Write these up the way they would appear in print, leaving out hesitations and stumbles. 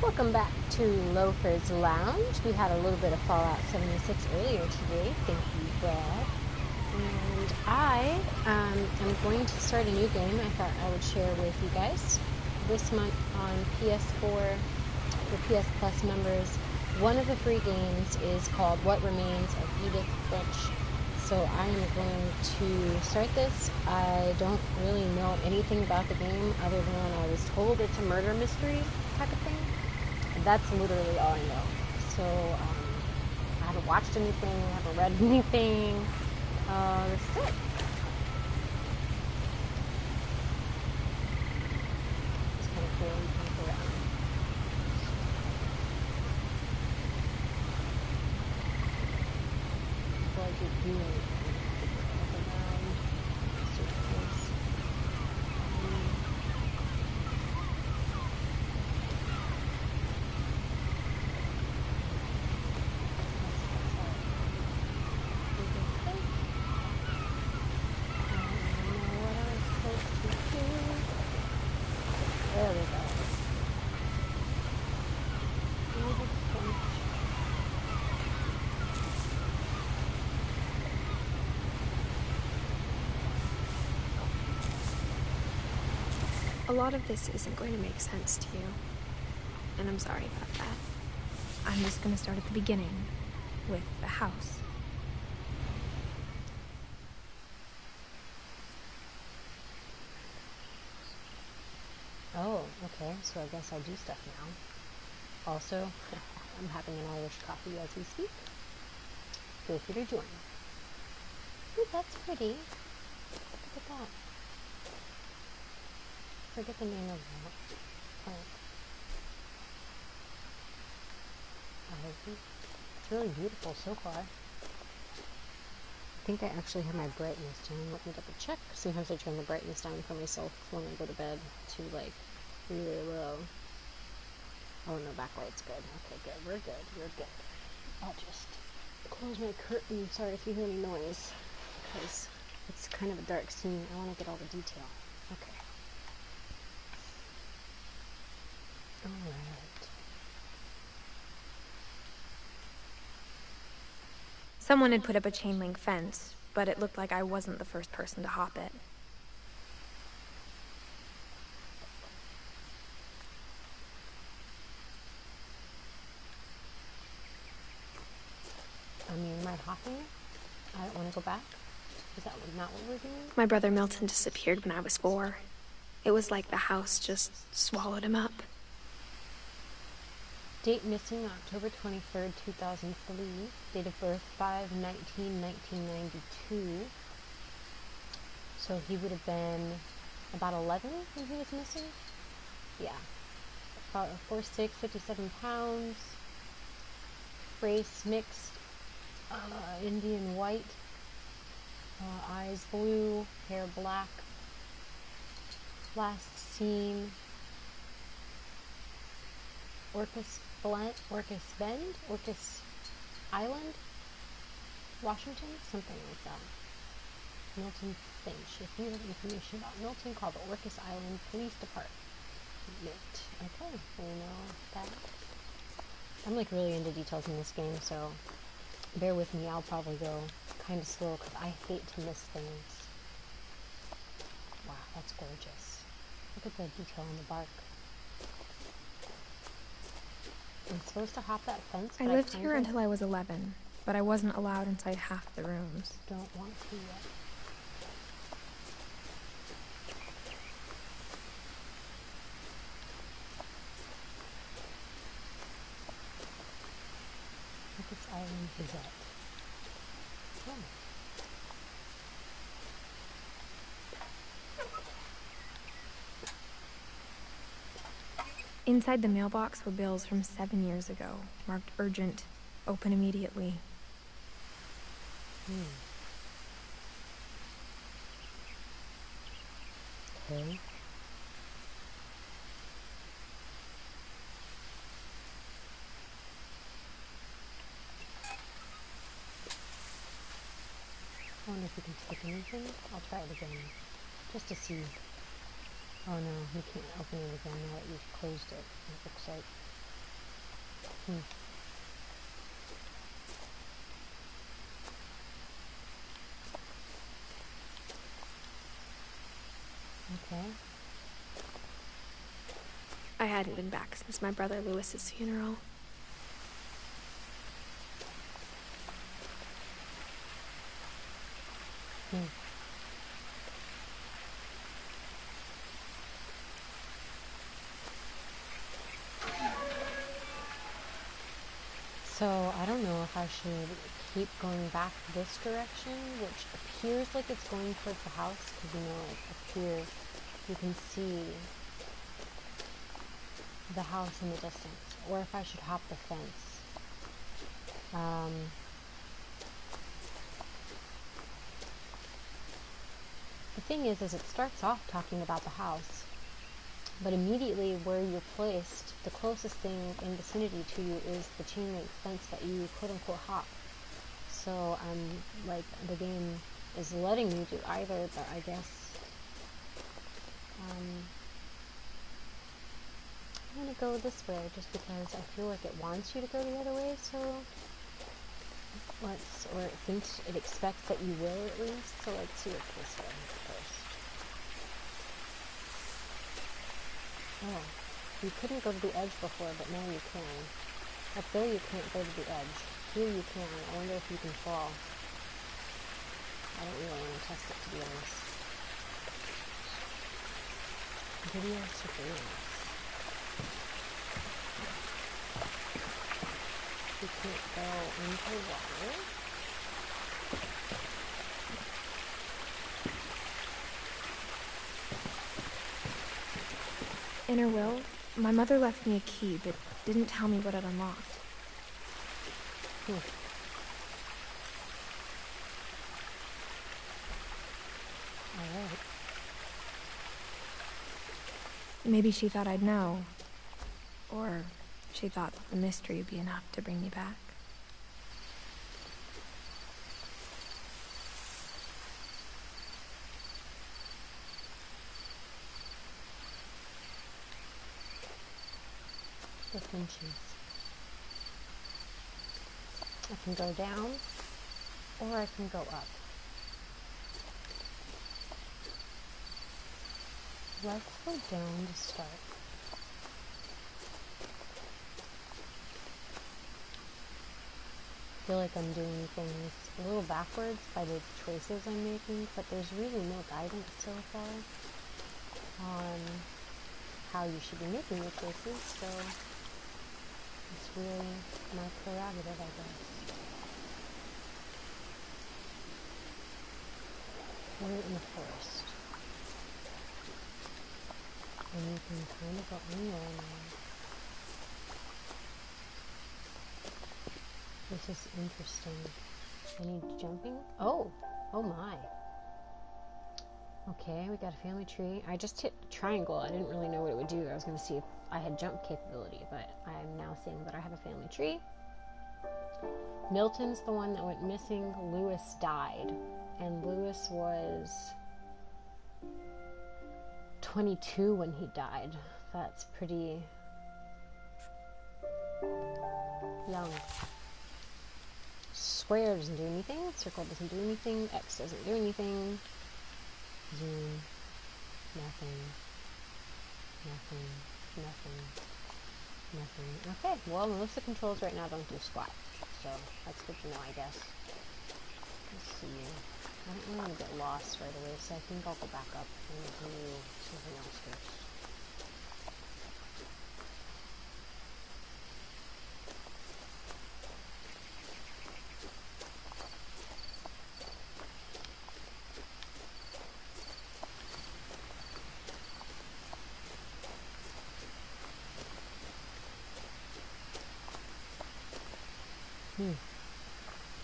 Welcome back to Loafers Lounge. We had a little bit of Fallout 76 earlier today. Thank you, Brad. And I am going to start a new game I thought I would share with you guys. This month on PS4 for PS Plus members, one of the free games is called What Remains of Edith Finch. So I am going to start this. I don't really know anything about the game other than I was told it's a murder mystery type of thing. That's literally all I know. So, I haven't watched anything, I haven't read anything. That's it. It's kind of cool. You can look around. Before I get doing anything, look around. Search this. There we go. Edith Finch. A lot of this isn't going to make sense to you, and I'm sorry about that. I'm just going to start at the beginning, with the house. Oh, okay, so I guess I do stuff now. Also, I'm having an Irish coffee as we speak. Feel free to join. Ooh, that's pretty. Look at that. Forget the name of that plant. It's really beautiful so far. I think I actually have my brightness down. Let me double check. Sometimes I turn the brightness down for myself when I go to bed to like really low. Oh no, backlight's good. Okay, good. We're good. We're good. I'll just close my curtain. Sorry if you hear any noise, because it's kind of a dark scene. I want to get all the detail. Okay. Alright. Someone had put up a chain link fence, but it looked like I wasn't the first person to hop it. I mean, right hopping? I don't want to go back? Is that not what we're doing? My brother Milton disappeared when I was 4. It was like the house just swallowed him up. Date missing October 23rd, 2003. Date of birth 5/19/1992. So he would have been about 11 when he was missing? Yeah. 4'6", 57 pounds. Race mixed. Indian white. Eyes blue. Hair black. Last seen Orcas Bend, Orcas Island, Washington, something like that. Milton Finch. If you have information about Milton, call the Orcas Island Police Department. Okay, we know that. I'm like really into details in this game, so bear with me. I'll probably go kind of slow because I hate to miss things. Wow, that's gorgeous. Look at the detail on the bark. I'm supposed to hop that fence, I but lived here until I was 11, but I wasn't allowed inside half the rooms. Don't want to yet. Lucas Island Gazette. Oh. Inside the mailbox were bills from 7 years ago, marked urgent, open immediately. Okay. I wonder if we can stick anything. I'll try it again, just to see. Oh no, we can't open it again now that we've closed it, it looks like. Hmm. Okay. I hadn't been back since my brother Lewis's funeral. Hmm. So I don't know if I should keep going back this direction, which appears like it's going towards the house, because like up here you can see the house in the distance, or if I should hop the fence. The thing is it starts off talking about the house, but immediately where you're placed, the closest thing in vicinity to you is the chain link fence that you quote-unquote hop. So like the game is letting you do either, but I guess I'm gonna go this way just because I feel like it wants you to go the other way, so or it thinks, it expects that you will at least, so let's see what's this way first. Oh, you couldn't go to the edge before, but now you can. Up there you can't go to the edge. Here you can. I wonder if you can fall. I don't really want to test it, to be honest. Video surveillance. You can't go into water. In her will, my mother left me a key, but didn't tell me what it unlocked. Alright. Maybe she thought I'd know. Or she thought the mystery would be enough to bring me back. The Finches. I can go down, or I can go up. Let's go down to start. I feel like I'm doing things a little backwards by the choices I'm making, but there's really no guidance so far on how you should be making your choices, so it's really my prerogative, I guess. We're in the forest. And you can kind of go anywhere now. This is interesting. Any jumping? Oh! Oh my. Okay, we got a family tree. I just hit triangle. I didn't really know what it would do. I was going to see if I had jump capability, but I'm now seeing that I have a family tree. Milton's the one that went missing. Lewis died. And Lewis was 22 when he died. That's pretty young. Square doesn't do anything. Circle doesn't do anything. X doesn't do anything. Zoom. Nothing. Nothing. Nothing. Nothing. Okay, well, most of the controls right now don't do squat. So, that's good to know, I guess. Let's see. I don't really want to get lost right away, so I think I'll go back up and do something else first.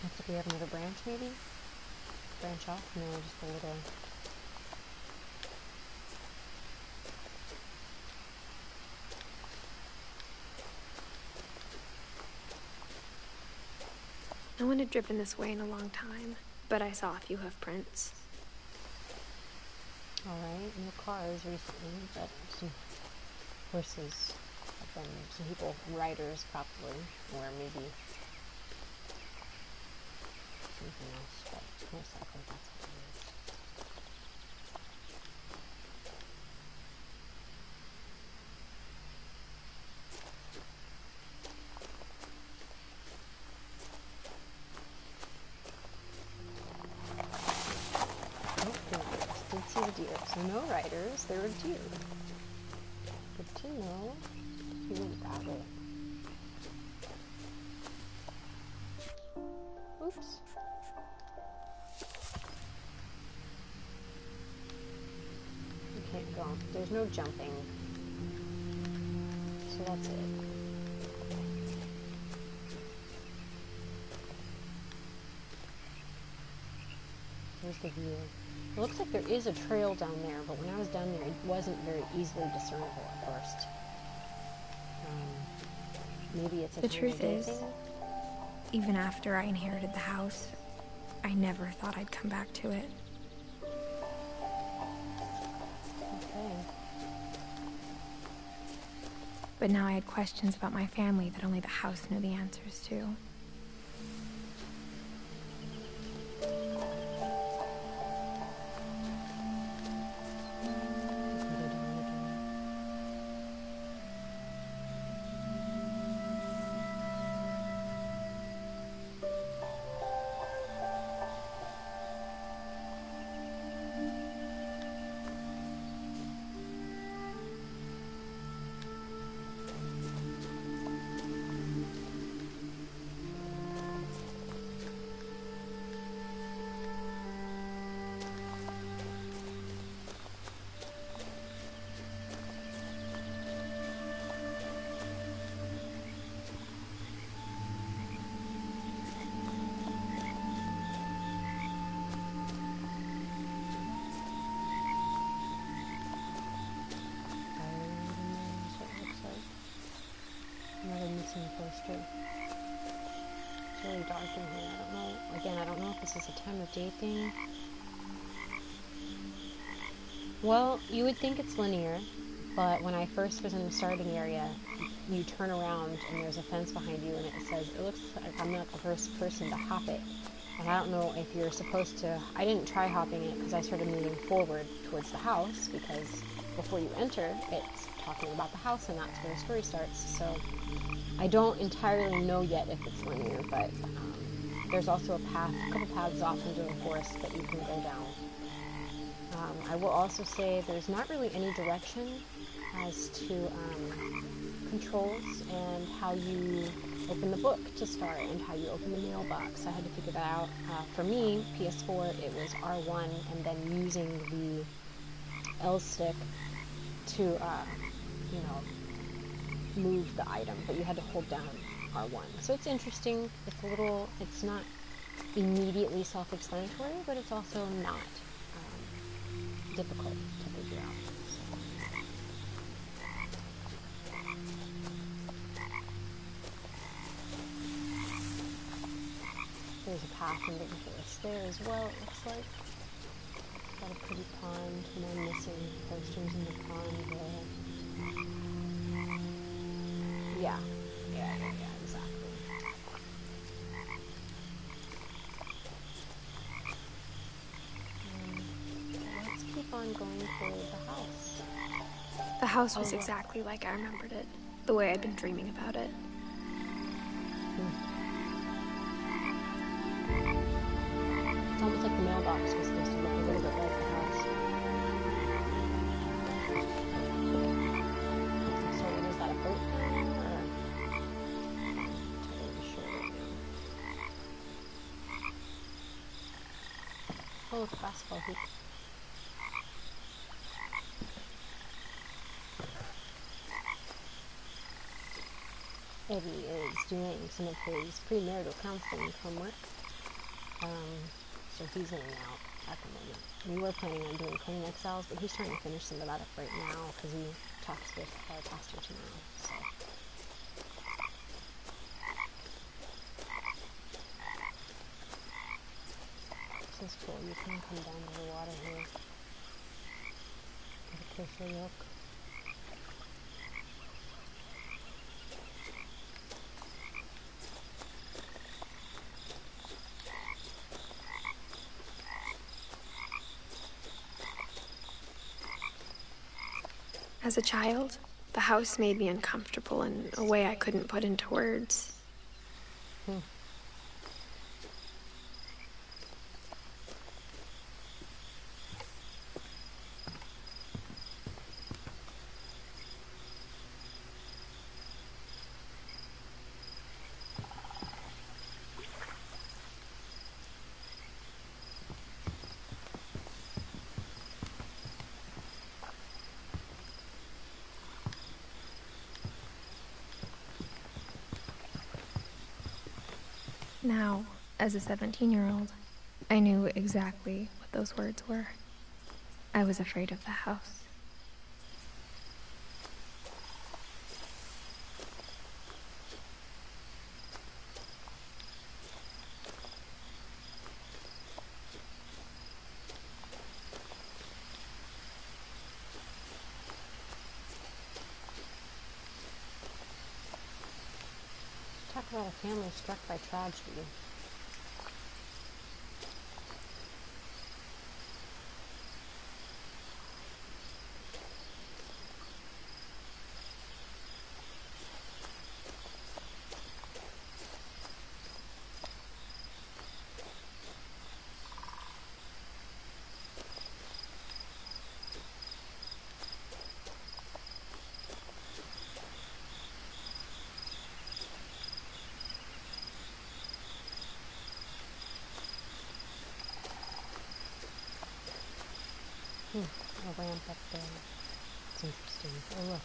Looks like we have another branch, maybe? Branch off? No, just a little. No one had driven this way in a long time, but I saw a few hoof prints. Alright, no cars recently, but some horses up than some people, writers probably, or maybe something else, but most likely that's what it is. Oh, there it is. Did see the deer. So no riders, there were deer. Good to know. He went that way. Oops. You can't go. There's no jumping. So that's it. There's the view. It looks like there is a trail down there, but when I was down there, it wasn't very easily discernible at first. Maybe it's a The truth is, even after I inherited the house, I never thought I'd come back to it. Okay. But now I had questions about my family that only the house knew the answers to. Poster. It's really dark in here. I don't know. Again, I don't know if this is a time of day thing. Well, you would think it's linear, but when I first was in the starting area, you turn around and there's a fence behind you and it says, it looks like I'm not the first person to hop it. And I don't know if you're supposed to, I didn't try hopping it because I started moving forward towards the house, because before you enter, it's talking about the house and that's where the story starts. So I don't entirely know yet if it's linear, but there's also a couple paths off into the forest that you can go down. I will also say there's not really any direction as to controls and how you open the book to start and how you open the mailbox. I had to figure that out. For me, PS4, it was R1 and then using the L stick to, move the item, but you had to hold down R1. So it's interesting. It's not immediately self-explanatory, but it's also not difficult to figure out. There's a path into the forest there as well, it looks like. Got a pretty pond, more missing posters in the pond there. Yeah, exactly. Let's keep on going toward the house. The house was exactly like I remembered it, the way I'd been dreaming about it. It's almost like the mailbox was supposed to look a little bit like the house. So is that a boat thing, or? I'm not totally sure right now. Oh, look, a basketball hoop. Eddie is doing some of his premarital counseling homework. So he's in and out at the moment. We were planning on doing Clean Exiles, but he's trying to finish some of that up right now because he talks with our pastor tomorrow. So. This is cool. You can come down to the water here. Get a closer look. As a child, the house made me uncomfortable in a way I couldn't put into words. Now, as a 17-year-old, I knew exactly what those words were. I was afraid of the house. Talk about a family struck by tragedy. A lamp up there. It's interesting. Oh look,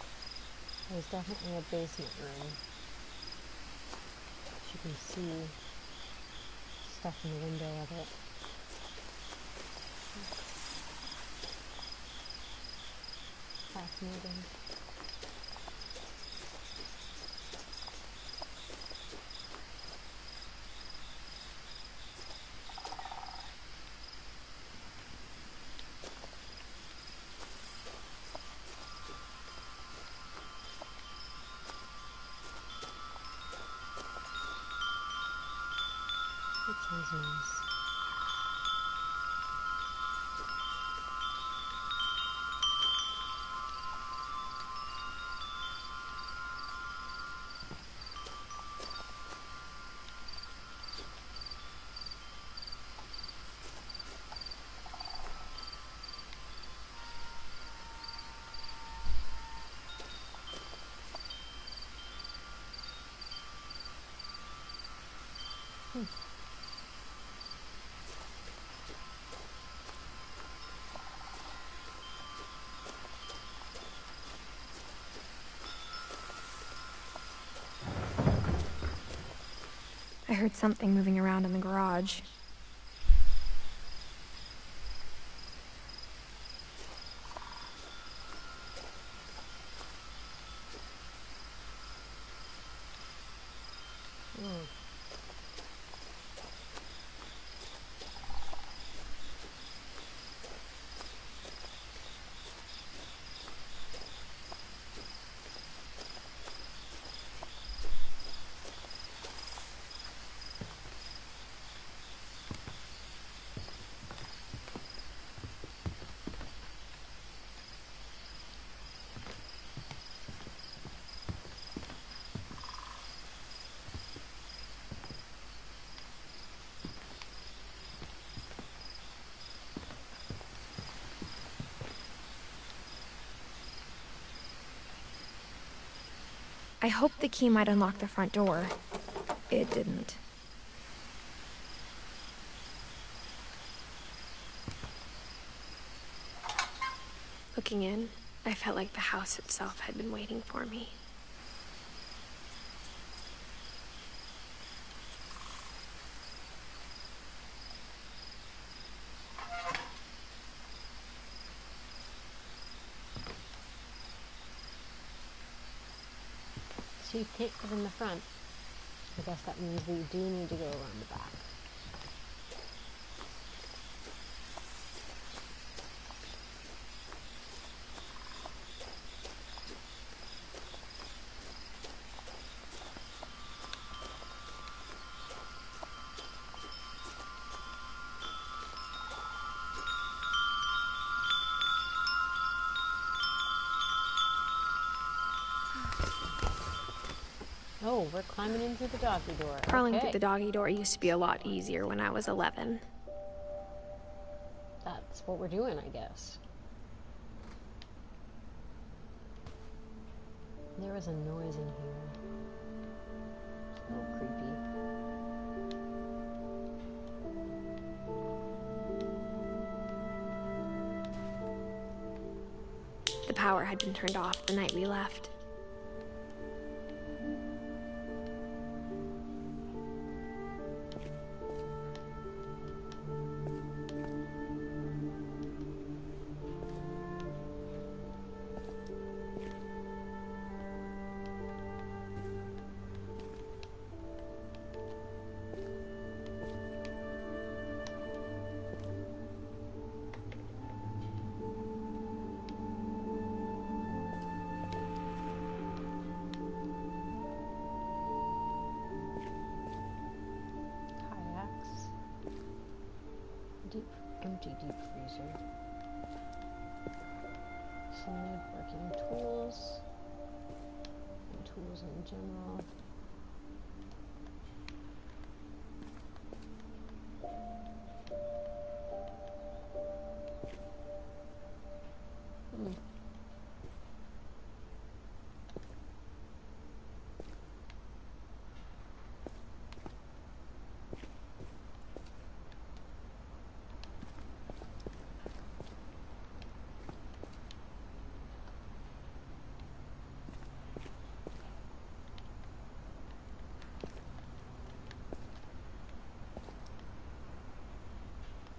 there's definitely a basement room. You can see stuff in the window of it. Fascinating. That sounds nice. I heard something moving around in the garage. I hoped the key might unlock the front door. It didn't. Looking in, I felt like the house itself had been waiting for me. So you can't get in the front. I guess that means we do need to go around the back. Oh, we're climbing in through the doggy door. Crawling Okay. through the doggy door used to be a lot easier when I was 11. That's what we're doing, I guess. There was a noise in here. It's a little creepy. The power had been turned off the night we left. Empty deep freezer. Some woodworking tools. And tools in general.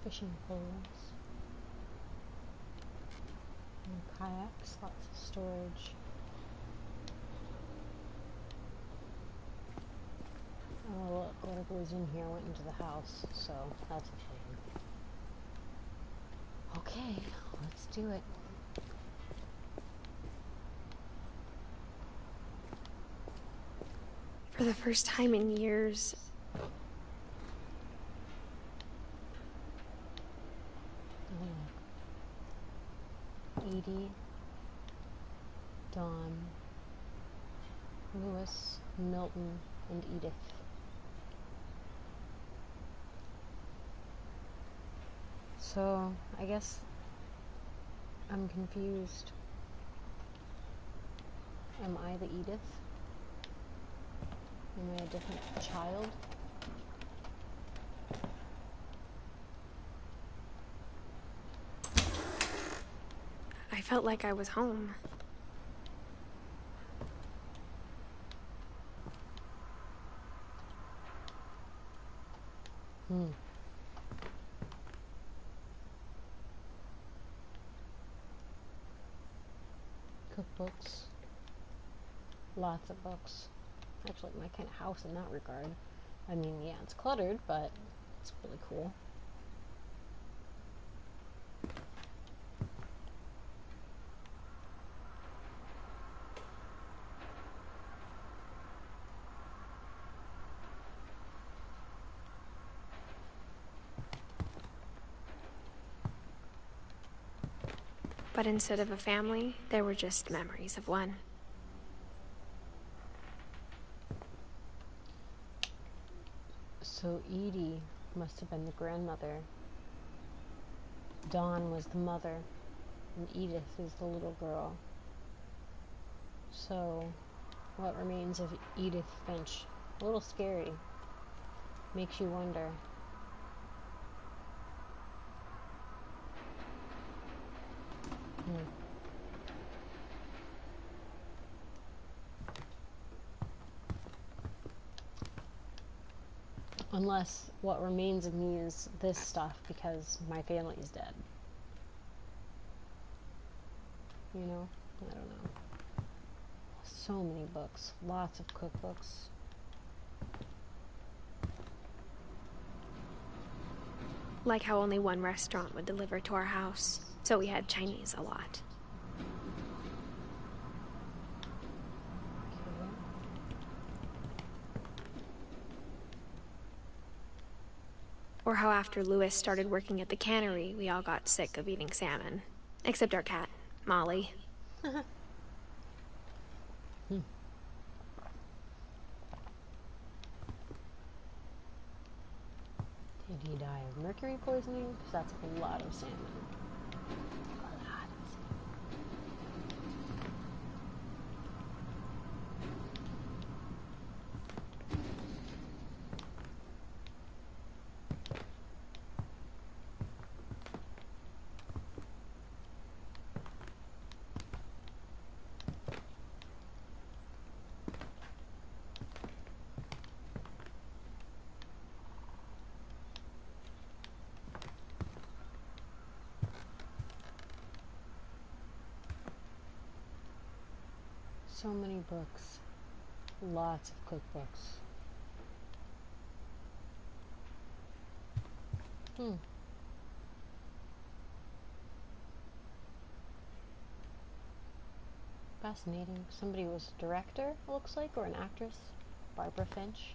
Fishing poles. And kayaks, lots of storage. Oh look, whatever was in here went into the house, so that's a shame. Okay, let's do it. For the first time in years, Edie, Dawn, Lewis, Milton, and Edith. So, I guess I'm confused. Am I the Edith? Am I a different child? I felt like I was home. Cookbooks. Lots of books. Actually, my kind of house in that regard. I mean, yeah, it's cluttered, but it's really cool. But instead of a family, there were just memories of one. So Edie must have been the grandmother. Dawn was the mother. And Edith is the little girl. So, what remains of Edith Finch? A little scary. Makes you wonder. Unless what remains of me is this stuff because my family is dead. You know? I don't know. So many books. Lots of cookbooks. Like how only one restaurant would deliver to our house, so we had Chinese a lot. Or how after Lewis started working at the cannery, we all got sick of eating salmon. Except our cat, Molly. mercury poisoning, because that's a lot of salmon. A lot of salmon. So many books. Lots of cookbooks. Fascinating. Somebody was a director, it looks like, or an actress. Barbara Finch.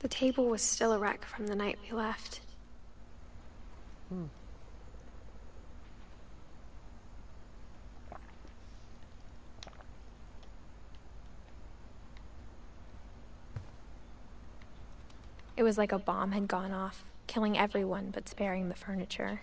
The table was still a wreck from the night we left. It was like a bomb had gone off, killing everyone but sparing the furniture.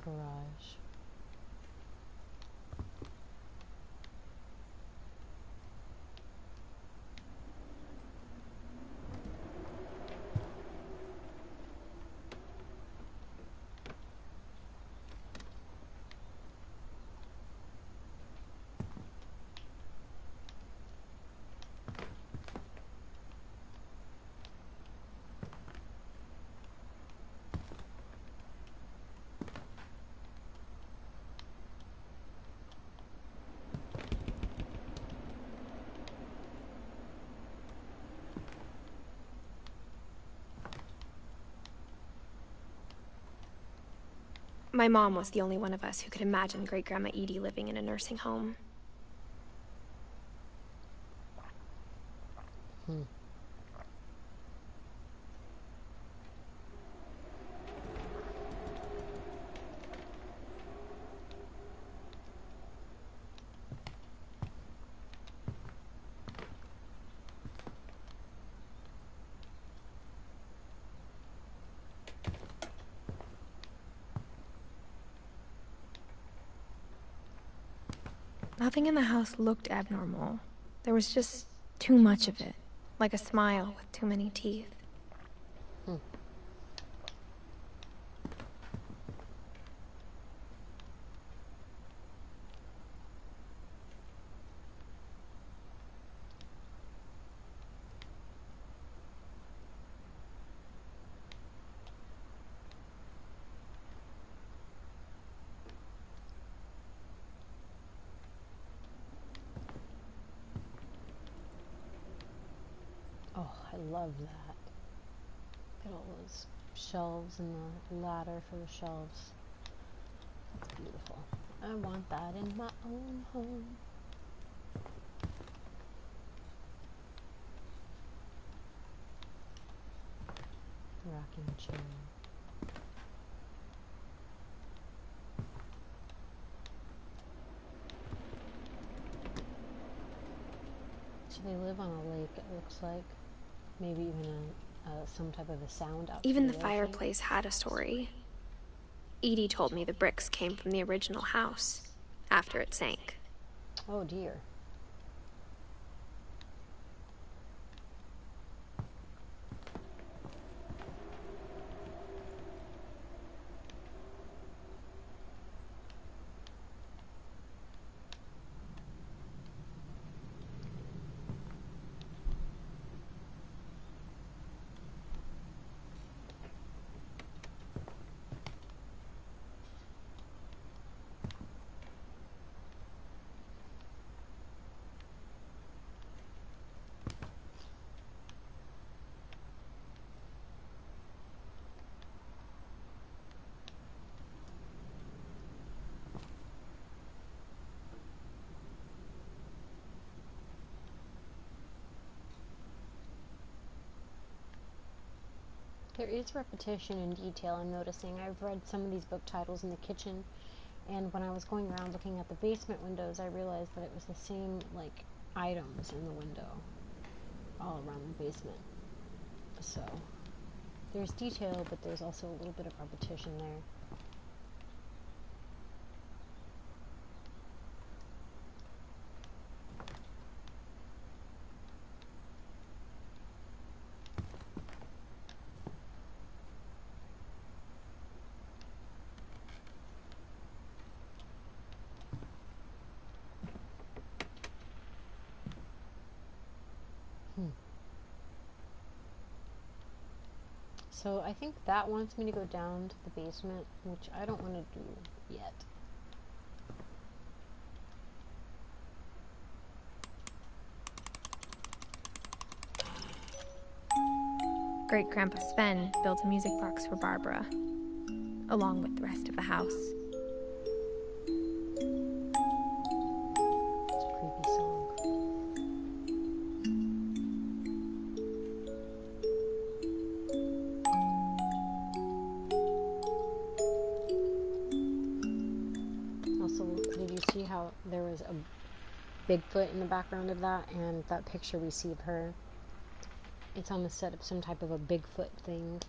Garage. My mom was the only one of us who could imagine Great-Grandma Edie living in a nursing home. Nothing in the house looked abnormal. There was just too much of it, like a smile with too many teeth. Oh, I love that. Look at all those shelves and the ladder for the shelves. That's beautiful. I want that in my own home. Rocking chair. So they live on a lake, it looks like. Maybe even some type of a sound out. Even the fireplace had a story. Edie told me the bricks came from the original house, after it sank. Oh dear. There is repetition in detail, I'm noticing. I've read some of these book titles in the kitchen, and when I was going around looking at the basement windows, I realized that it was the same, like, items in the window all around the basement. So, there's detail, but there's also a little bit of repetition there. So I think that wants me to go down to the basement, which I don't want to do yet. Great-Grandpa Sven built a music box for Barbara, along with the rest of the house. It's a creepy song. Also, did you see how there was a Bigfoot in the background of that, and that picture we see of her? It's on the set of some type of a Bigfoot thing.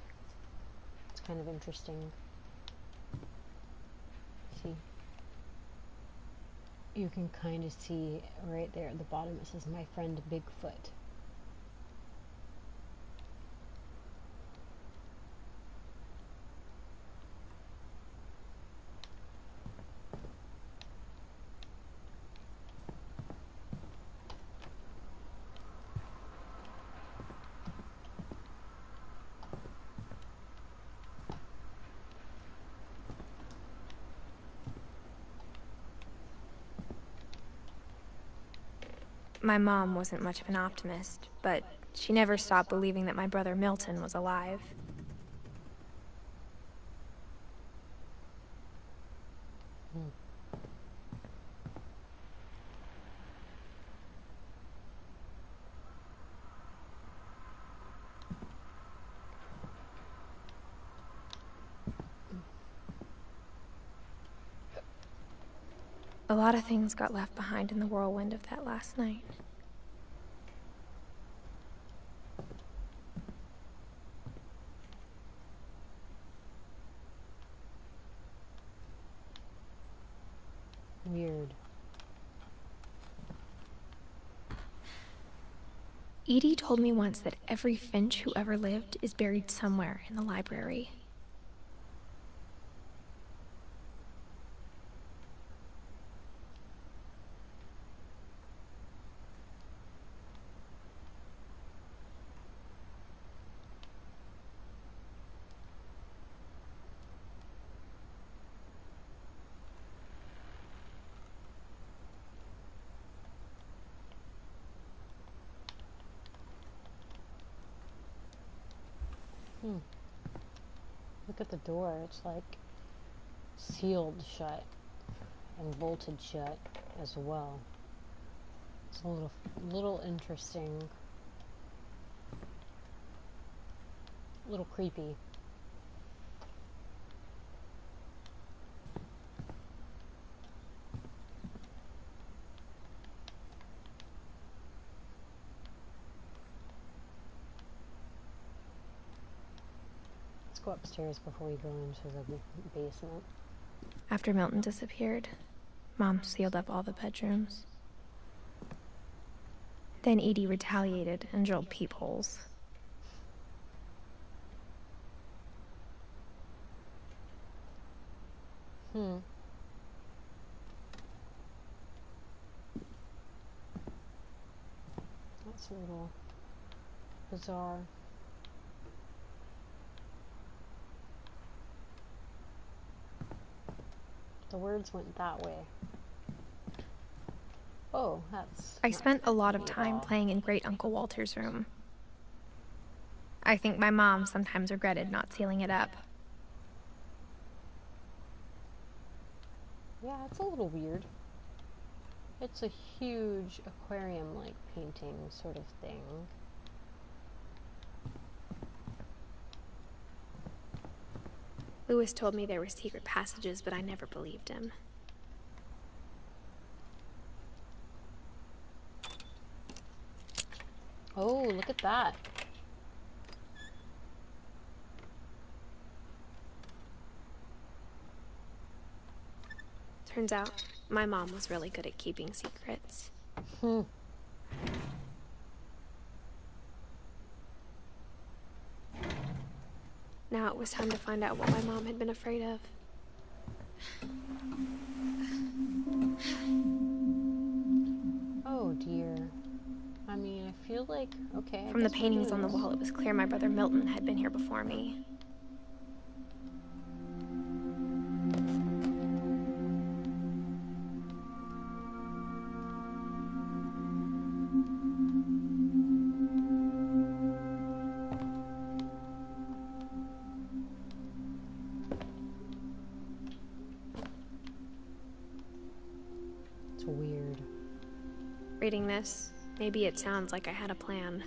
It's kind of interesting. See? You can kind of see right there at the bottom, it says, "My friend Bigfoot." My mom wasn't much of an optimist, but she never stopped believing that my brother Milton was alive. A lot of things got left behind in the whirlwind of that last night. Weird. Edie told me once that every Finch who ever lived is buried somewhere in the library. Look at the door. It's like sealed shut and bolted shut as well. It's a little interesting. A little creepy. Let's go upstairs before we go into the basement. After Milton disappeared, Mom sealed up all the bedrooms. Then Edie retaliated and drilled peepholes. That's a little bizarre. The words went that way. Oh, that's... I spent a lot of time playing in Great Uncle Walter's room. I think my mom sometimes regretted not sealing it up. Yeah, it's a little weird. It's a huge aquarium-like painting sort of thing. Lewis told me there were secret passages, but I never believed him. Oh, look at that. Turns out, my mom was really good at keeping secrets. Now it was time to find out what my mom had been afraid of. Oh dear. I mean, I feel like, okay. From the paintings on the wall, it was clear my brother Milton had been here before me. It's weird. Reading this, maybe it sounds like I had a plan.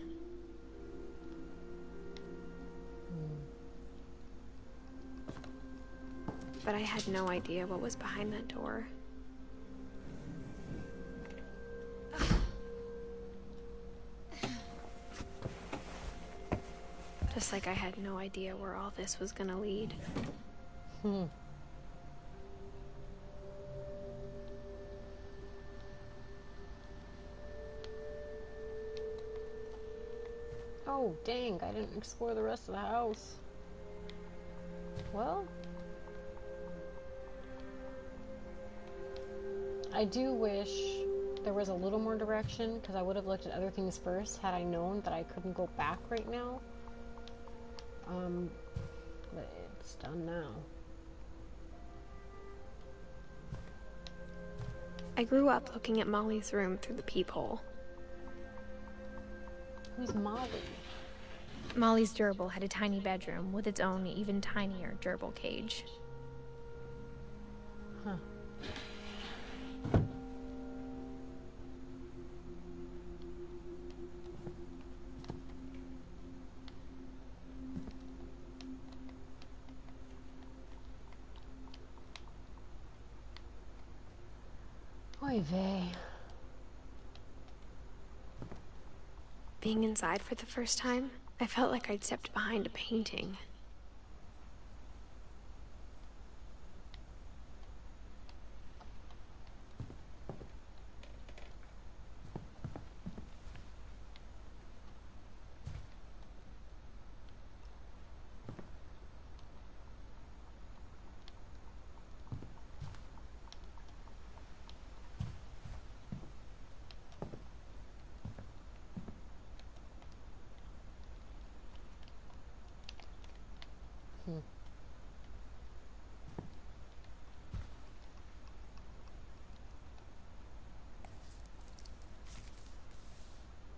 But I had no idea what was behind that door. Just like I had no idea where all this was gonna lead. Oh, dang, I didn't explore the rest of the house. Well, I do wish there was a little more direction, because I would have looked at other things first had I known that I couldn't go back right now. But it's done now. I grew up looking at Molly's room through the peephole. Who's Molly? Molly's gerbil had a tiny bedroom with its own even tinier gerbil cage. Huh. Oy vey. Being inside for the first time, I felt like I'd stepped behind a painting.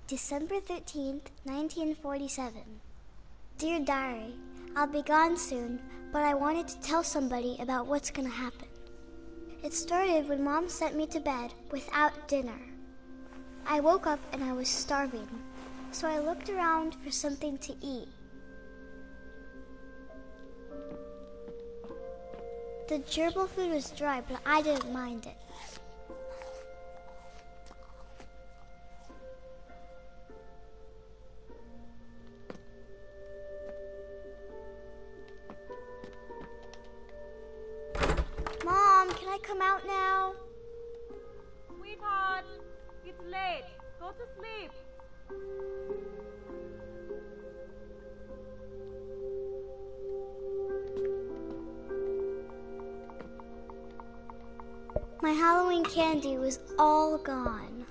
December 13th, 1947. Dear Diary, I'll be gone soon, but I wanted to tell somebody about what's gonna happen. It started when Mom sent me to bed without dinner. I woke up and I was starving, so I looked around for something to eat. The gerbil food was dry, but I didn't mind it. Mom, can I come out now? Sweetheart, it's late. Go to sleep. My Halloween candy was all gone.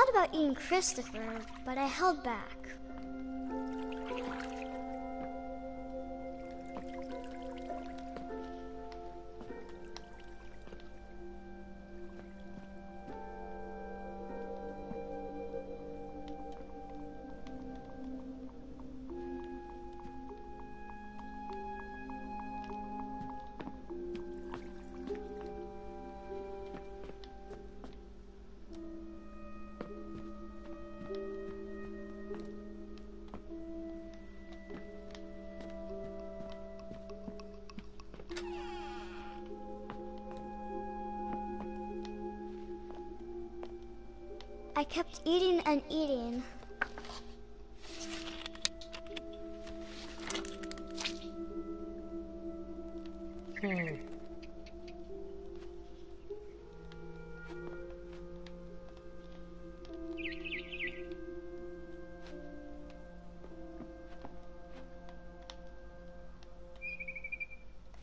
thought about eating Christopher, but I held back. I kept eating and eating.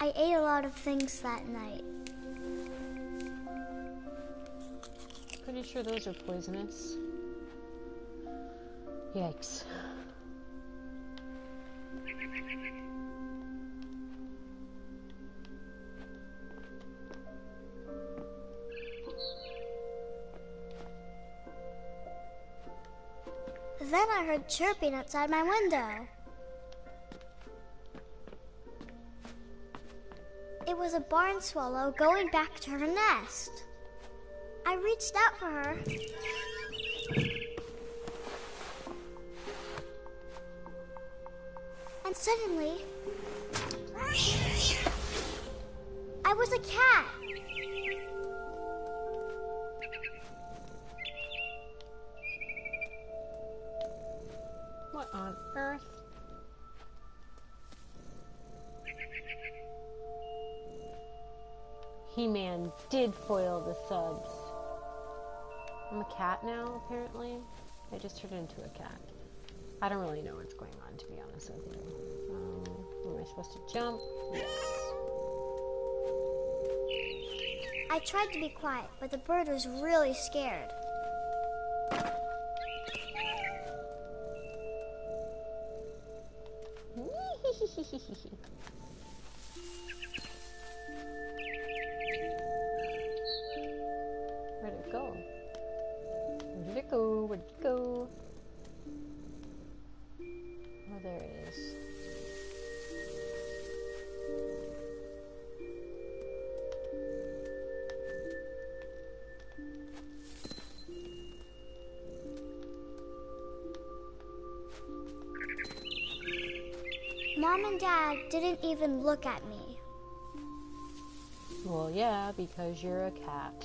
I ate a lot of things that night. Pretty sure those are poisonous. Yikes. Then I heard chirping outside my window. It was a barn swallow going back to her nest. I reached out for her. And suddenly, I was a cat. What on earth? He-Man did foil the subs. I'm a cat now, apparently. I just turned into a cat. I don't really know what's going on, to be honest with you. Am I supposed to jump? Yes. I tried to be quiet, but the bird was really scared. Where'd it go? Where did it go? Where did it go? Oh, there it is. Mom and Dad didn't even look at me. Well, yeah, because you're a cat.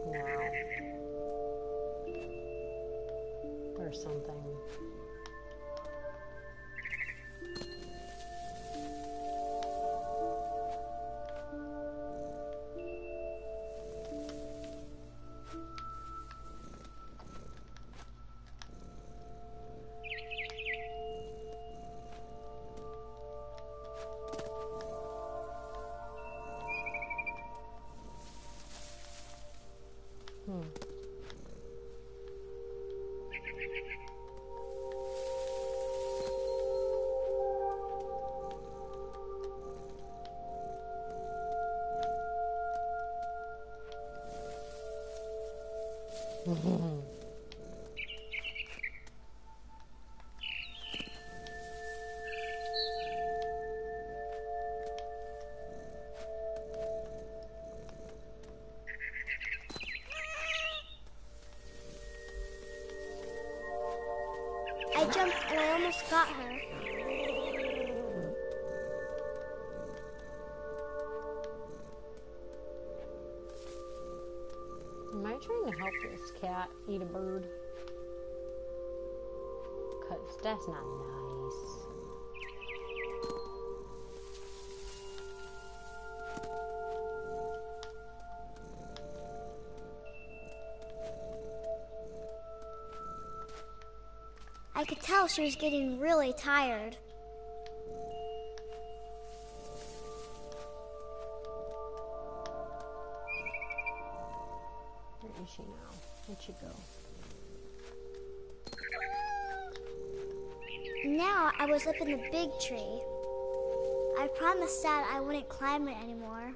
Now. Or something. I jumped and I almost got her. Am I trying to help this cat eat a bird? 'Cause that's not nice. I could tell she was getting really tired. Where is she now? Where'd she go? now I was up in the big tree. I promised Dad I wouldn't climb it anymore.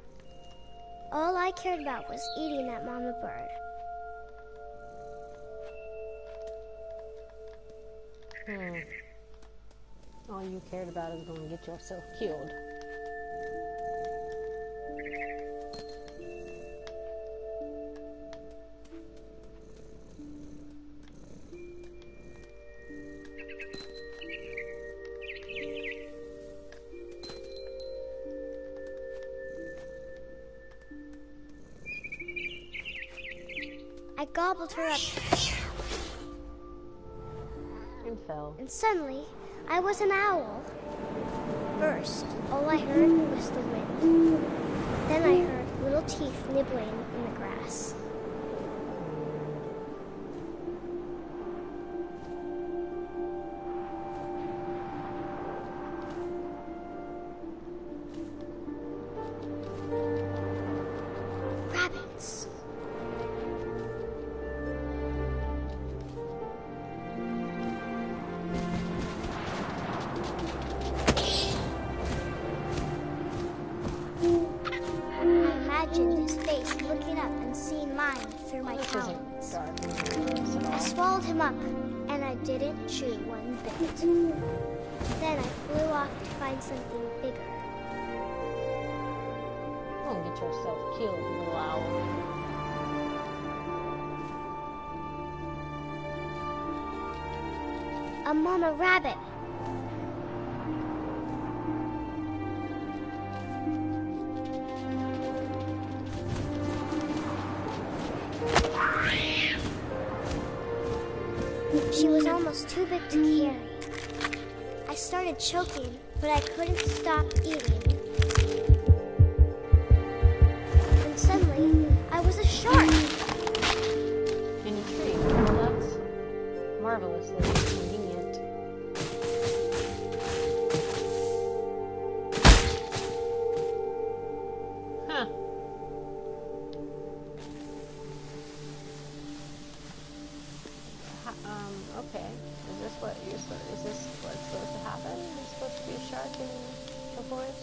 All I cared about was eating that mama bird. All you cared about is going to get yourself killed. I gobbled her up And fell. and suddenly I was an owl. First, all I heard was the wind. Then I heard little teeth nibbling in the grass. Rabbits. Imagined his face looking up and seeing mine through my This talons. isn't dark at I all. swallowed him up, and I didn't chew one bit. Then I flew off to find something bigger. Don't get yourself killed, little owl. A mama rabbit. She was almost too big to carry. I started choking, but I couldn't stop eating. And suddenly, I was a shark. In a tree. Well, that's marvelously convenient. Huh. Okay. Is this what's supposed to happen? There's supposed to be a shark in the forest?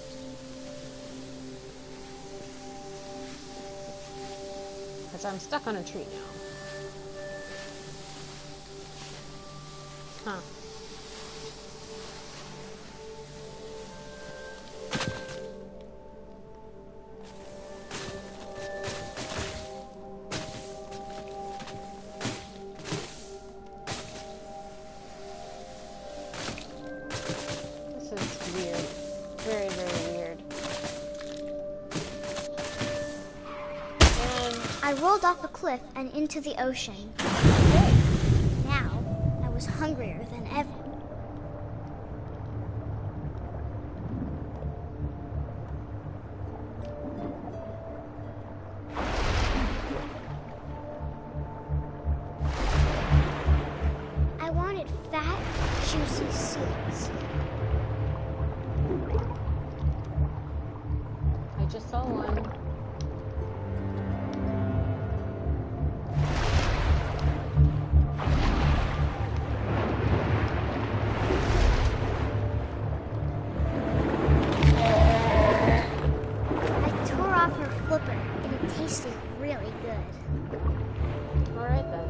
Because I'm stuck on a tree now. Huh. This is weird. Very, very weird. And I rolled off a cliff and into the ocean. Now, I was hungrier than ever. I wanted fat, juicy seeds. I just saw one. I tore off her flipper, and it tasted really good. Alright then.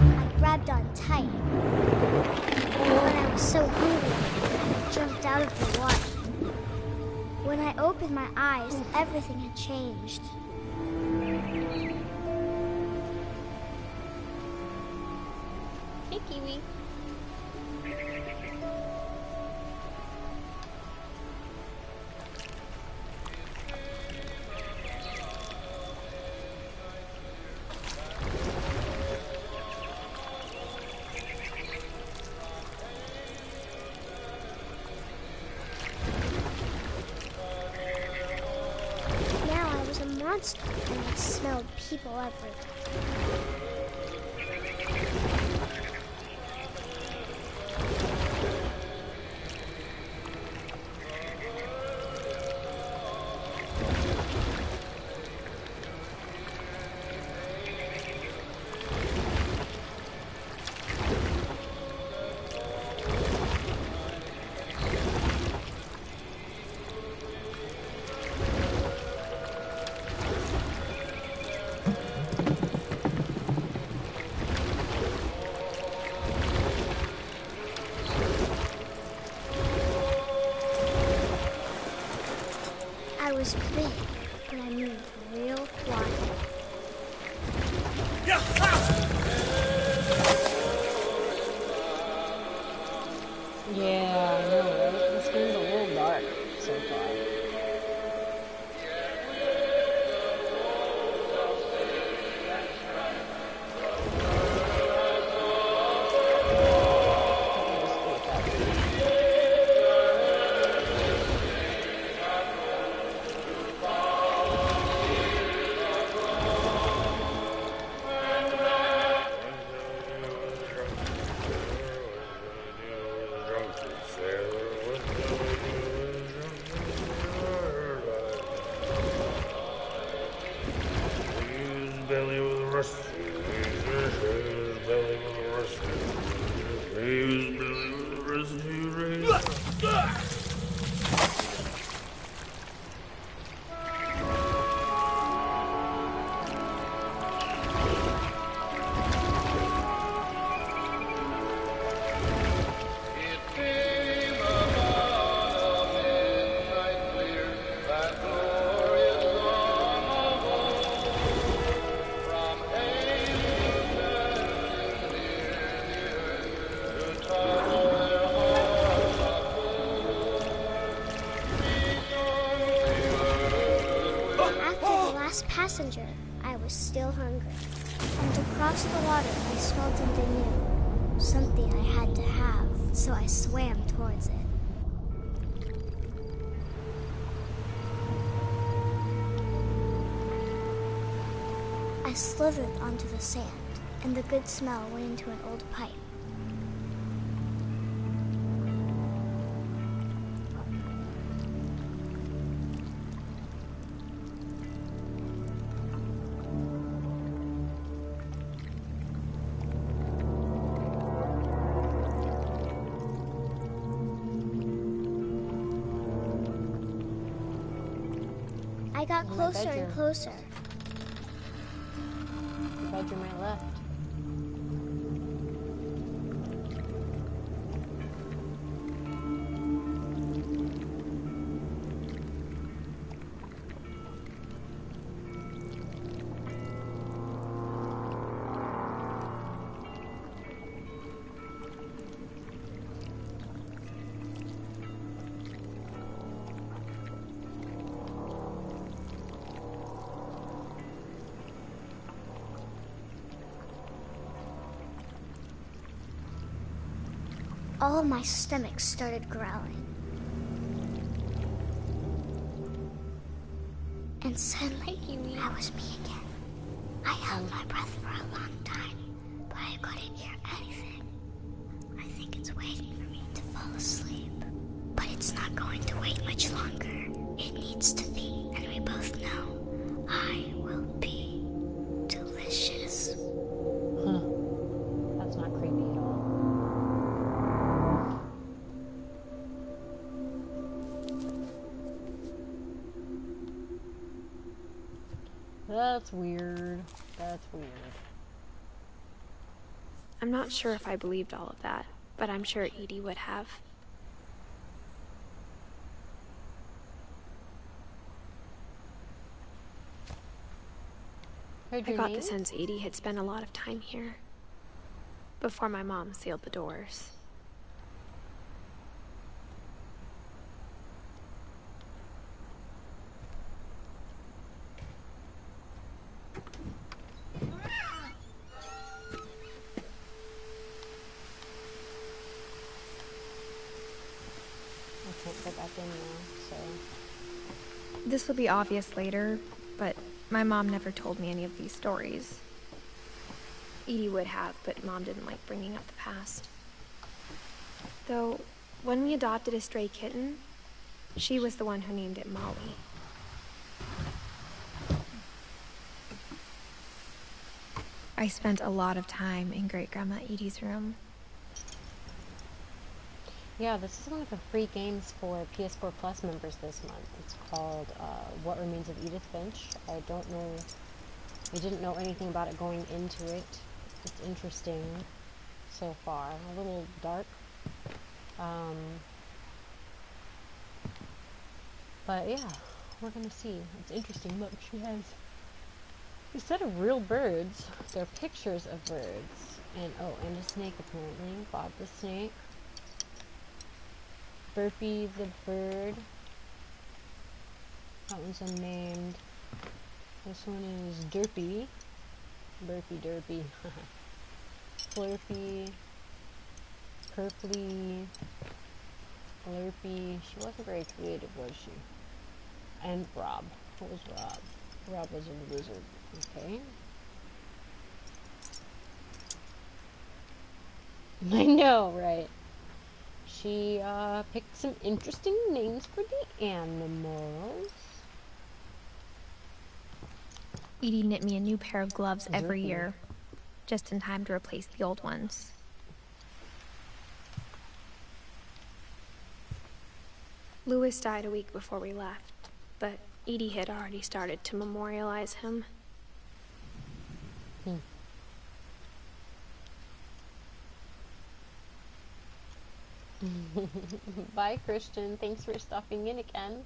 I grabbed on tight. When I was so hungry, I jumped out of the water. When I opened my eyes, everything had changed. monster, and I smelled people everywhere. I was big, but I moved real quiet. Yeah, I know, right? This game's a little dark so far. Passenger, I was still hungry. And to cross the water, I smelled something new. Something I had to have, so I swam towards it. I slithered onto the sand, and the good smell went into an old pipe. I got closer and closer. The bedroom I left. All of my stomach started growling. And suddenly, I was me again. I held my breath for a long time, but I couldn't hear anything. I think it's waiting for me to fall asleep. But it's not going to wait much longer. It needs to be, and we both know I will be delicious. That's not creepy at all. That's weird. That's weird. I'm not sure if I believed all of that, but I'm sure Edie would have. I got the sense Edie had spent a lot of time here before my mom sealed the doors. I can't get back in now, so... This will be obvious later, but My mom never told me any of these stories. Edie would have, but Mom didn't like bringing up the past. Though, when we adopted a stray kitten, she was the one who named it Molly. I spent a lot of time in Great-Grandma Edie's room. Yeah, this is one of the free games for PS4 Plus members this month. It's called What Remains of Edith Finch. I don't know, we didn't know anything about it going into it. It's interesting so far, a little dark. But yeah, we're gonna see. It's interesting. Look, she has, instead of real birds, there are pictures of birds. And and a snake apparently. Bob the snake. Burpee the bird. That one's unnamed. This one is Derpy. Burpee Derpy. Flurpy. Purpley. Flurpy. She wasn't very creative, was she? And Rob. What was Rob? Rob was a wizard. Okay. I know, right? She picked some interesting names for the animals. Edie knit me a new pair of gloves every year, just in time to replace the old ones. Louis died a week before we left, but Edie had already started to memorialize him. Bye, Christian. Thanks for stopping in again.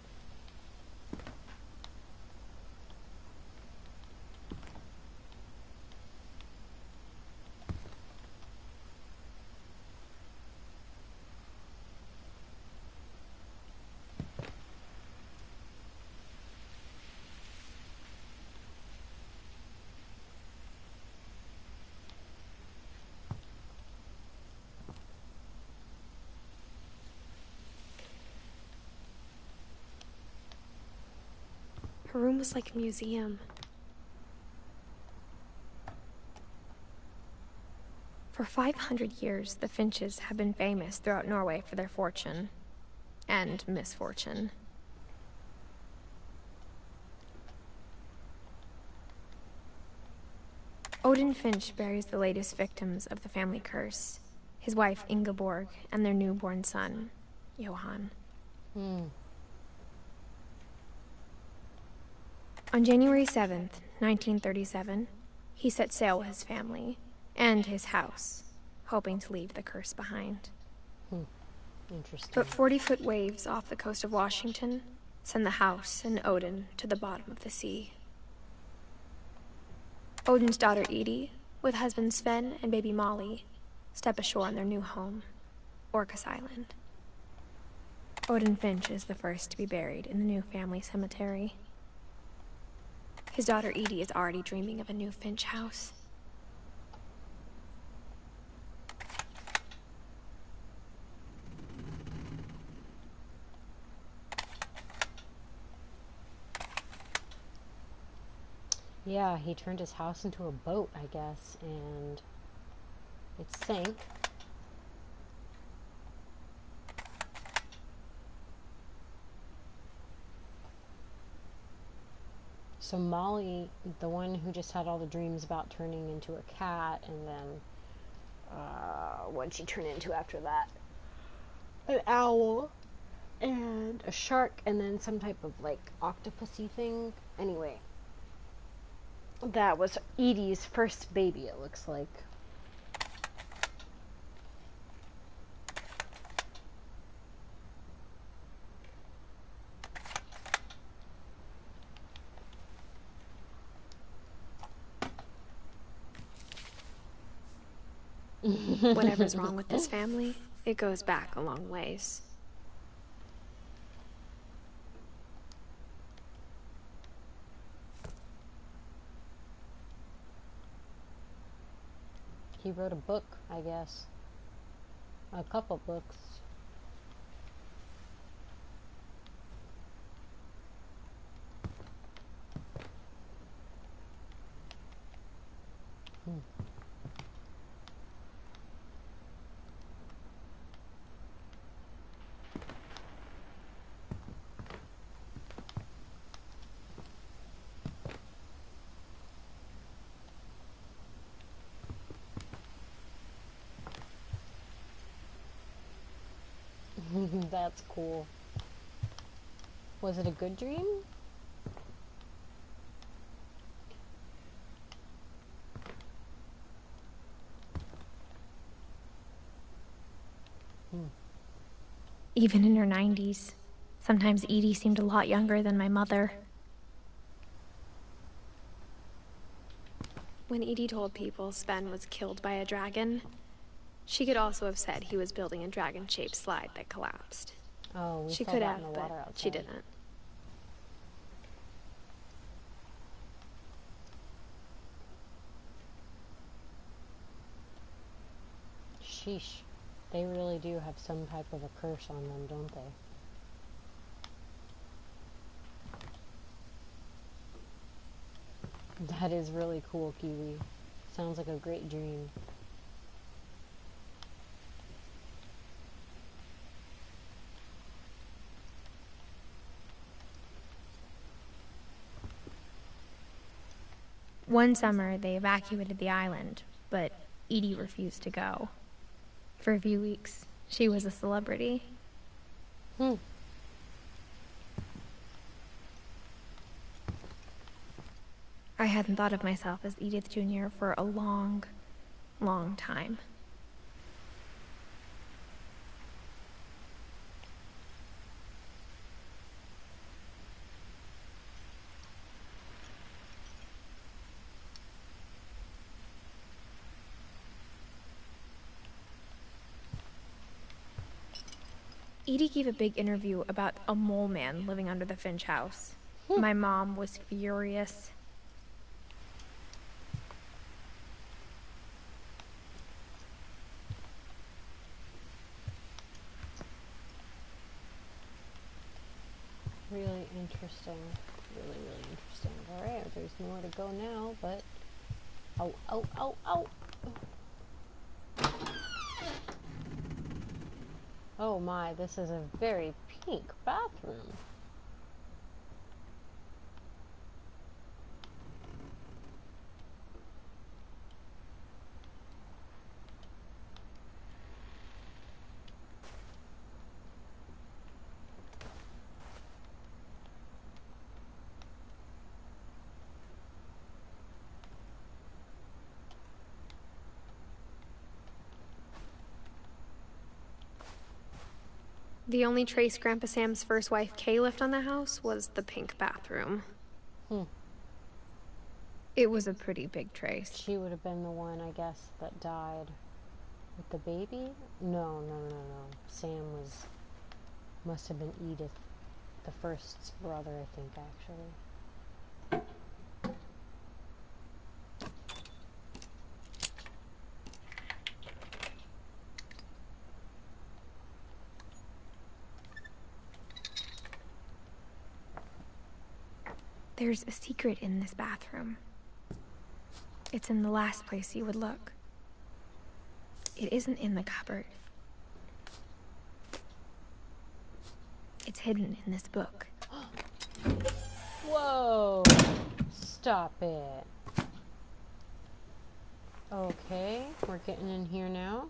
Her room was like a museum. For 500 years, the Finches have been famous throughout Norway for their fortune and misfortune. Odin Finch buries the latest victims of the family curse, his wife Ingeborg and their newborn son, Johan. On January 7th, 1937, he set sail with his family and his house, hoping to leave the curse behind. Interesting. But 40-foot waves off the coast of Washington send the house and Odin to the bottom of the sea. Odin's daughter Edie, with husband Sven and baby Molly, step ashore on their new home, Orcas Island. Odin Finch is the first to be buried in the new family cemetery. His daughter Edie is already dreaming of a new Finch house. Yeah, he turned his house into a boat, I guess, and it sank. So Molly, the one who just had all the dreams about turning into a cat, and then what'd she turn into after that? An owl and a shark, and then some type of like octopusy thing. Anyway, that was Edie's first baby, it looks like. Whatever's wrong with this family, it goes back a long ways. He wrote a book, I guess. A couple books. That's cool. Was it a good dream? Even in her 90s, sometimes Edie seemed a lot younger than my mother. When Edie told people Sven was killed by a dragon, she could also have said he was building a dragon-shaped slide that collapsed. Oh, we She saw could that have, in the but water outside. she didn't. Sheesh. They really do have some type of a curse on them, don't they? That is really cool, Kiwi. Sounds like a great dream. One summer, they evacuated the island, but Edie refused to go. For a few weeks, she was a celebrity. I hadn't thought of myself as Edith Jr. for a long, long time. Edie gave a big interview about a mole man living under the Finch house. My mom was furious. Really interesting. Really, really interesting. Alright, there's more to go now, but... Oh, oh, oh, oh! Oh my, this is a very pink bathroom. The only trace Grandpa Sam's first wife, Kay, left on the house was the pink bathroom. It was a pretty big trace. She would have been the one, I guess, that died with the baby? No. Sam must have been Edith, the first's brother, I think, actually. There's a secret in this bathroom. It's in the last place you would look. It isn't in the cupboard. It's hidden in this book. Whoa! Stop it. Okay, we're getting in here now.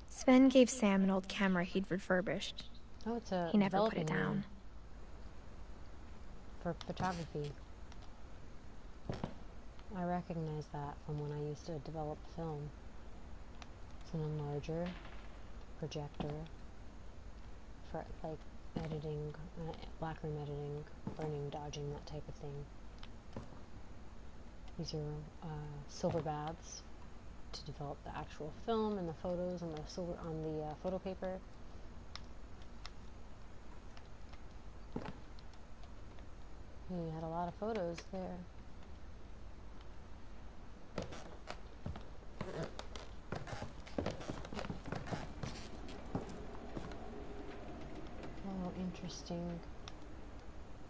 Sven gave Sam an old camera he'd refurbished. Oh, it's a He never put it developing room down. for photography. I recognize that from when I used to develop film. It's an enlarger, projector, for like editing, blackroom editing, burning, dodging, that type of thing. These are silver baths to develop the actual film and the photos on the silver on the photo paper. He had a lot of photos there. Oh, interesting.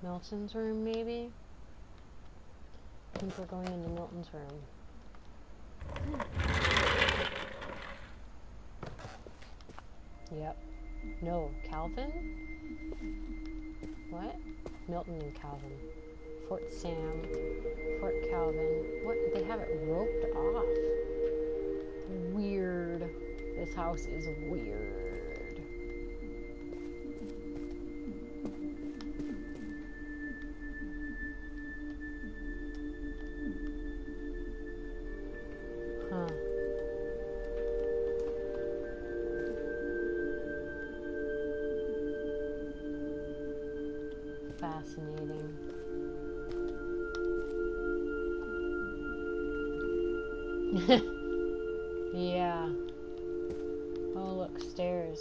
Milton's room, maybe? I think we're going into Milton's room. Yep. No, Calvin? What? Milton and Calvin. Fort Sam, Fort Calvin. What? They have it roped off. Weird. This house is weird. Huh. Fascinating. Yeah. Oh, look, stairs.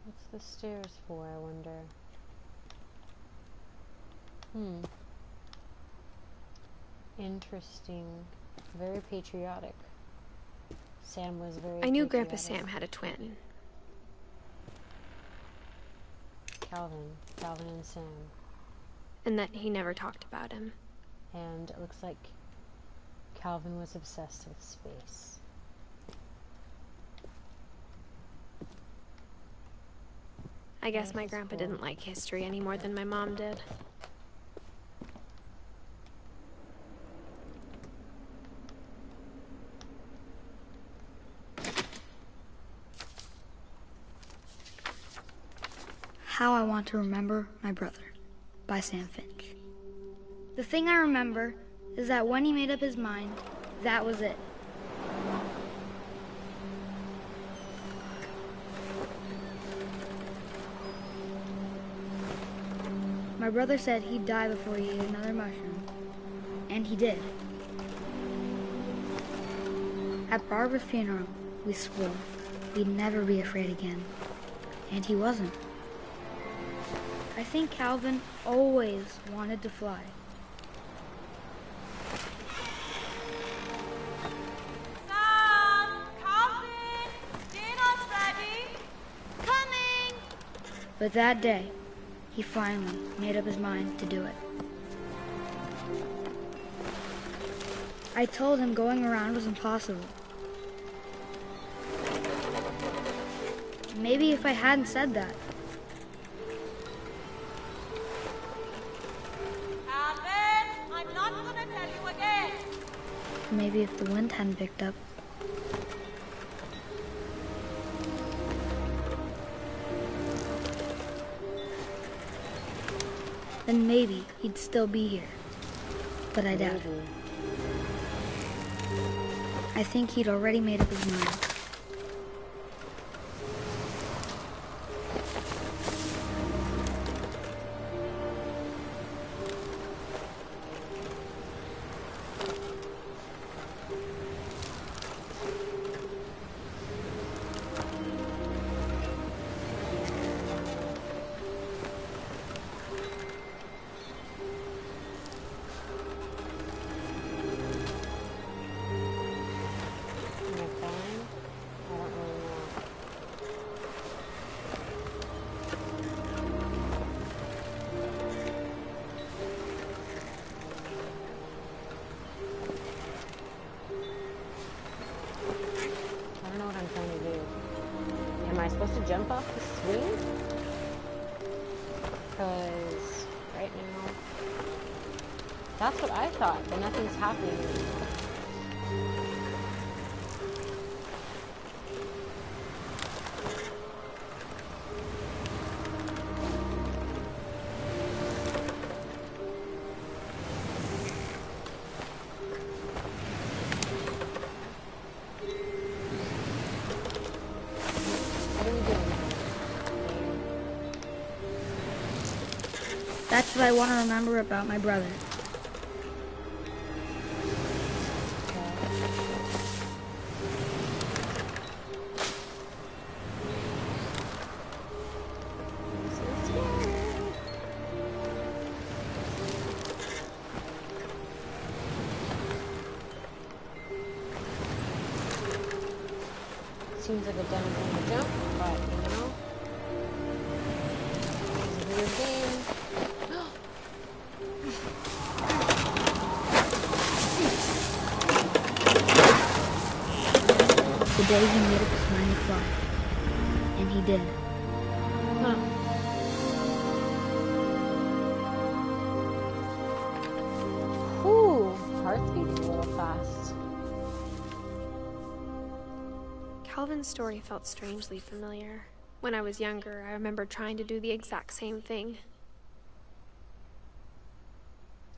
What's the stairs for, I wonder? Interesting. Very patriotic. Sam was very I knew patriotic. Grandpa Sam had a twin. Calvin and Sam. And that he never talked about him. And it looks like Calvin was obsessed with space. I guess my grandpa didn't like history any more than my mom did. How I Want to Remember My Brother by Sam Finch. The thing I remember is that when he made up his mind, that was it. My brother said he'd die before he ate another mushroom, and he did. At Barbara's funeral, we swore we'd never be afraid again, and he wasn't. I think Calvin always wanted to fly. Sam! Calvin! Dinner's ready! Coming! But that day, he finally made up his mind to do it. I told him going around was impossible. Maybe if I hadn't said that, Calvin! I'm not gonna tell you again! maybe if the wind hadn't picked up, then maybe he'd still be here. But I doubt it. I think he'd already made up his mind. Am I supposed to jump off the swing? Because right now, that's what I thought, but nothing's happening anymore. That's what I want to remember about my brother. Seems like a dumb thing to jump, but you know, it's a weird game. The day he made up his mind to fly. And he did. Huh. Whew, heart's beating a little fast. Calvin's story felt strangely familiar. When I was younger, I remember trying to do the exact same thing.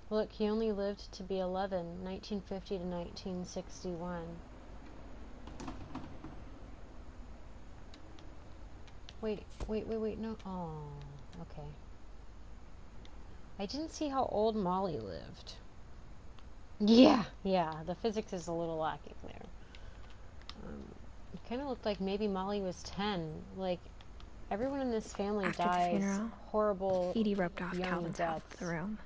Look, he only lived to be 11, 1950 to 1961. Wait, no. Oh, okay. I didn't see how old Molly lived. Yeah, the physics is a little lacking there. It kind of looked like maybe Molly was 10. Like, everyone in this family After dies the funeral, horrible Edie roped off young Calvin's half deaths. of the room.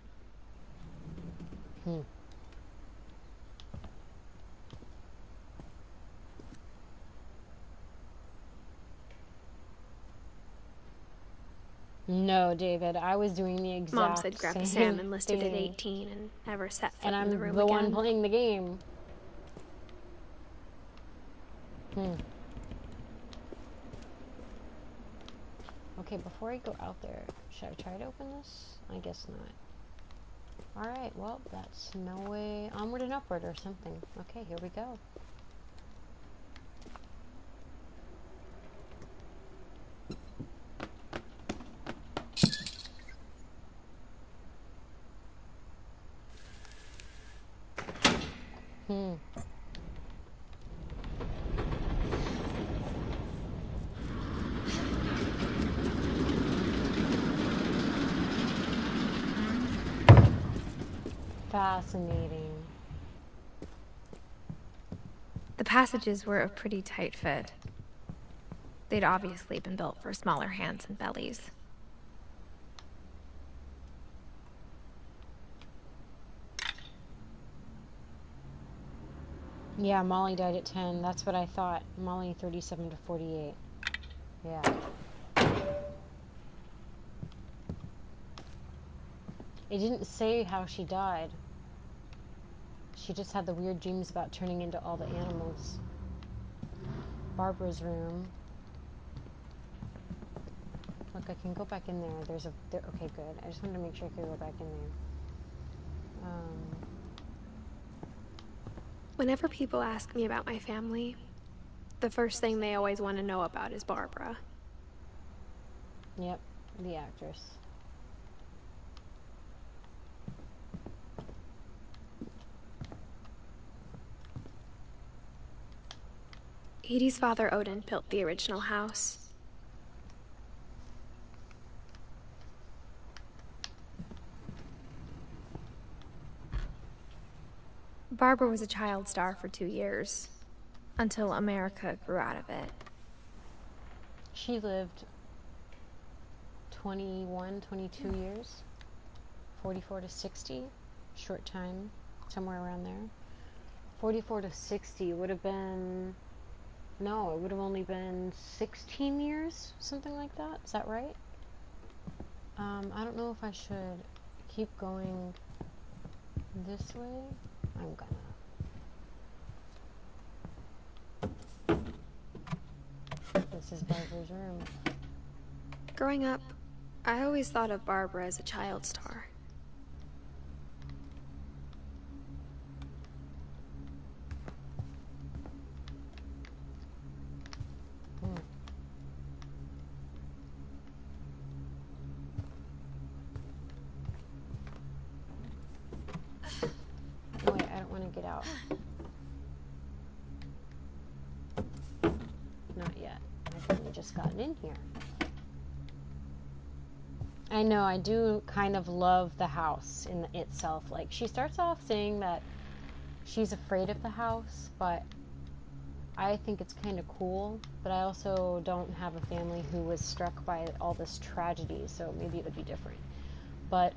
No, David, I was doing the exact Mom said grab same Sam enlisted at thing. 18 and never set foot And in I'm the room the again. one playing the game. Okay, before I go out there, should I try to open this? I guess not. Alright, well, that's no way onward and upward or something. Okay, here we go. Fascinating. The passages were a pretty tight fit. They'd obviously been built for smaller hands and bellies. Yeah, Molly died at 10. That's what I thought. Molly 37 to 48. Yeah. It didn't say how she died. She just had the weird dreams about turning into all the animals. Barbara's room. Look, I can go back in there. Okay, good. I just wanted to make sure I could go back in there. Whenever people ask me about my family, the first thing they always want to know about is Barbara. Yep, the actress. Edie's father, Odin, built the original house. Barbara was a child star for 2 years, until America grew out of it. She lived 21, 22 years. 44 to 60. Short time, somewhere around there. 44 to 60 would have been... No, it would have only been 16 years, something like that. Is that right? I don't know if I should keep going this way. I'm gonna. This is Barbara's room. Growing up, I always thought of Barbara as a child star. Wait, I don't want to get out. Not yet. I've only just gotten in here. I know, I do kind of love the house in itself. Like, she starts off saying that she's afraid of the house, but I think it's kind of cool. But I also don't have a family who was struck by all this tragedy, so maybe it would be different. But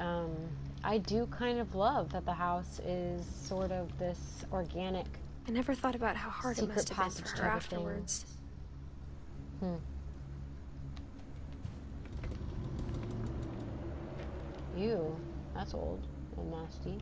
I do kind of love that the house is sort of this organic. I never thought about how hard it must have been passage for to her everything. afterwards. Ew, that's old and nasty.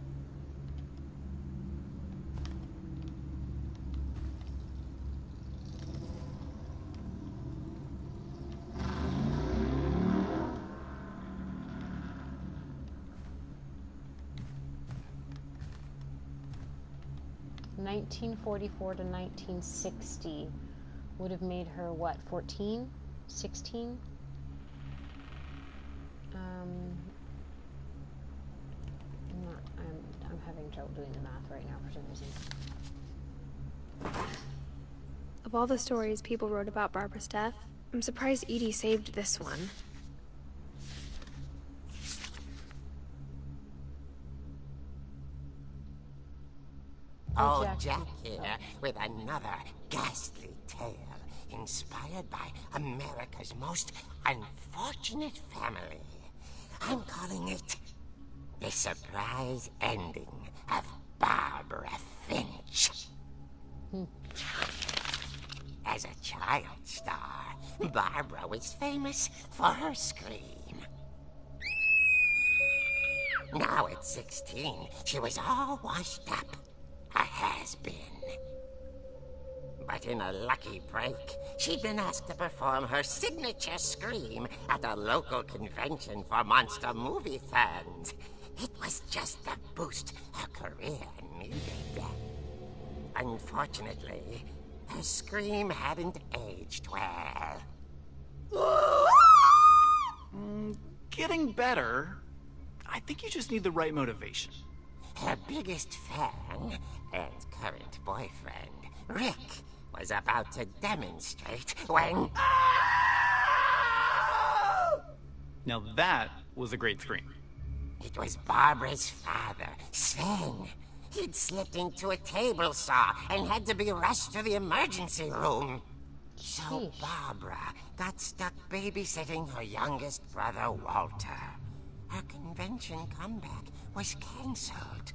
1944 to 1960 would have made her, what, 14? 16? I'm having trouble doing the math right now for some reason. Of all the stories people wrote about Barbara's death, I'm surprised Edie saved this one. Old Jack here with another ghastly tale inspired by America's most unfortunate family. I'm calling it The Surprise Ending of Barbara Finch. As a child star, Barbara was famous for her scream. Now at 16, she was all washed up. A has-been. But in a lucky break, she'd been asked to perform her signature scream at a local convention for monster movie fans. It was just the boost her career needed. Unfortunately, her scream hadn't aged well. Getting better. I think you just need the right motivation. Her biggest fan and current boyfriend, Rick, was about to demonstrate when... Now that was a great scream. It was Barbara's father, Sven. He'd slipped into a table saw and had to be rushed to the emergency room. So Barbara got stuck babysitting her youngest brother, Walter. Her convention comeback was cancelled.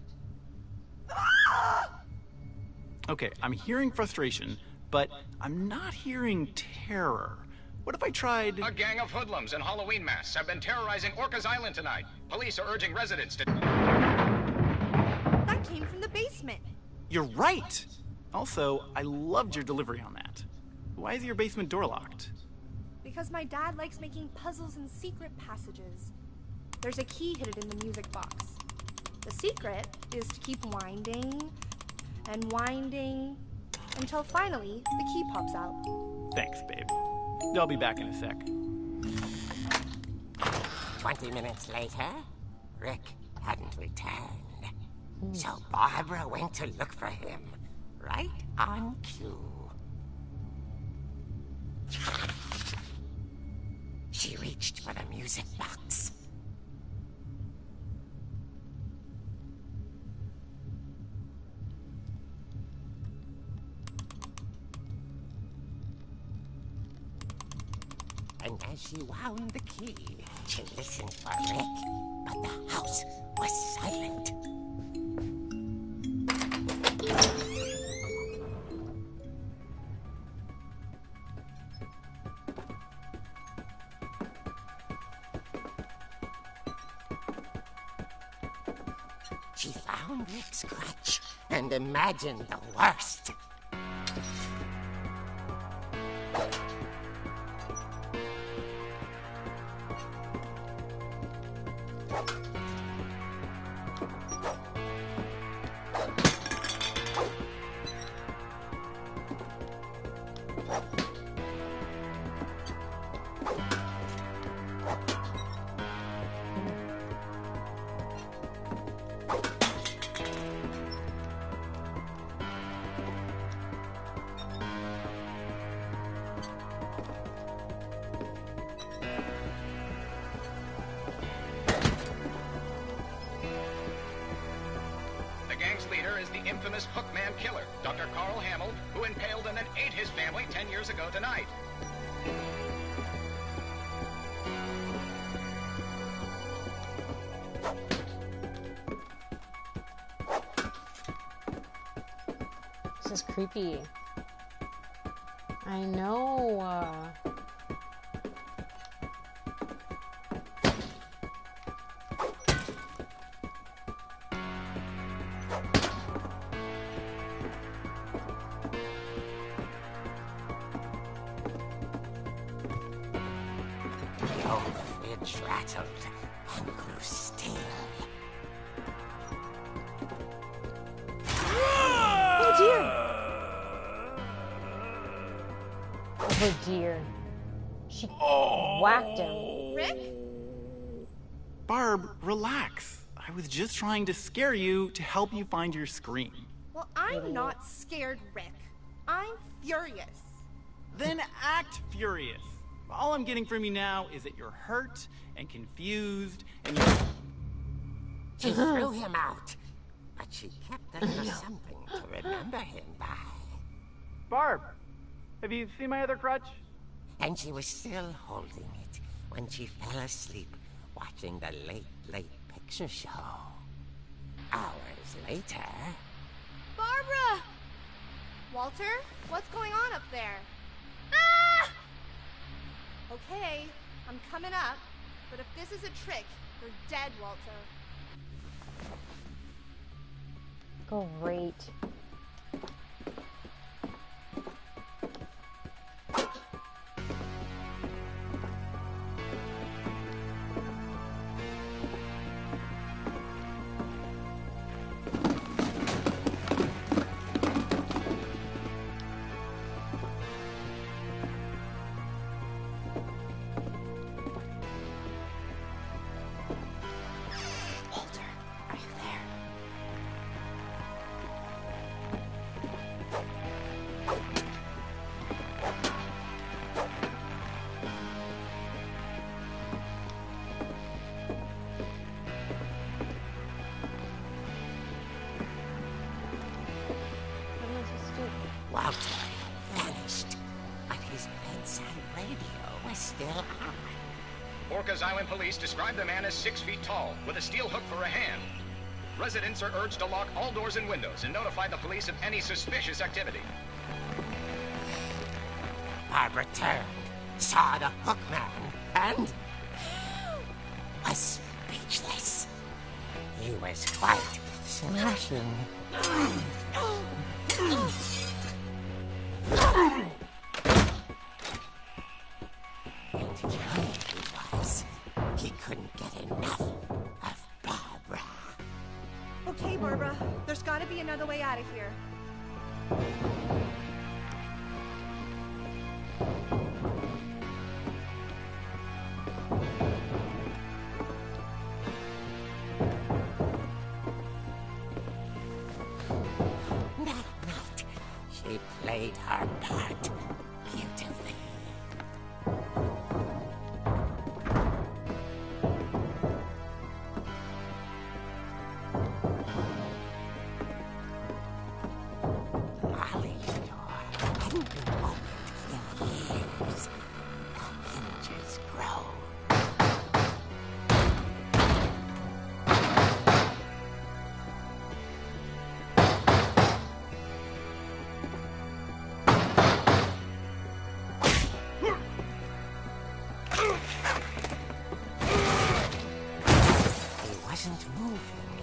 Okay, I'm hearing frustration, but I'm not hearing terror. What if I tried... A gang of hoodlums in Halloween masks have been terrorizing Orcas Island tonight. Police are urging residents to... That came from the basement. You're right! Also, I loved your delivery on that. Why is your basement door locked? Because my dad likes making puzzles and secret passages. There's a key hidden in the music box. The secret is to keep winding and winding until finally the key pops out. Thanks, babe. I'll be back in a sec. 20 minutes later, Rick hadn't returned. So Barbara went to look for him, right on cue. She reached for the music box. And as she wound the key, she listened for Rick, but the house was silent. She found Rick's crutch and imagined the worst. Infamous Hookman killer, Dr. Carl Hamill, who impaled and then ate his family 10 years ago tonight. This is creepy. I know. Rattled and grew still. Oh Oh dear. She whacked him. Rick? Barb, relax. I was just trying to scare you to help you find your scream. Well, I'm not scared, Rick. I'm furious. Then act furious. All I'm getting from you now is that you're hurt and confused and you're... She threw him out, but she kept it for something to remember him by. Barb, have you seen my other crutch? And she was still holding it when she fell asleep watching the late picture show. Hours later... Barbara! Walter, what's going on up there? Ah! Okay, I'm coming up, but if this is a trick, you're dead, Walter. Great. Walter vanished, but his bedside radio was still on. Orcas Island police describe the man as 6 feet tall, with a steel hook for a hand. Residents are urged to lock all doors and windows and notify the police of any suspicious activity. Barbara turned, saw the hook man, and was speechless. He was quite smashing. And he was. He couldn't get enough of Barbara. Okay, Barbara, there's gotta be another way out of here. That night, she played her part beautifully. Molly's door hadn't been opened in years. The hinges grow. He wasn't moving,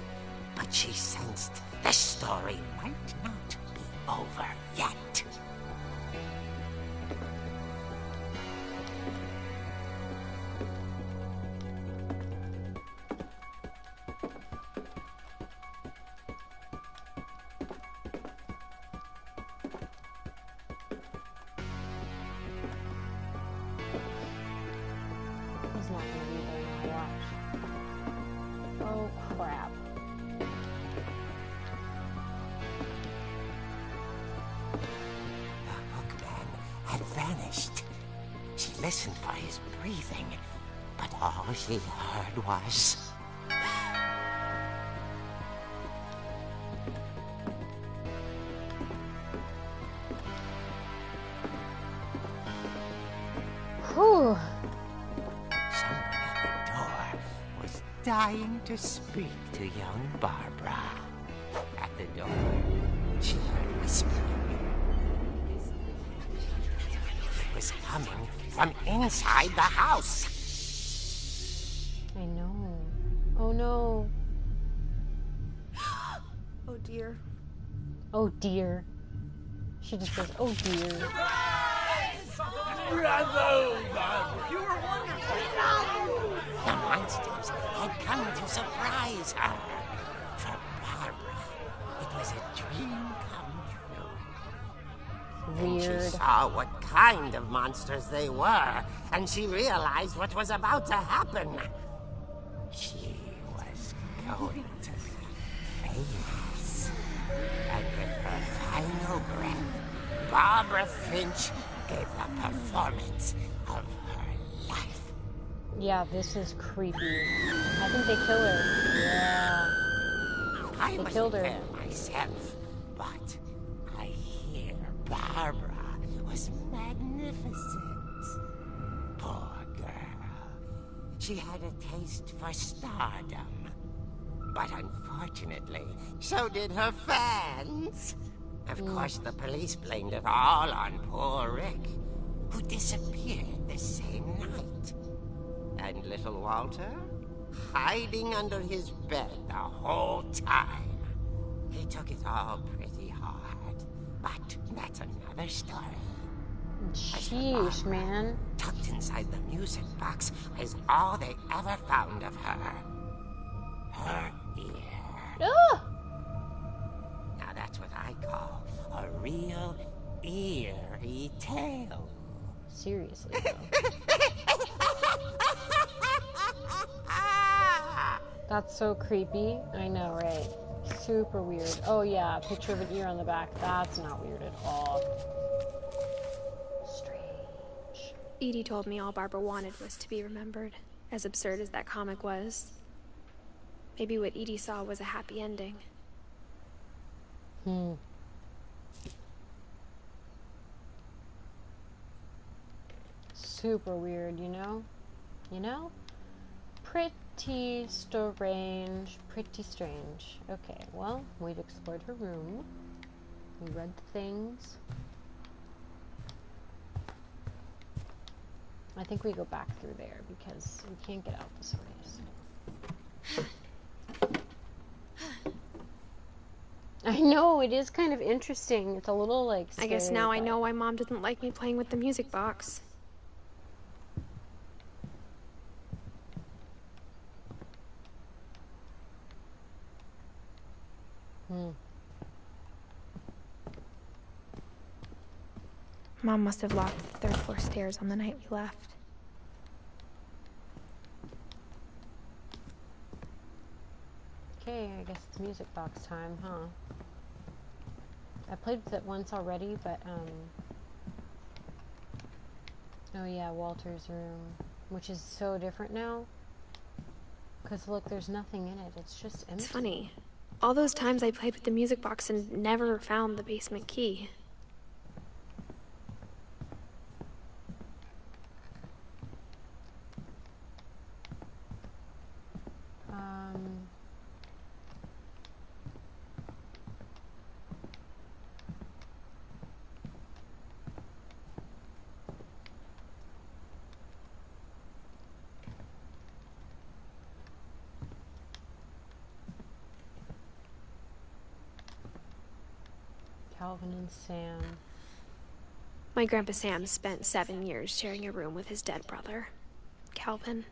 but she sensed the story might not be over yet. He's not gonna be there now, watch. Oh crap. The hookman had vanished. She listened for his breathing, but all she heard was... Whew. Someone at the door was dying to speak to young Barbara. At the door, she heard whispering. It was coming from inside the house. I know. Oh no. Oh dear. Oh dear. She just goes, oh dear. The monsters had come to surprise her. For Barbara, it was a dream come true. And she Weird. saw what kind of monsters they were, and she realized what was about to happen. She was going to be famous. And with her final breath, Barbara Finch gave the performance of her life. Yeah, this is creepy. I think they kill her. Yeah. I They wasn't killed her. there myself, but I hear Barbara was magnificent. Poor girl. She had a taste for stardom. But unfortunately, so did her fans. Of course, the police blamed it all on poor Rick, who disappeared the same night. And little Walter, hiding under his bed the whole time. He took it all pretty hard, but that's another story. Sheesh, man. Tucked inside the music box is all they ever found of her. Her ear. Ugh! Now that's what I call a real eerie tale. Seriously, though. That's so creepy. I know, right? Super weird. Oh yeah, a picture of an ear on the back. That's not weird at all. Strange. Edie told me all Barbara wanted was to be remembered, as absurd as that comic was. Maybe what Edie saw was a happy ending. Super weird, you know? You know? Pretty strange. Pretty strange. Okay, well, we've explored her room. We read the things. I think we go back through there because we can't get out this way. So. I know, it is kind of interesting. It's a little like scary, I guess now I know why Mom didn't like me playing with the music box. Mom must have locked the third floor stairs on the night we left. Okay, I guess it's music box time, huh? I played with it once already, but, oh yeah, Walter's room, which is so different now. Because look, there's nothing in it, it's just empty. It's funny. All those times I played with the music box and never found the basement key. Calvin and Sam. My Grandpa Sam spent 7 years sharing a room with his dead brother, Calvin.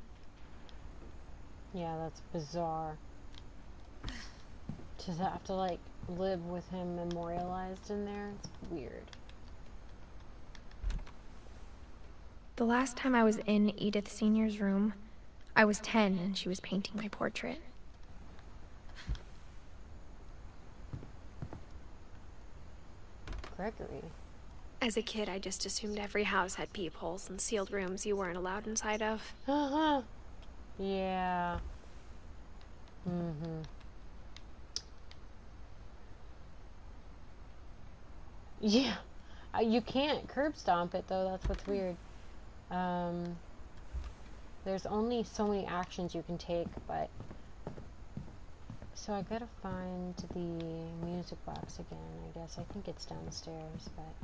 Yeah, that's bizarre. To have to, like, live with him memorialized in there, it's weird. The last time I was in Edith Sr.'s room, I was 10 and she was painting my portrait. Gregory. As a kid, I just assumed every house had peepholes and sealed rooms you weren't allowed inside of. Uh-huh. Yeah. Yeah. You can't curb stomp it, though. That's what's weird. There's only so many actions you can take, but... So I gotta find the music box again, I guess. I think it's downstairs, but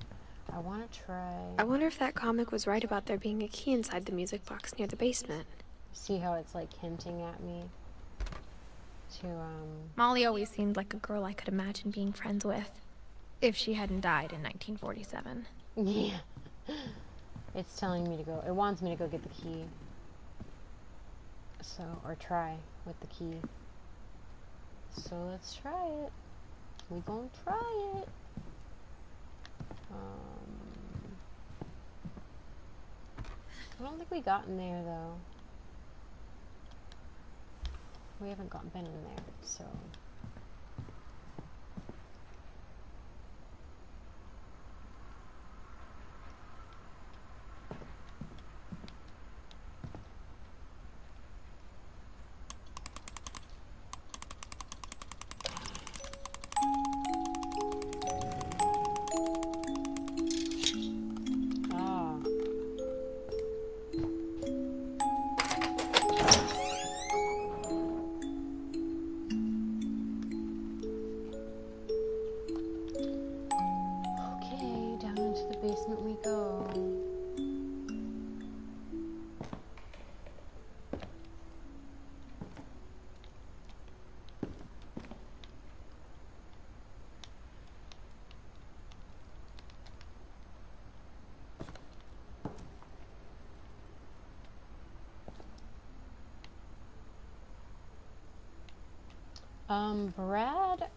I want to try... I wonder if that comic was right about there being a key inside the music box near the basement. See how it's, like, hinting at me? To, Molly always seemed like a girl I could imagine being friends with. If she hadn't died in 1947. Yeah. It's telling me to go... It wants me to go get the key. So, or try with the key. So let's try it. We gonna try it. I don't think we got in there, though. We haven't been in there, so... Brad,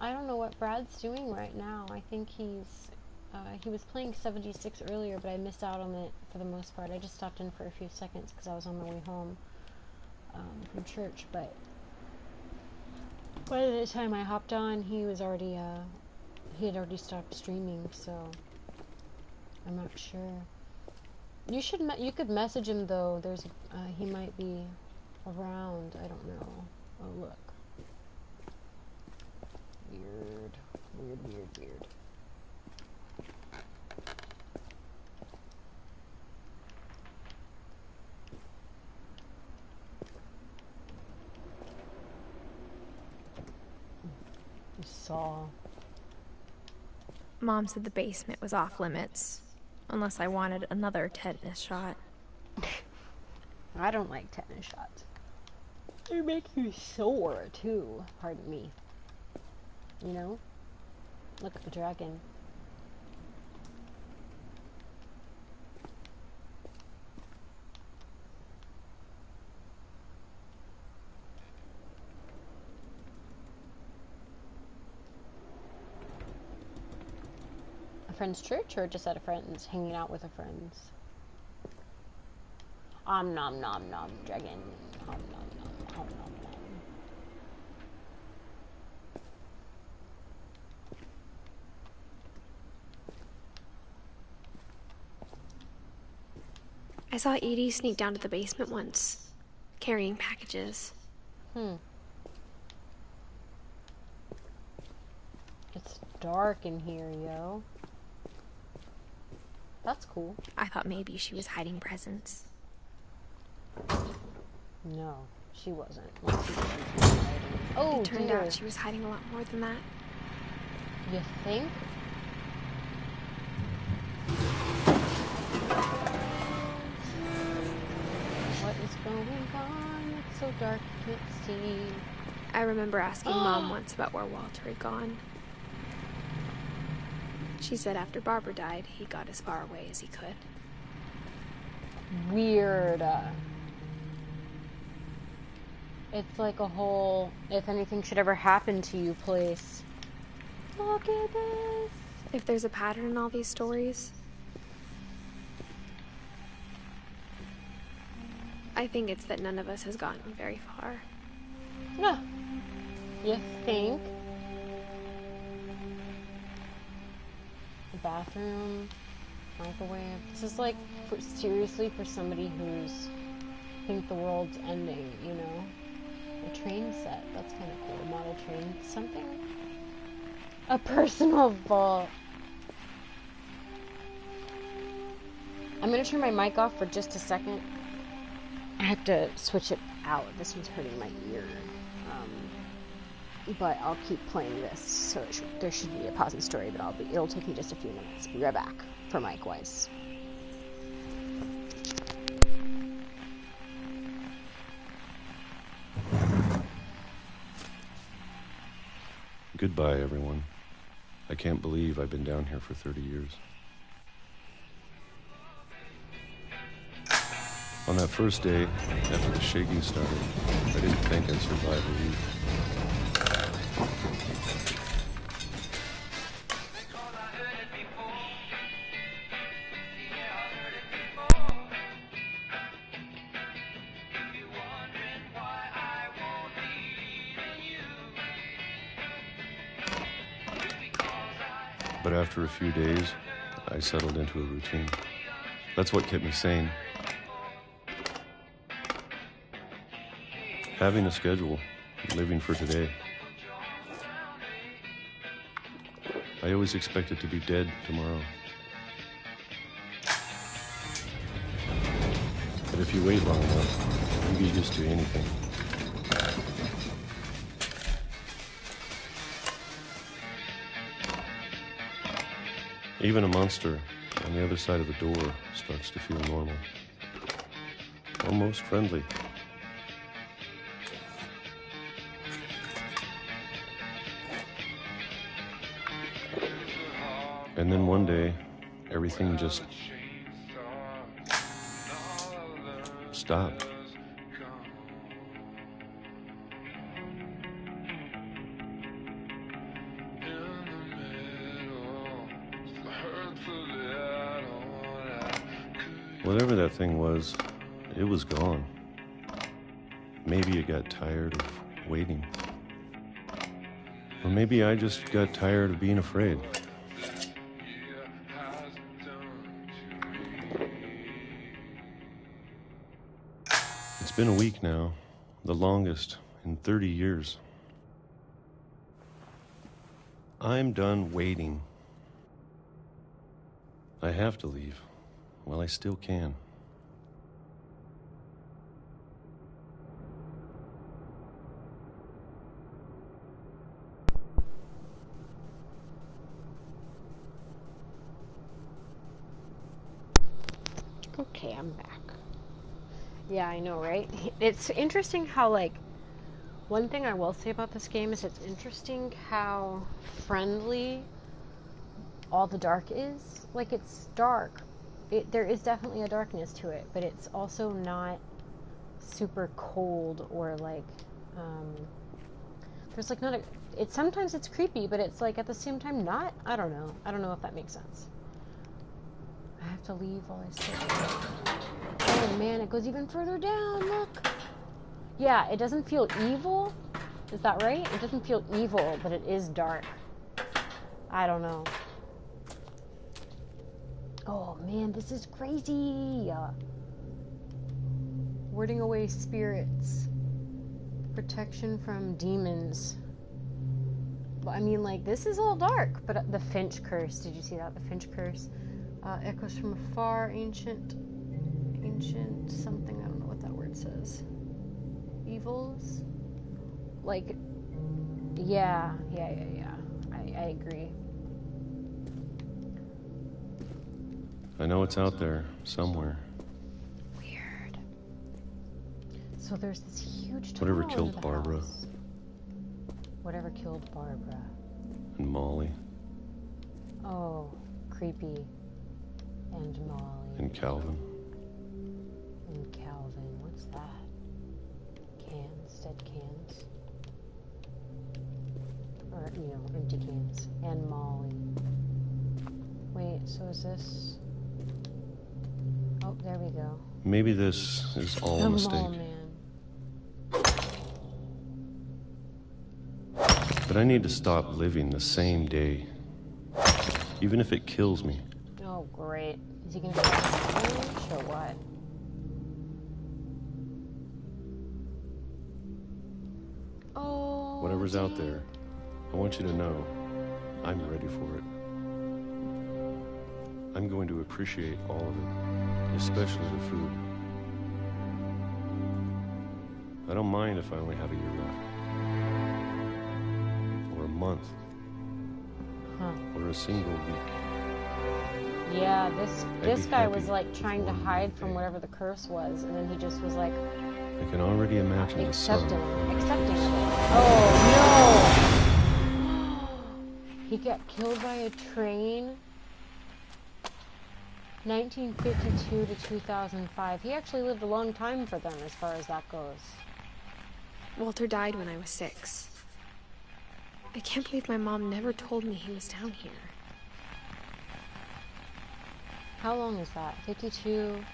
I don't know what Brad's doing right now. I think he was playing 76 earlier, but I missed out on it for the most part. I just stopped in for a few seconds because I was on my way home from church, but by the time I hopped on, he had already stopped streaming, so I'm not sure. You could message him though. He might be around. I don't know. Oh look. Weird. You saw. Mom said the basement was off limits, unless I wanted another tetanus shot. I don't like tetanus shots. They make you sore too. Pardon me. You know? Look at the dragon. A friend's church or just at a friend's, hanging out with a friend's? Nom nom nom, dragon. Nom nom nom, nom nom. I saw Edie sneak down to the basement once, carrying packages. It's dark in here, yo. That's cool. I thought maybe she was hiding presents. No, she wasn't. Oh, it turned out she was hiding a lot more than that. You think? What is going on? It's so dark, I can't see. I remember asking Mom once about where Walter had gone. She said after Barbara died, he got as far away as he could. Weird. It's like a whole, if anything should ever happen to you place. Look at this. If there's a pattern in all these stories, I think it's that none of us has gotten very far. No. You think? The bathroom, microwave. This is like, seriously, for somebody who's think the world's ending, you know? A train set. That's kind of cool. A model train. Something. A personal vault. I'm gonna turn my mic off for just a second. I have to switch it out. This one's hurting my ear. But I'll keep playing this, so there should be a pause in the story, but it'll take me just a few minutes. Be right back for mic wise. Goodbye, everyone. I can't believe I've been down here for 30 years. On that first day, after the shaking started, I didn't think I'd survive a week. But after a few days, I settled into a routine. That's what kept me sane. Having a schedule, living for today. I always expected to be dead tomorrow. But if you wait long enough, you get used to anything. Even a monster on the other side of the door starts to feel normal. Almost friendly. And then one day, everything just stopped. Whatever that thing was, it was gone. Maybe it got tired of waiting. Or maybe I just got tired of being afraid. It's been a week now, the longest in 30 years. I'm done waiting. I have to leave while I still can. Okay, I'm back. Yeah, I know, right? It's interesting how, like, one thing I will say about this game is it's interesting how friendly all the dark is. Like, it's dark. There is definitely a darkness to it, but it's also not super cold or, like, there's, like, not a... sometimes it's creepy, but it's, like, at the same time not. I don't know. I don't know if that makes sense. I have to leave while I still... Oh man, it goes even further down, look! Yeah, it doesn't feel evil. Is that right? It doesn't feel evil, but it is dark. I don't know. Oh man, this is crazy! Warding away spirits. Protection from demons. Well, I mean, like, this is all dark, but the Finch curse, did you see that? The Finch curse. Echoes from afar, ancient something, I don't know what that word says. Evils? Like, yeah. I agree. I know it's out there, somewhere. Weird. So there's this huge tunnel Whatever under killed the Barbara. house. Whatever killed Barbara. And Molly. Oh, creepy. And Molly. And Calvin. And Calvin. What's that? Cans. Dead cans. Or, you know, empty cans. And Molly. Wait, so is this... Oh, there we go. Maybe this is all a mistake. Mole man. But I need to stop living the same day. Even if it kills me. Oh, great. Is he gonna be Finch or what? Oh. Whatever's out there, I want you to know I'm ready for it. I'm going to appreciate all of it, especially the food. I don't mind if I only have a year left. Or a month. Huh. Or a single week. Yeah, this guy was happy like trying to one hide from day. whatever the curse was, and then he just was like I can already imagine the sun. accepting it. Oh no! He got killed by a train. 1952 to 2005. He actually lived a long time for them as far as that goes. Walter died when I was 6. I can't believe my mom never told me he was down here. How long is that? 52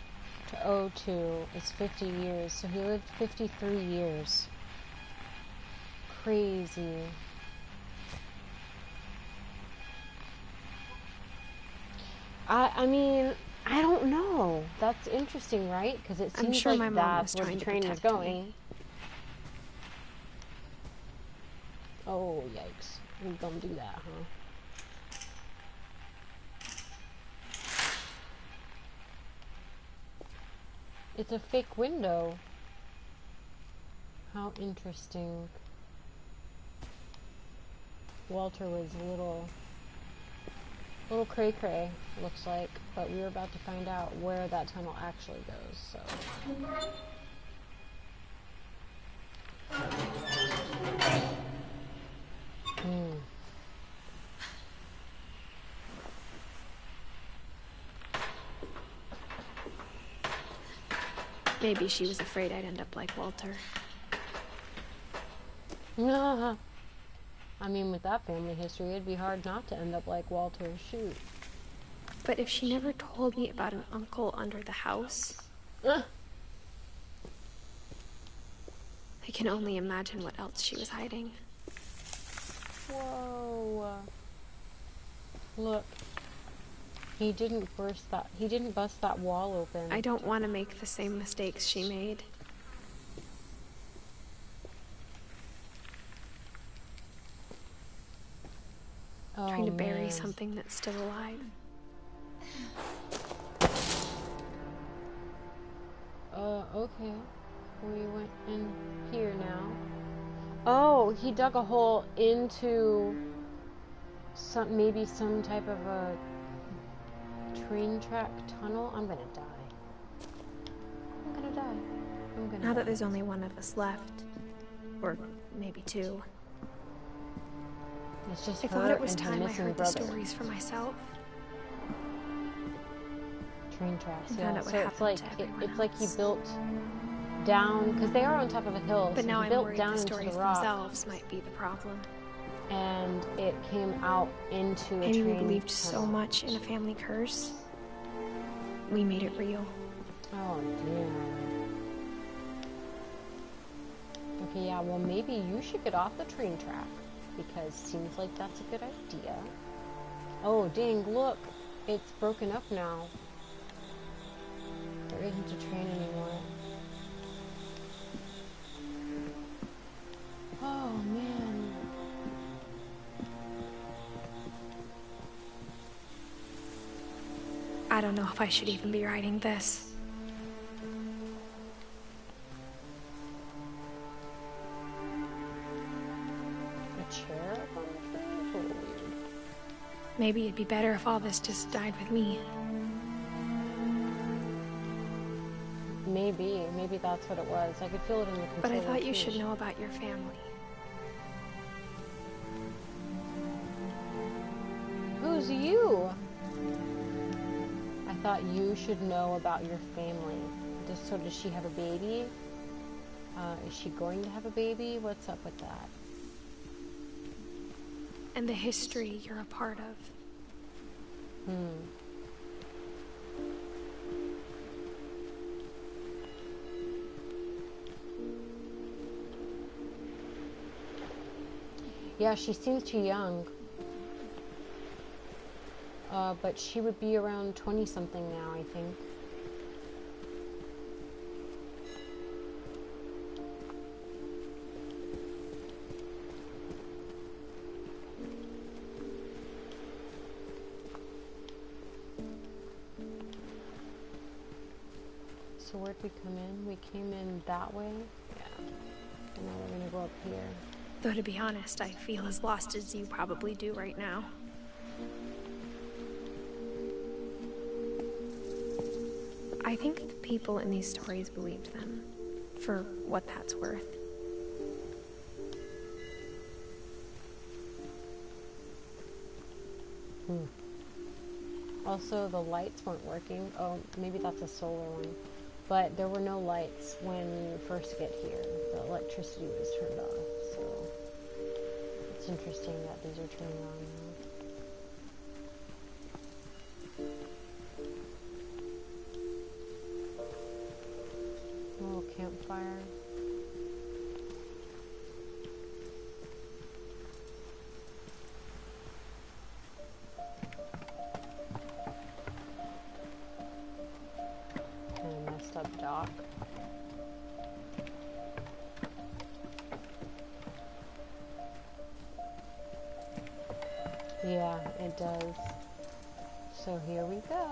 to 02 is 50 years, so he lived 53 years. Crazy. I mean, I don't know. That's interesting, right? Because it I'm seems sure like my mom that's was where the trying to train was protect going. me. Oh, yikes. We're gonna do that, huh? It's a fake window. How interesting. Walter was a little cray-cray, looks like, but we're about to find out where that tunnel actually goes, so. Maybe she was afraid I'd end up like Walter. I mean, with that family history, it'd be hard not to end up like Walter. Shoot. But if she never told me about an uncle under the house, Uh. I can only imagine what else she was hiding. Whoa. Look. He didn't bust that wall open. I don't want to make the same mistakes she made. Oh, Trying to bury man. something that's still alive. Okay. We went in here now. Oh, he dug a hole into maybe some type of a train track tunnel. I'm gonna die. Now that there's only one of us left, or maybe two, It's just I her thought it was and her time I missing heard brother. the stories for myself. Train tracks, And yeah. found out what So it's happened like to everyone it's like he else. built down because they are on top of a hill. But so now he I'm built worried down the into stories the rock, themselves might be the problem. and it came out into a Maybe train we believed so tunnel. much in a family curse. We made it real. Oh dear. Okay, yeah. Well, maybe you should get off the train track because seems like that's a good idea. Oh dang! Look, it's broken up now. There isn't a train anymore. Oh man. I don't know if I should even be writing this. A chair up on the train? It's a little weird. Maybe it'd be better if all this just died with me. Maybe that's what it was. I could feel it in the controller. But I thought you too. should know about your family. Who's you? I thought you should know about your family. So does she have a baby? Is she going to have a baby? What's up with that? And the history you're a part of. Yeah, she seems too young. But she would be around 20-something now, I think. So where'd we come in? We came in that way? Yeah. And now we're gonna go up here. Though to be honest, I feel as lost as you probably do right now. I think the people in these stories believed them, for what that's worth. Also, the lights weren't working. Oh, maybe that's a solar one. But there were no lights when you first get here. The electricity was turned off, so it's interesting that these are turning on now. A little campfire. bathtub dock. Yeah, it does. So here we go.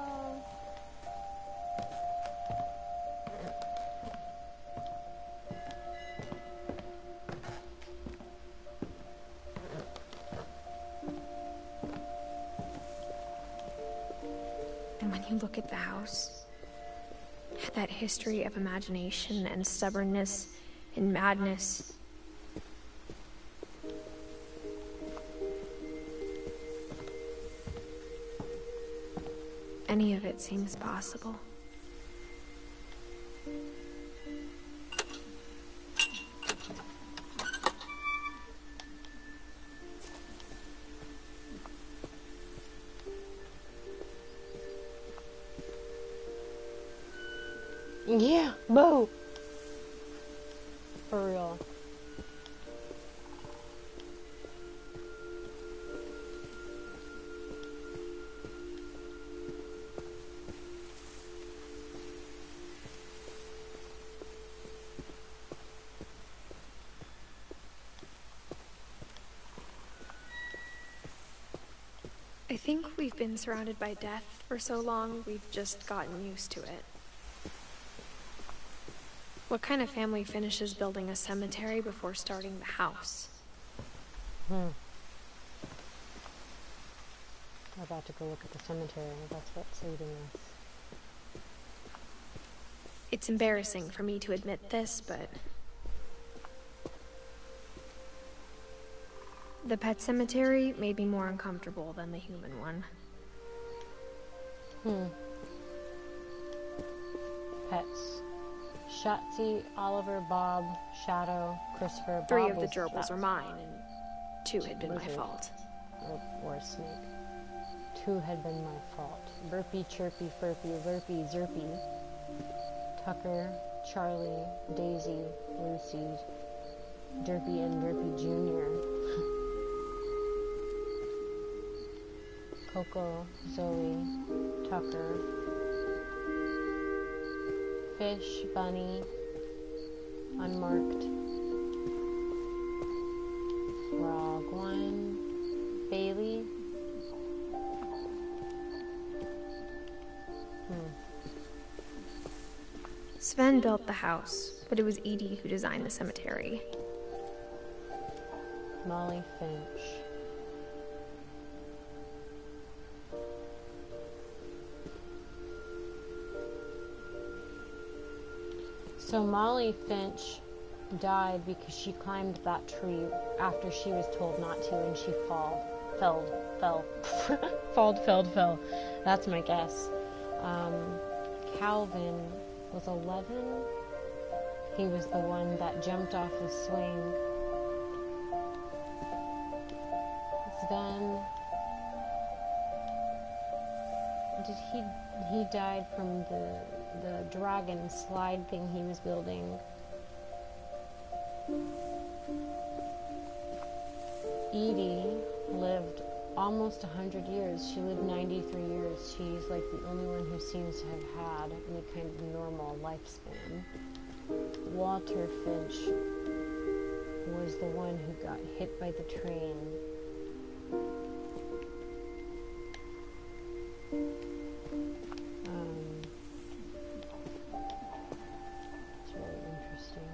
And when you look at the house, that history of imagination and stubbornness and madness, any of it seems possible. Yeah, Bo. For real. I think we've been surrounded by death for so long, we've just gotten used to it. What kind of family finishes building a cemetery before starting the house? We're about to go look at the cemetery. That's what's leading us. It's embarrassing for me to admit this, but the pet cemetery made me more uncomfortable than the human one. Pets. Shotzi, Oliver, Bob, Shadow, Christopher. Three Bob of the was gerbils that are mine, and two had been my lizard. fault. Or a snake. Two had been my fault. Burpy, Chirpy, Furpy, Lurpy, Zerpy, Tucker, Charlie, Daisy, Lucy, Derpy, and Derpy Jr. Coco, Zoe, Tucker, Fish, Bunny, Unmarked, Frog One, Bailey. Sven built the house, but it was Edie who designed the cemetery. Molly Finch. So Molly Finch died because she climbed that tree after she was told not to, and she fell. Fell. That's my guess. Calvin was 11. He was the one that jumped off the swing. Sven, he died from the dragon slide thing he was building. Edie lived almost 100 years. She lived 93 years. She's like the only one who seems to have had any kind of normal lifespan. Walter Finch was the one who got hit by the train. It's really interesting.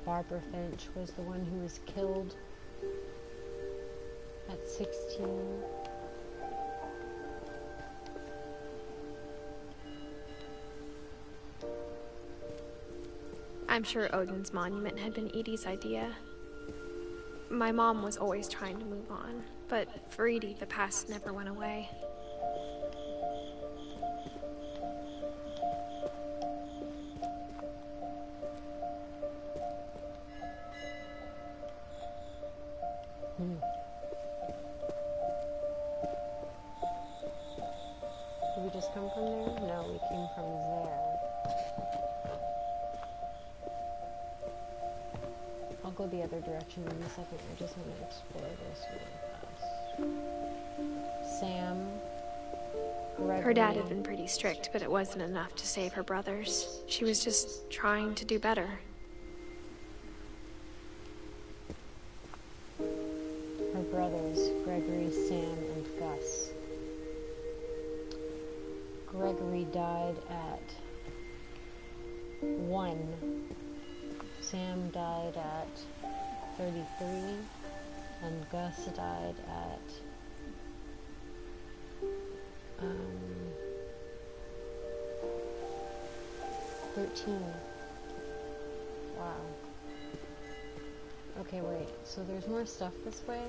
Barbara Finch was the one who was killed at 16. I'm sure Odin's monument had been Edie's idea. My mom was always trying to move on, but for Edie, the past never went away. Did we just come from there? No, we came from there. I'll go the other direction in a second. I just want to explore this really fast. Sam, Her dad had been pretty strict, but it wasn't enough to save her brothers. She was just trying to do better. Her brothers, Gregory, Sam, and Gus. Gregory died at 1. Sam died at 33, and Gus died at 13. Wow. Okay, wait. So there's more stuff this way,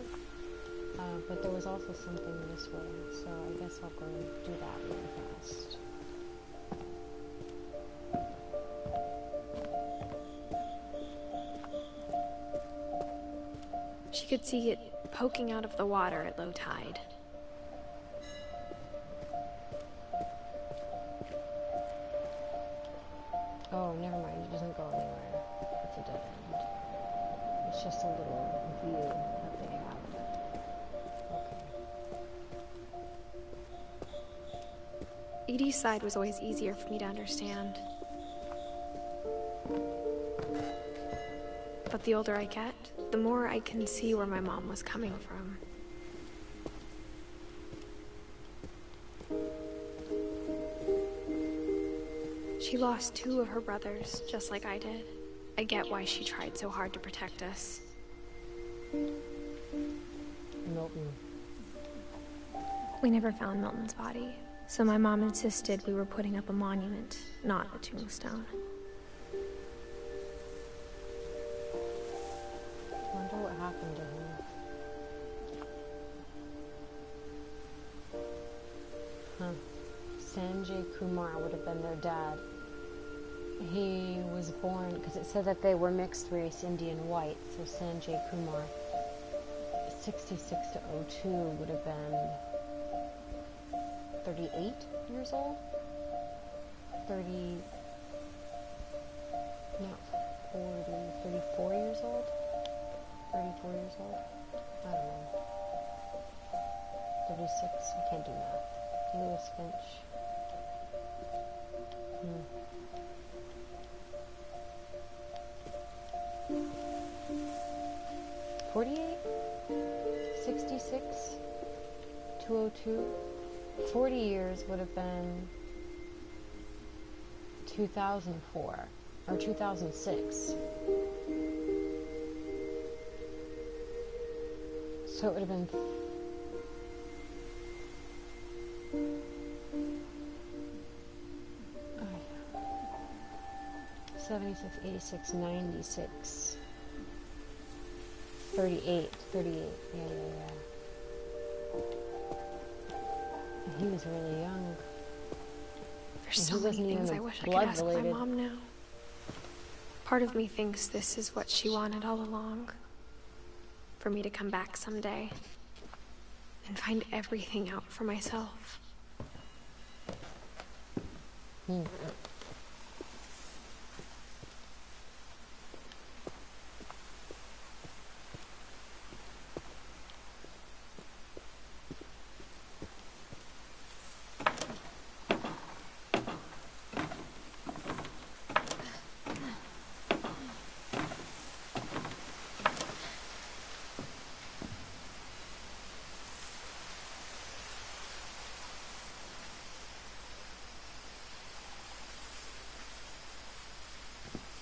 but there was also something this way. So I guess I'll go do that really fast. She could see it poking out of the water at low tide. Oh, never mind. It doesn't go anywhere. It's a dead end. It's just a little view that they have. Okay. Edie's side was always easier for me to understand. But the older I get, the more I can see where my mom was coming from. She lost 2 of her brothers, just like I did. I get why she tried so hard to protect us. Milton. We never found Milton's body, so my mom insisted we were putting up a monument, not a tombstone. I wonder what happened to him. Sanjay Kumar would have been their dad. He was born, because it said that they were mixed race Indian white, so Sanjay Kumar, 66 to 02, would have been 38 years old? 30, no, 40, 34 years old? 34 years old? I don't know. 36, I can't do math. Edith Finch. 48, 66, 202, 40 years would have been 2004, or 2006. So it would have been 76, 86, 96, 38, yeah. And he was really young. There's so many things I wish I could ask my mom now. Part of me thinks this is what she wanted all along. For me to come back someday and find everything out for myself.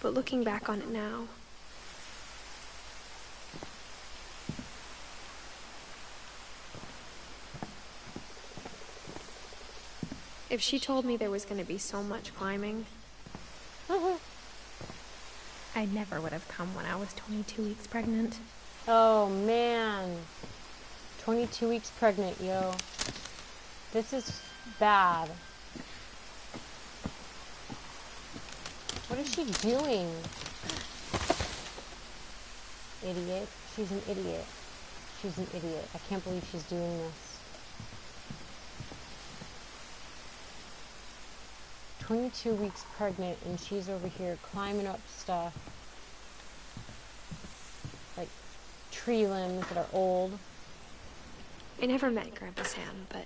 But looking back on it now, if she told me there was going to be so much climbing, I never would have come when I was 22 weeks pregnant. Oh man, 22 weeks pregnant, yo. This is bad. What is she doing? Idiot. She's an idiot. She's an idiot. I can't believe she's doing this. 22 weeks pregnant and she's over here climbing up stuff. Like tree limbs that are old. I never met Grandpa Sam, but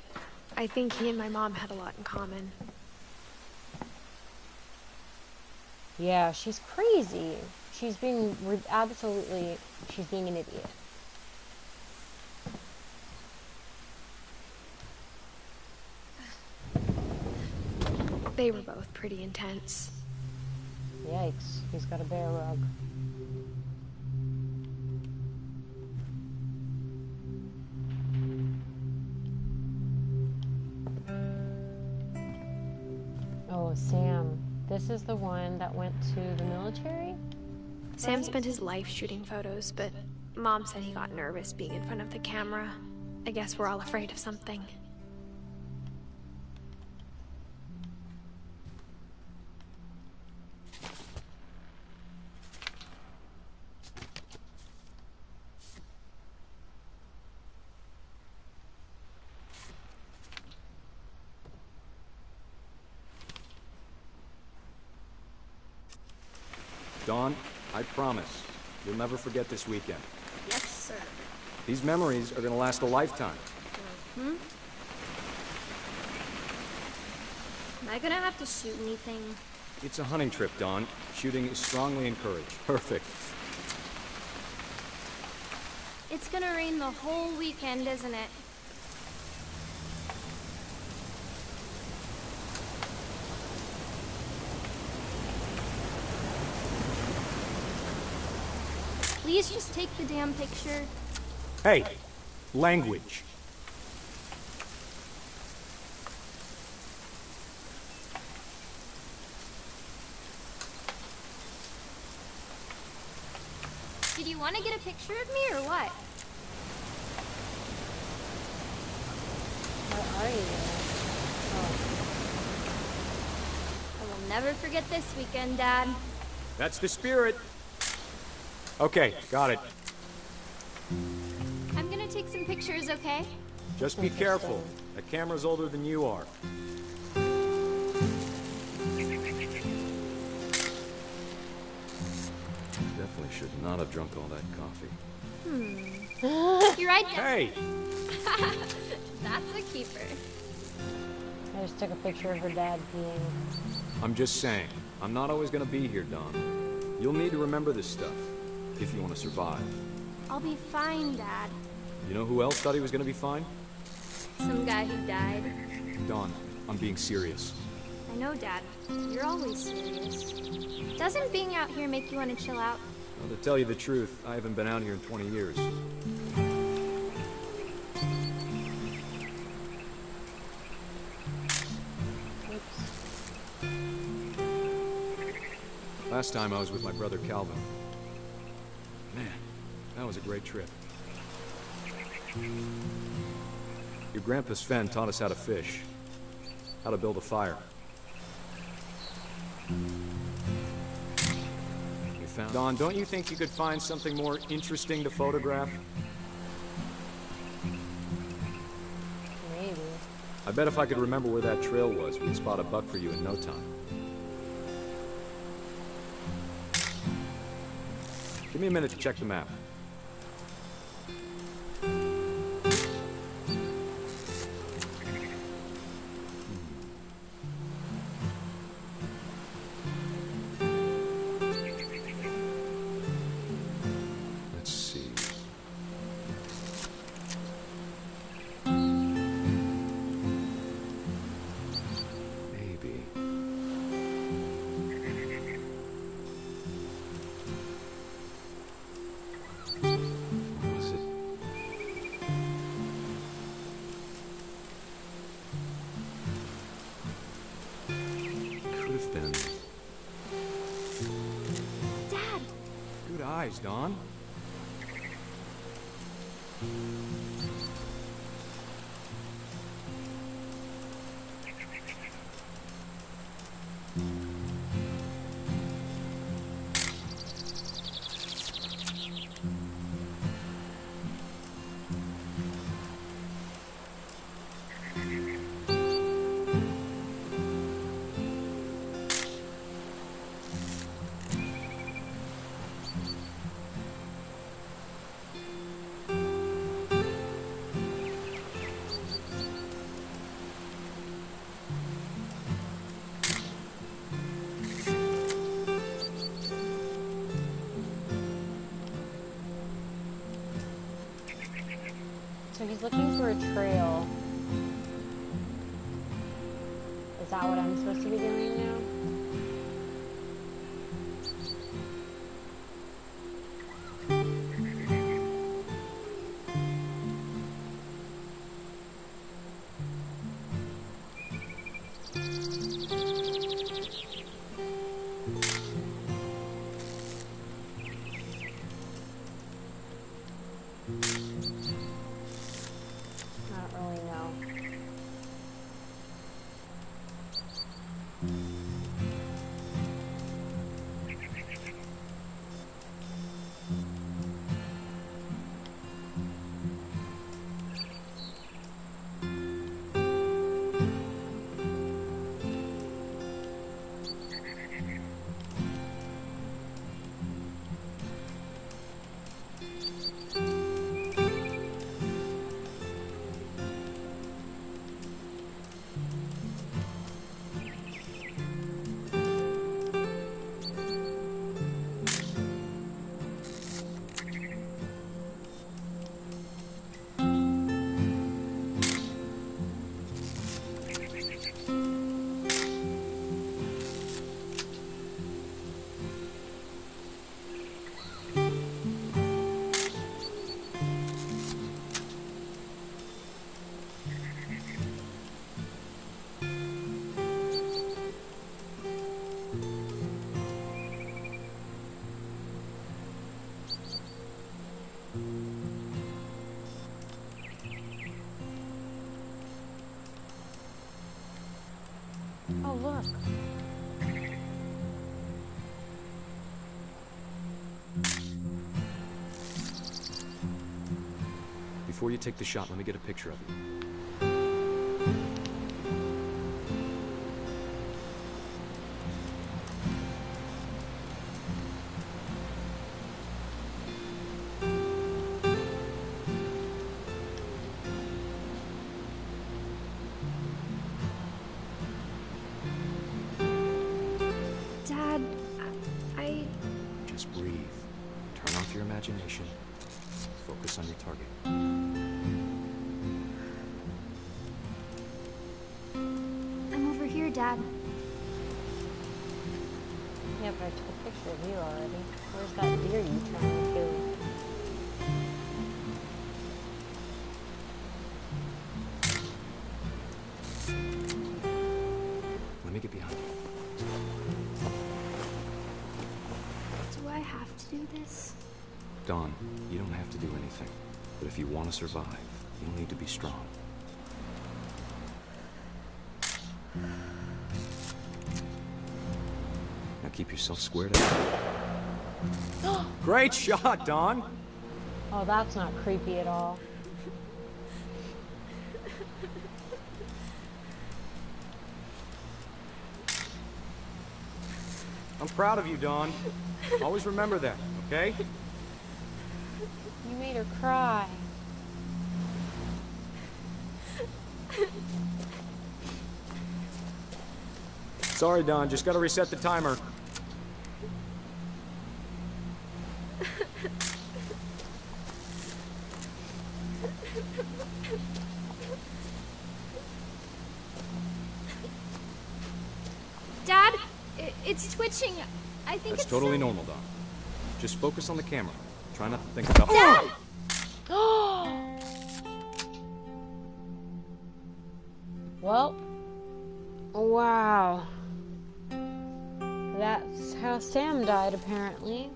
I think he and my mom had a lot in common. Yeah, she's crazy. She's being she's being an idiot. They were both pretty intense. Yikes, he's got a bear rug. Oh, Sam. This is the one that went to the military? Sam spent his life shooting photos, but Mom said he got nervous being in front of the camera. I guess we're all afraid of something. Dawn, I promise, you'll never forget this weekend. Yes, sir. These memories are gonna last a lifetime. Am I gonna have to shoot anything? It's a hunting trip, Dawn. Shooting is strongly encouraged. Perfect. It's gonna rain the whole weekend, isn't it? Please just take the damn picture. Hey, language. Did you want to get a picture of me or what? Where are you? I will never forget this weekend, Dad. That's the spirit. Okay, got it. I'm gonna take some pictures, okay? Just be careful. That camera's older than you are. Definitely should not have drunk all that coffee. You're right, Dad. Hey! That's a keeper. I just took a picture of her dad peeing. I'm just saying, I'm not always gonna be here, Dawn. You'll need to remember this stuff, if you want to survive. I'll be fine, Dad. You know who else thought he was gonna be fine? Some guy who died. Dawn, I'm being serious. I know, Dad. You're always serious. Doesn't being out here make you want to chill out? Well, to tell you the truth, I haven't been out here in 20 years. Last time I was with my brother Calvin. Man, that was a great trip. Your grandpa Sven taught us how to fish, how to build a fire. We found... Dawn, don't you think you could find something more interesting to photograph? Maybe. I bet if I could remember where that trail was, we'd spot a buck for you in no time. Give me a minute to check the map. Let's see. Maybe. Was it? Could have been. Dad! Good eyes, Dawn. so he's looking for a trail. Is that what I'm supposed to be doing now? Oh, look. Before you take the shot, let me get a picture of you. Dad, I... Just breathe. Turn off your imagination. Focus on your target. I'm over here, Dad. Yeah, but I took a picture of you already. Where's that deer you trying to kill? Let me get behind you. Do I have to do this? Dawn, you don't have to do anything. But if you want to survive, you'll need to be strong. Now keep yourself squared up. Great shot, Dawn! Oh, that's not creepy at all. I'm proud of you, Dawn. Always remember that, okay? You made her cry. Sorry, Dawn. Just gotta reset the timer. Dad, it's twitching. I think That's it's totally normal, Dawn. Just focus on the camera. Try not to think about... Dad! Well, wow. That's how Sam died, apparently.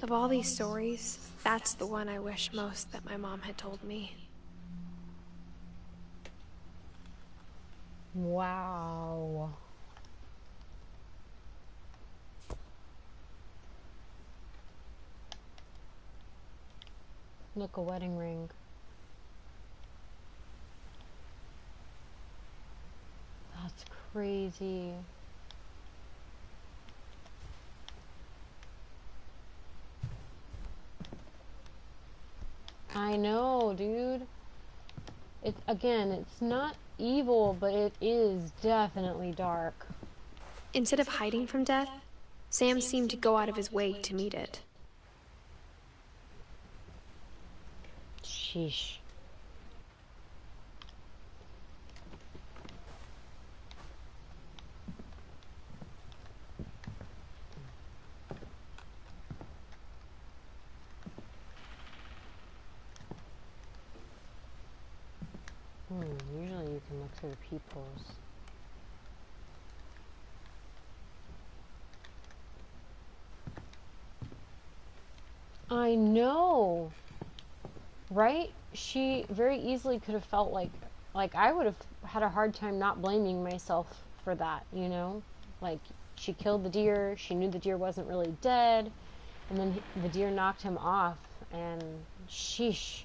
Of all these stories, that's the one I wish most that my mom had told me. Wow. Look, a wedding ring. That's crazy. I know, dude. It's not evil, but it is definitely dark. Instead of hiding from death, Sam seemed to go out of his way to meet it. Sheesh. Usually you can look through the peepholes. I know, right? She very easily could have felt like I would have had a hard time not blaming myself for that, you know? Like, she killed the deer, she knew the deer wasn't really dead, and then the deer knocked him off, and sheesh.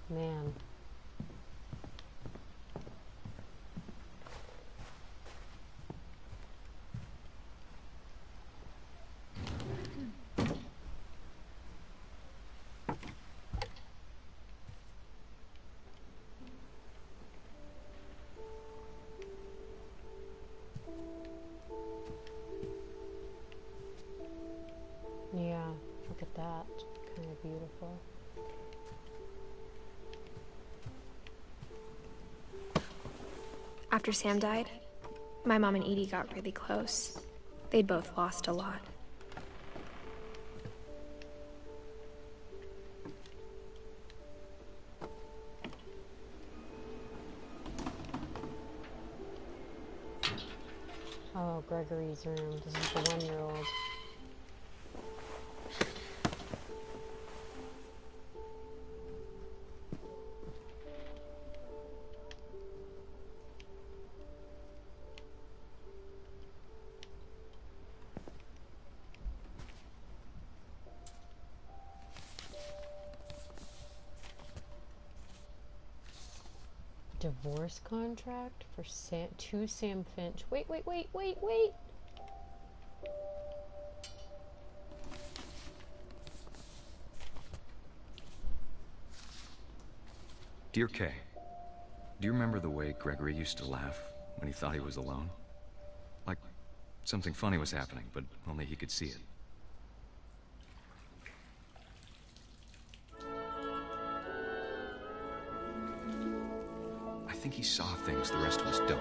Man. Yeah, look at that. Kind of beautiful. After Sam died, my mom and Edie got really close. They'd both lost a lot. Oh, Gregory's room. This is the 1-year-old. Divorce contract for Sam Finch. Wait. Dear Kay, do you remember the way Gregory used to laugh when he thought he was alone? Like something funny was happening, but only he could see it. I think he saw things the rest of us don't.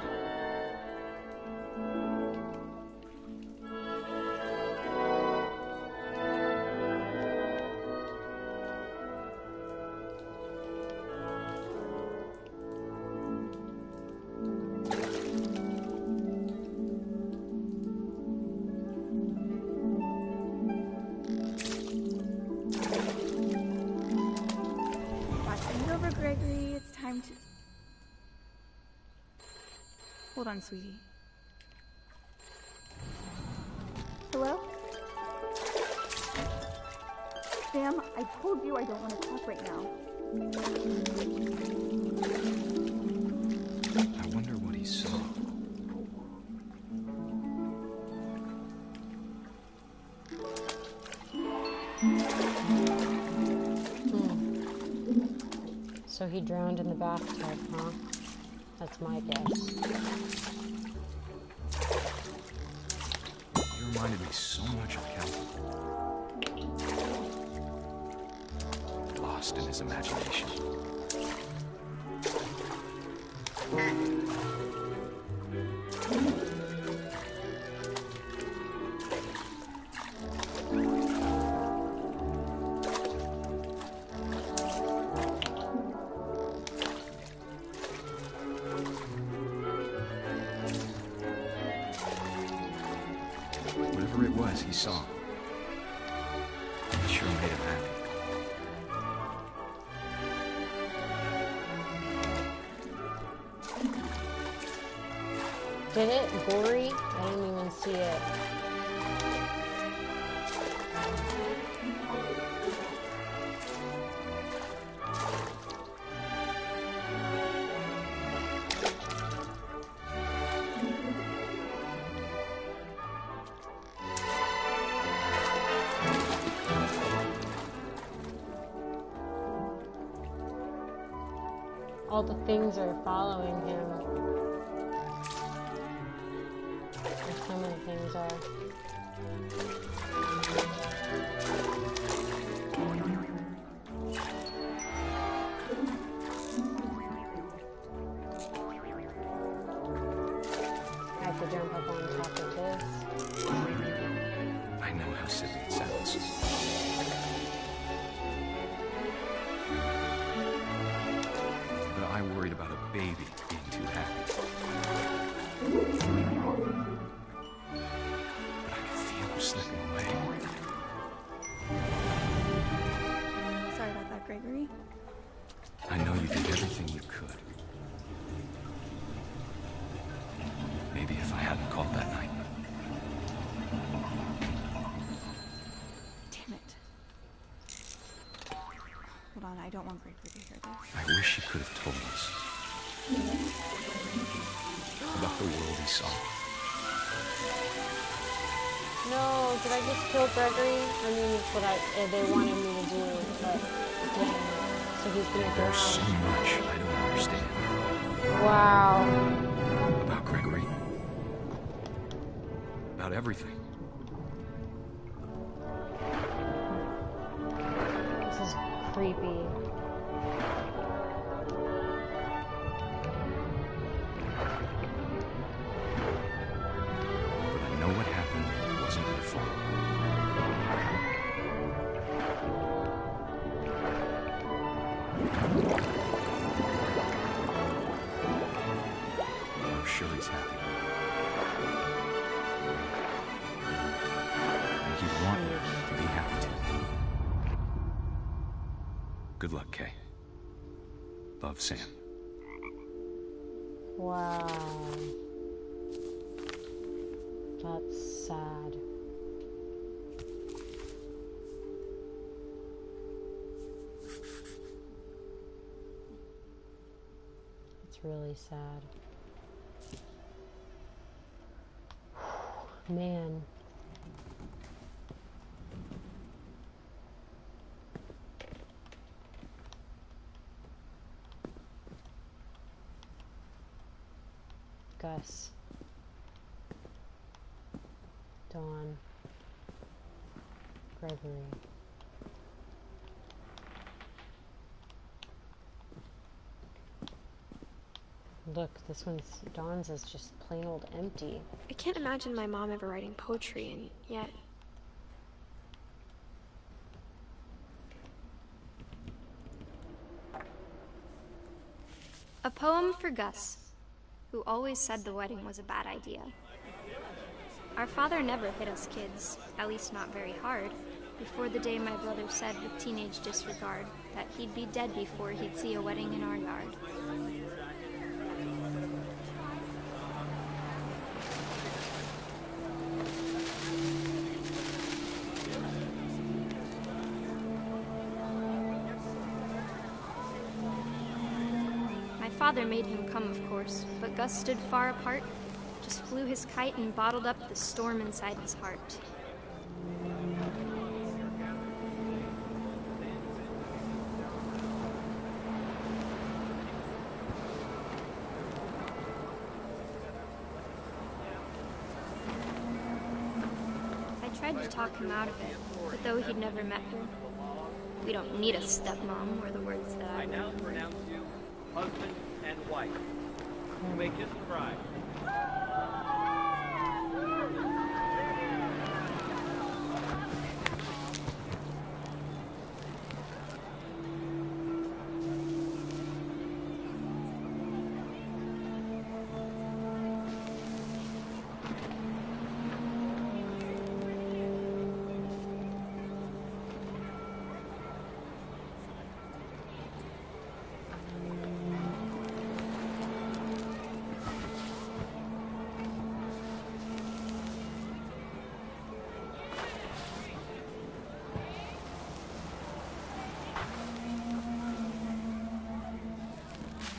Gregory, it's time to... Hold on, sweetie. Hello? Sam, I told you I don't want to talk right now. I wonder what he saw. So he drowned in the bathtub, huh? That's my guess. You reminded me so much of Calvin. Lost in his imagination. Whatever it was he saw, it sure made him happy. Did it? Gory? I didn't even see it. all the things are following him. Or some of the things are. I have to jump up on top of this. I know how silly it sounds. But I worried about a baby being too happy. But I could feel him slipping away. Sorry about that, Gregory. I know you did everything you could. Maybe if I hadn't called that night. Damn it. Hold on, I don't want Gregory to hear this. I wish he could have told us about the world he saw. No, did I just kill Gregory? I mean, it's what they wanted me to do, but dang. So he's gonna drown. There's so much I don't understand. Wow. About Gregory. About everything. This is creepy. But I know what happened wasn't your fault. I'm sure he's happy. And he'd want you to be happy too. Good luck, Kay. Love, Sam. Wow. That's sad. It's really sad. Man. Gus. Dawn. Gregory. Look, this one's, Dawn's is just plain old empty. I can't imagine my mom ever writing poetry, and yet... A poem for Gus, who always said the wedding was a bad idea. Our father never hit us kids, at least not very hard, before the day my brother said with teenage disregard that he'd be dead before he'd see a wedding in our yard. My father made him come, of course, but Gus stood far apart, just flew his kite and bottled up the storm inside his heart. I tried to talk him out of it, but though he'd never met her, "We don't need a stepmom," were the words that I now learned. pronounce you husband and wife. You may kiss the bride.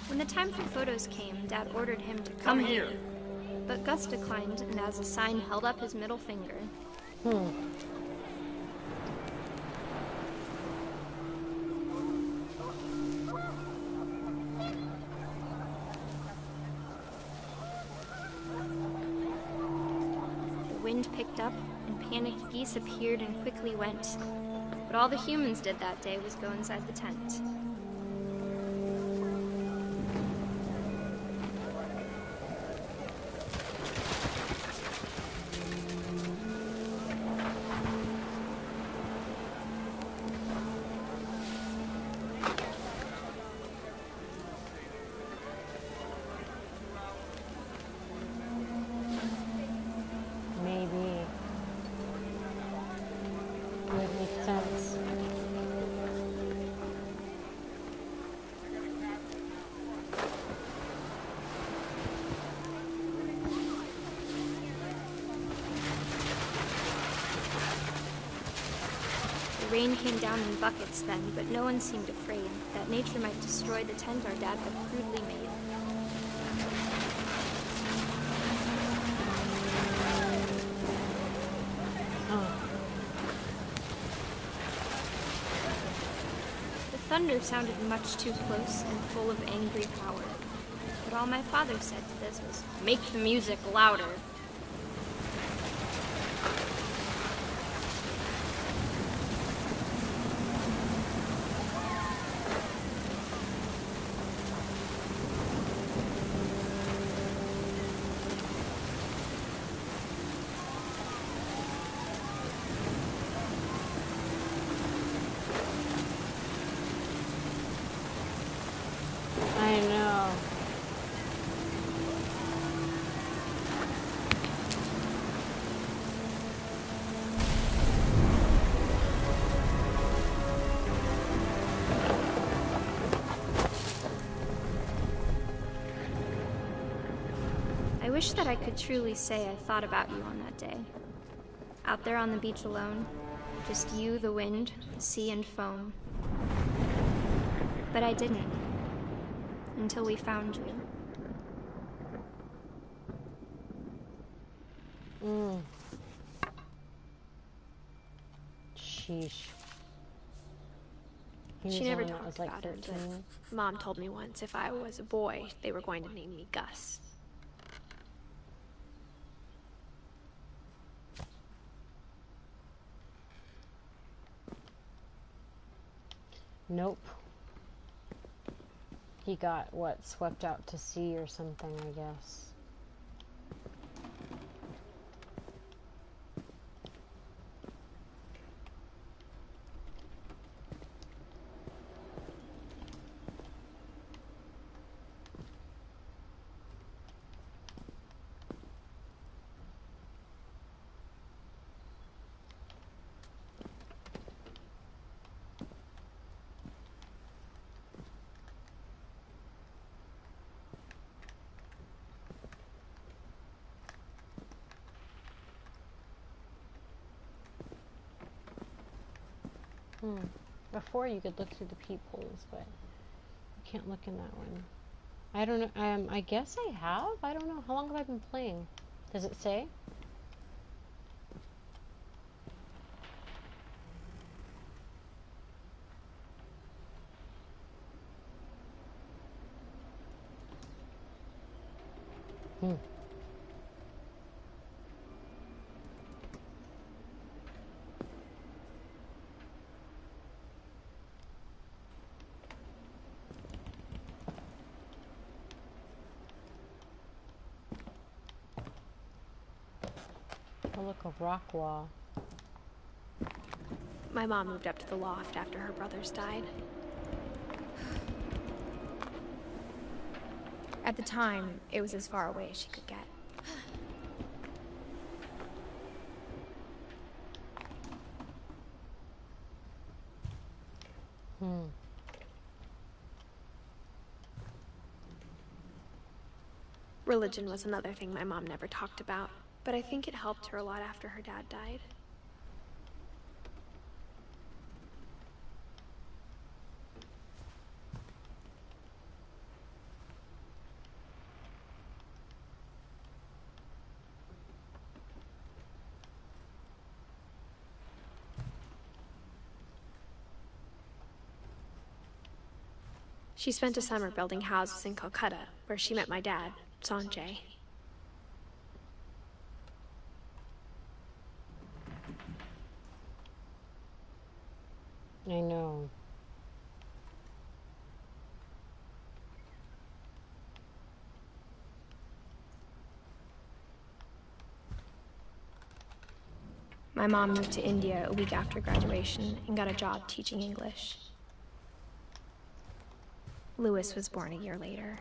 When the time for photos came, Dad ordered him to come here. But Gus declined, and as a sign held up his middle finger. wind picked up, and panicked geese appeared and quickly went. But all the humans did that day was go inside the tent. The rain came down in buckets then, but no one seemed afraid that nature might destroy the tent our dad had crudely made. The thunder sounded much too close and full of angry power. But all my father said to this was, "Make the music louder." I know. I wish that I could truly say I thought about you on that day. Out there on the beach alone, just you, the wind, the sea, and foam. But I didn't. Until we found you. Sheesh. She never talked was like about it, 13. but Mom told me once if I was a boy, they were going to name me Gus. Nope. He got, what, swept out to sea or something, I guess. Before you could look through the peepholes, but you can't look in that one. I don't know. I guess I have. I don't know. How long have I been playing? Does it say? Oh, look, a rock wall. My mom moved up to the loft after her brothers died. At the time, it was as far away as she could get. Religion was another thing my mom never talked about, but I think it helped her a lot after her dad died. She spent a summer building houses in Calcutta, where she met my dad, Sanjay. I know. My mom moved to India a week after graduation and got a job teaching English. Louis was born a year later.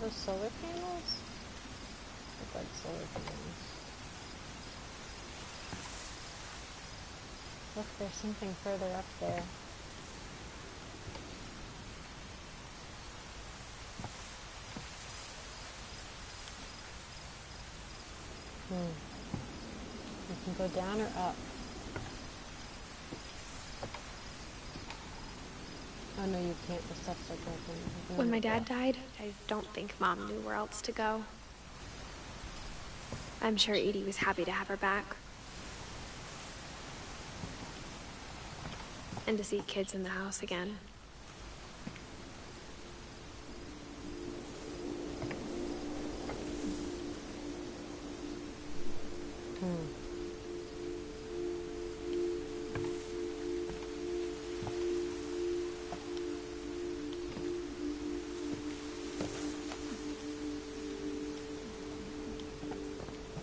Those solar panels? Look like solar panels. Look, there's something further up there. You can go down or up. Oh no, you can't. The steps are broken. When my dad died, I don't think Mom knew where else to go. I'm sure Edie was happy to have her back. And to see kids in the house again.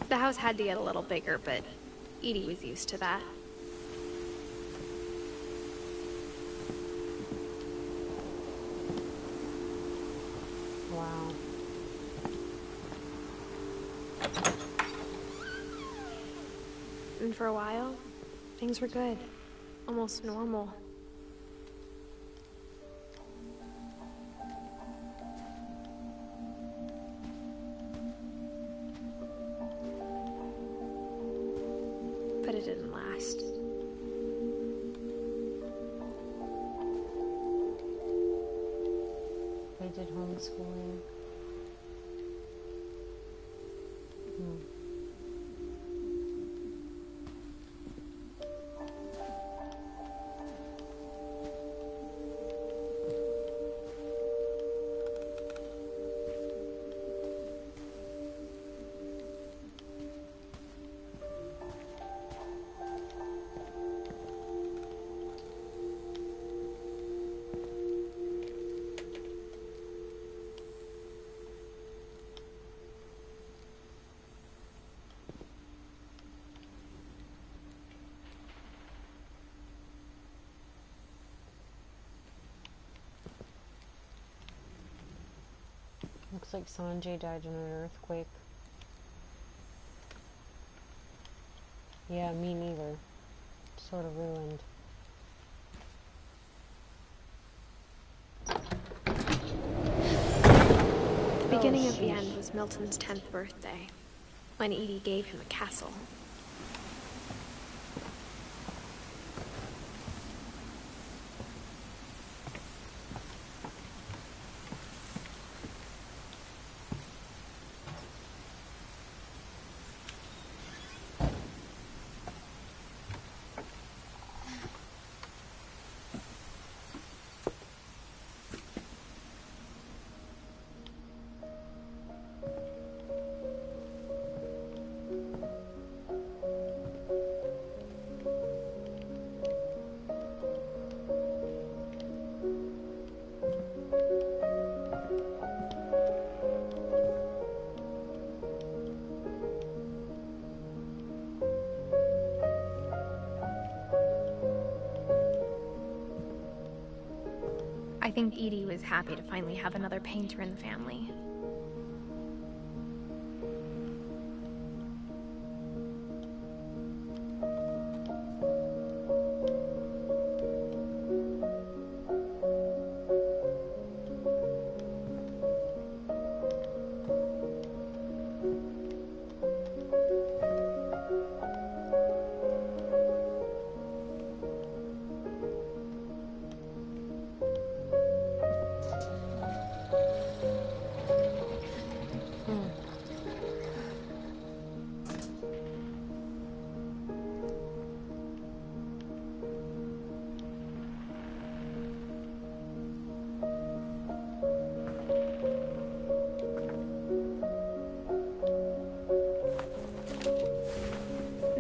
The house had to get a little bigger, but Edie was used to that. Wow. And for a while, things were good. Almost normal. But it didn't last. They did homeschooling. Looks like Sanjay died in an earthquake. Yeah, me neither. Sort of ruined. The beginning of the end was Milton's 10th birthday, when Edie gave him a castle. I think Edie was happy to finally have another painter in the family.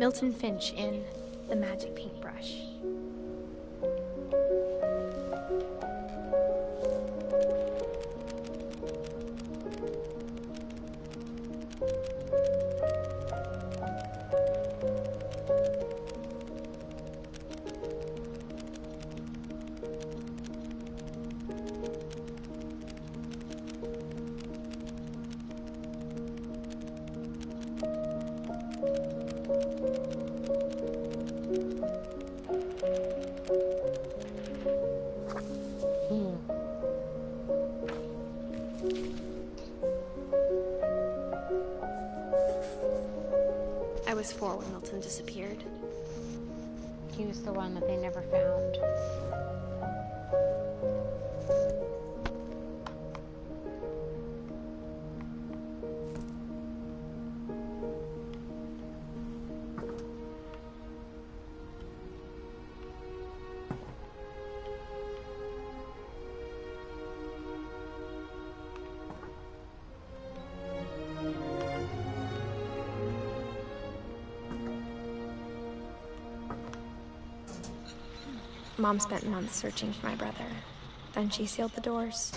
Milton Finch in The Magic Paintbrush. I was 4 when Milton disappeared. He was the one that they never found. Mom spent months searching for my brother. Then she sealed the doors.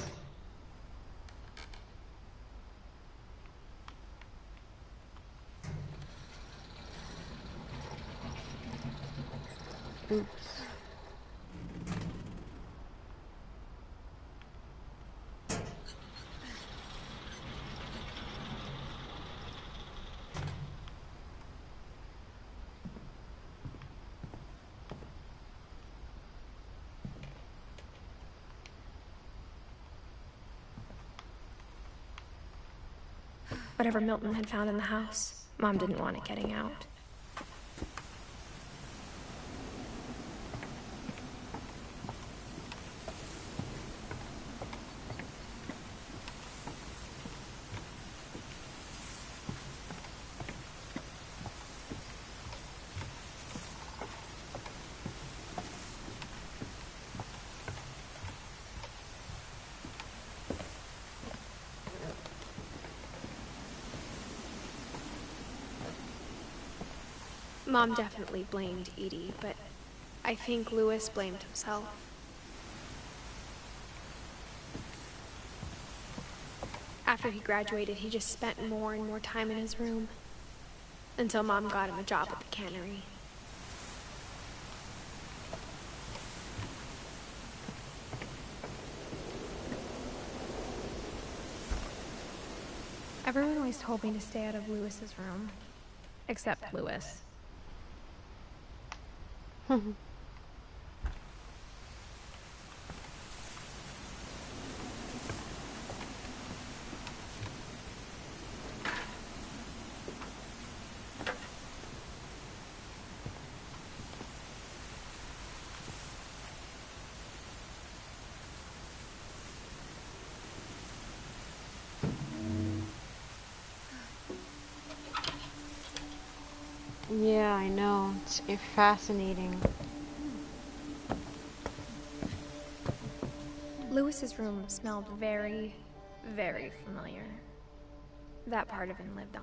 Oops. Whatever Milton had found in the house, Mom didn't want it getting out. Mom definitely blamed Edie, but I think Louis blamed himself. After he graduated, he just spent more and more time in his room, until Mom got him a job at the cannery. Everyone always told me to stay out of Louis's room, except Louis. Yeah, I know. It's fascinating. Louis's room smelled very, very familiar. That part of him lived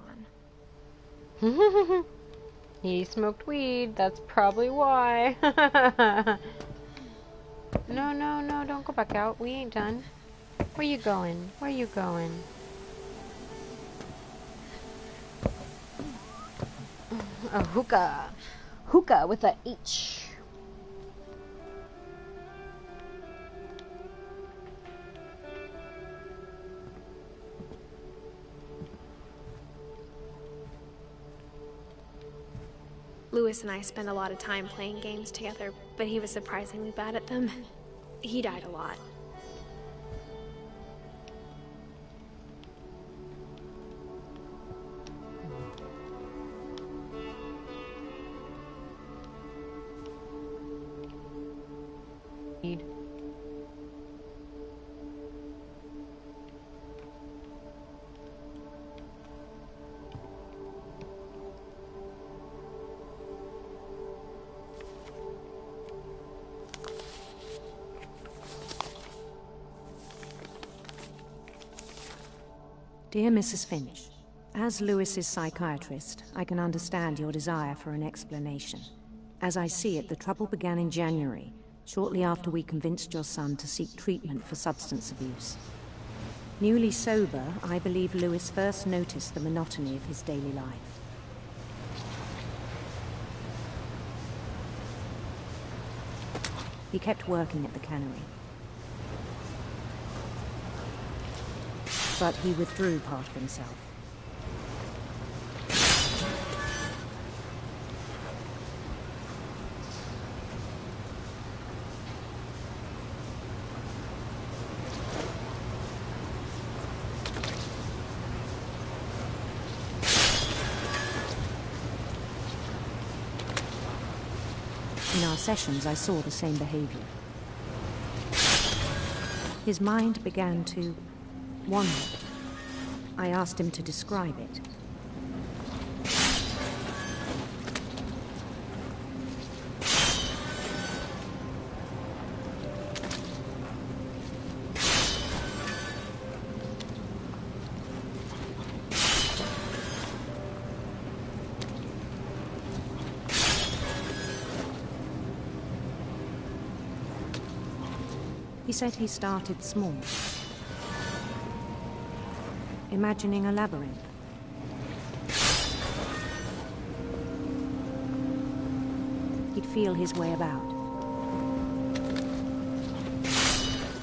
on. He smoked weed. That's probably why. No, no, no. Don't go back out. We ain't done. Where you going? Where you going? A hookah. Hookah with a H. Louis and I spent a lot of time playing games together, but he was surprisingly bad at them. He died a lot. Dear Mrs. Finch, As Lewis's psychiatrist, I can understand your desire for an explanation. As I see it, the trouble began in January, shortly after we convinced your son to seek treatment for substance abuse. Newly sober, I believe Lewis first noticed the monotony of his daily life. He kept working at the cannery. But he withdrew part of himself. In our sessions, I saw the same behavior. His mind began to wander. I asked him to describe it. He said he started small, imagining a labyrinth. He'd feel his way about.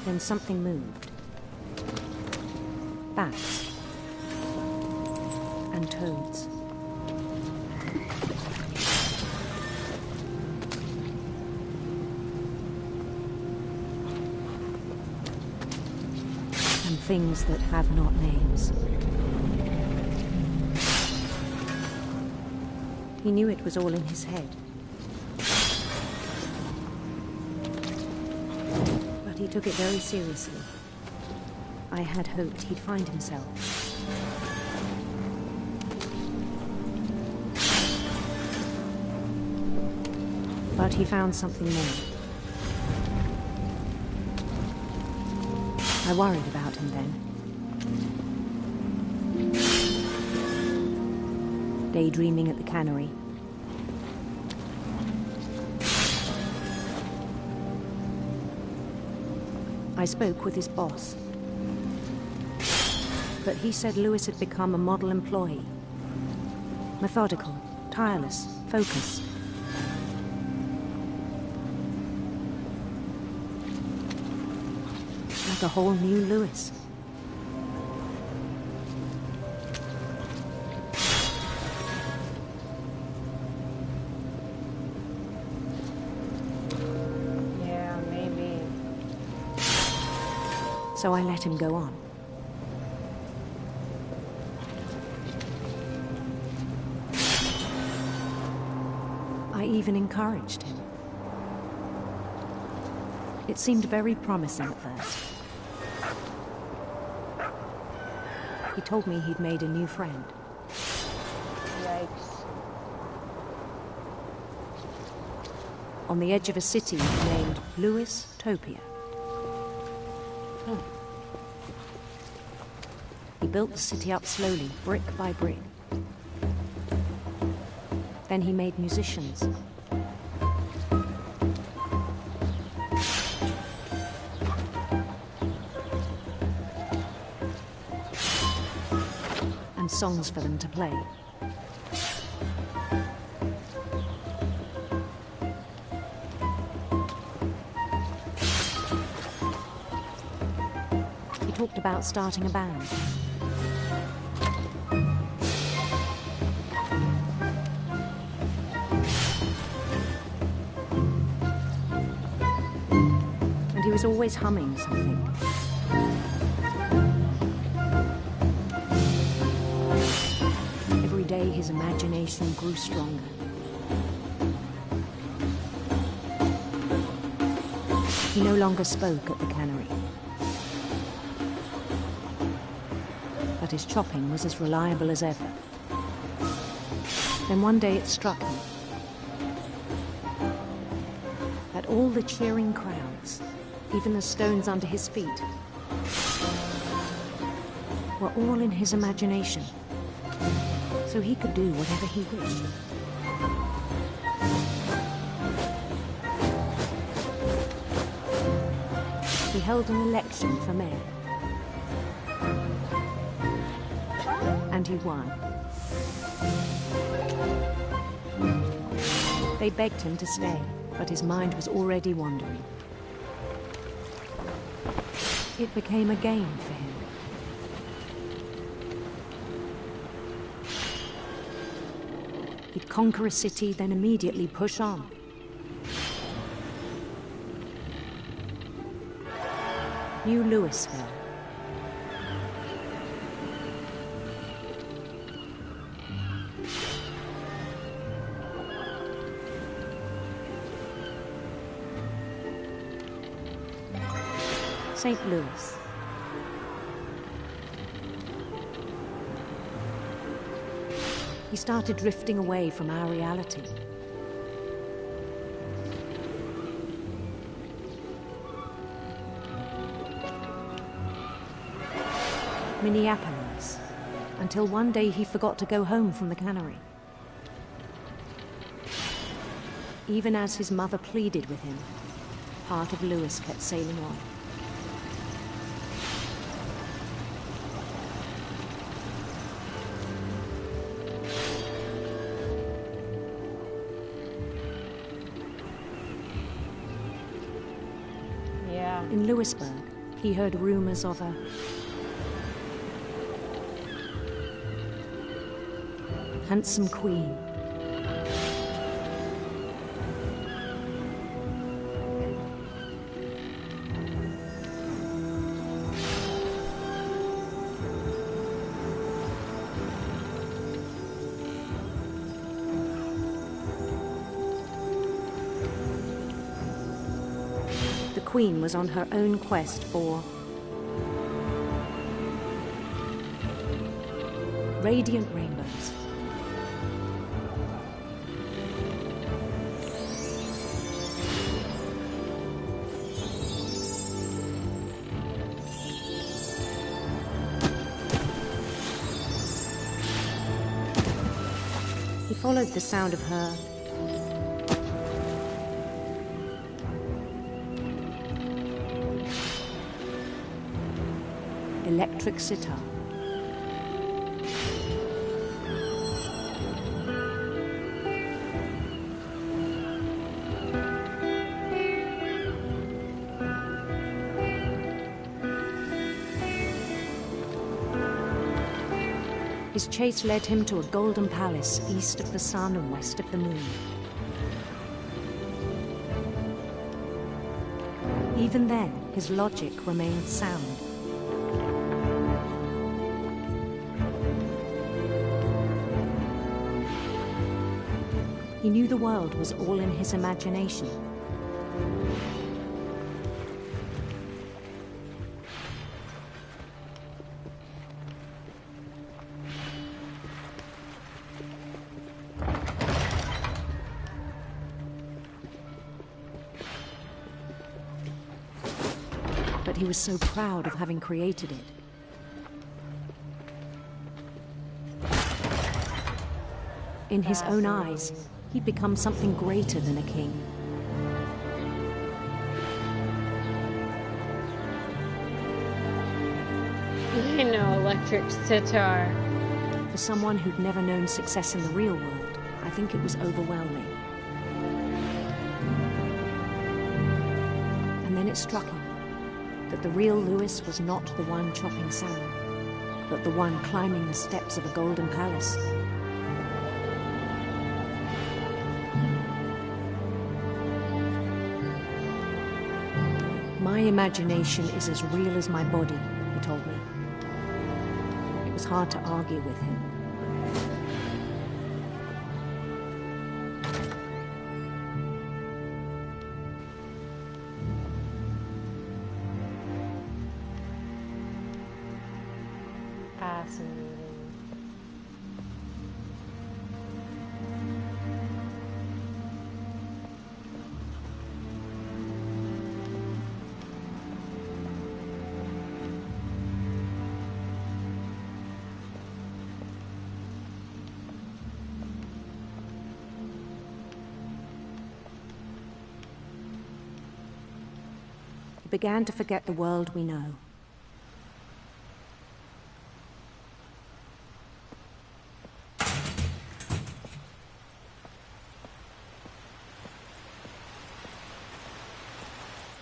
Then something moved. Bats and toads. Things that have not names. He knew it was all in his head. But he took it very seriously. I had hoped he'd find himself. But he found something more. I worried about him then. Daydreaming at the cannery. I spoke with his boss. But he said Lewis had become a model employee. Methodical, tireless, focused. Like a whole new Lewis. Yeah, maybe. So I let him go on. I even encouraged him. It seemed very promising at first. He told me he'd made a new friend. Yikes. On the edge of a city named Lewis-topia. He built the city up slowly, brick by brick. Then he made musicians. And songs for them to play. He talked about starting a band. And he was always humming something. Every day his imagination grew stronger. He no longer spoke at the cannery. But his chopping was as reliable as ever. Then one day it struck me that all the cheering crowds, even the stones under his feet, were all in his imagination. so he could do whatever he wished. He held an election for mayor. And he won. They begged him to stay, but his mind was already wandering. It became a game for him. He'd conquer a city, then immediately push on. New Louisville. St. Louis. He started drifting away from our reality. Minneapolis, until one day he forgot to go home from the cannery. Even as his mother pleaded with him, part of Louis kept sailing on. In Louisburg, he heard rumors of a handsome queen. The queen was on her own quest for radiant rainbows. He followed the sound of her electric sitar. His chase led him to a golden palace east of the sun and west of the moon. Even then, his logic remained sound. He knew the world was all in his imagination. But he was so proud of having created it. In his own eyes, he'd become something greater than a king. I know, electric sitar. For someone who'd never known success in the real world, I think it was overwhelming. And then it struck him that the real Louis was not the one chopping salmon, but the one climbing the steps of a golden palace. My imagination is as real as my body, he told me. It was hard to argue with him. Fascinating. began to forget the world we know.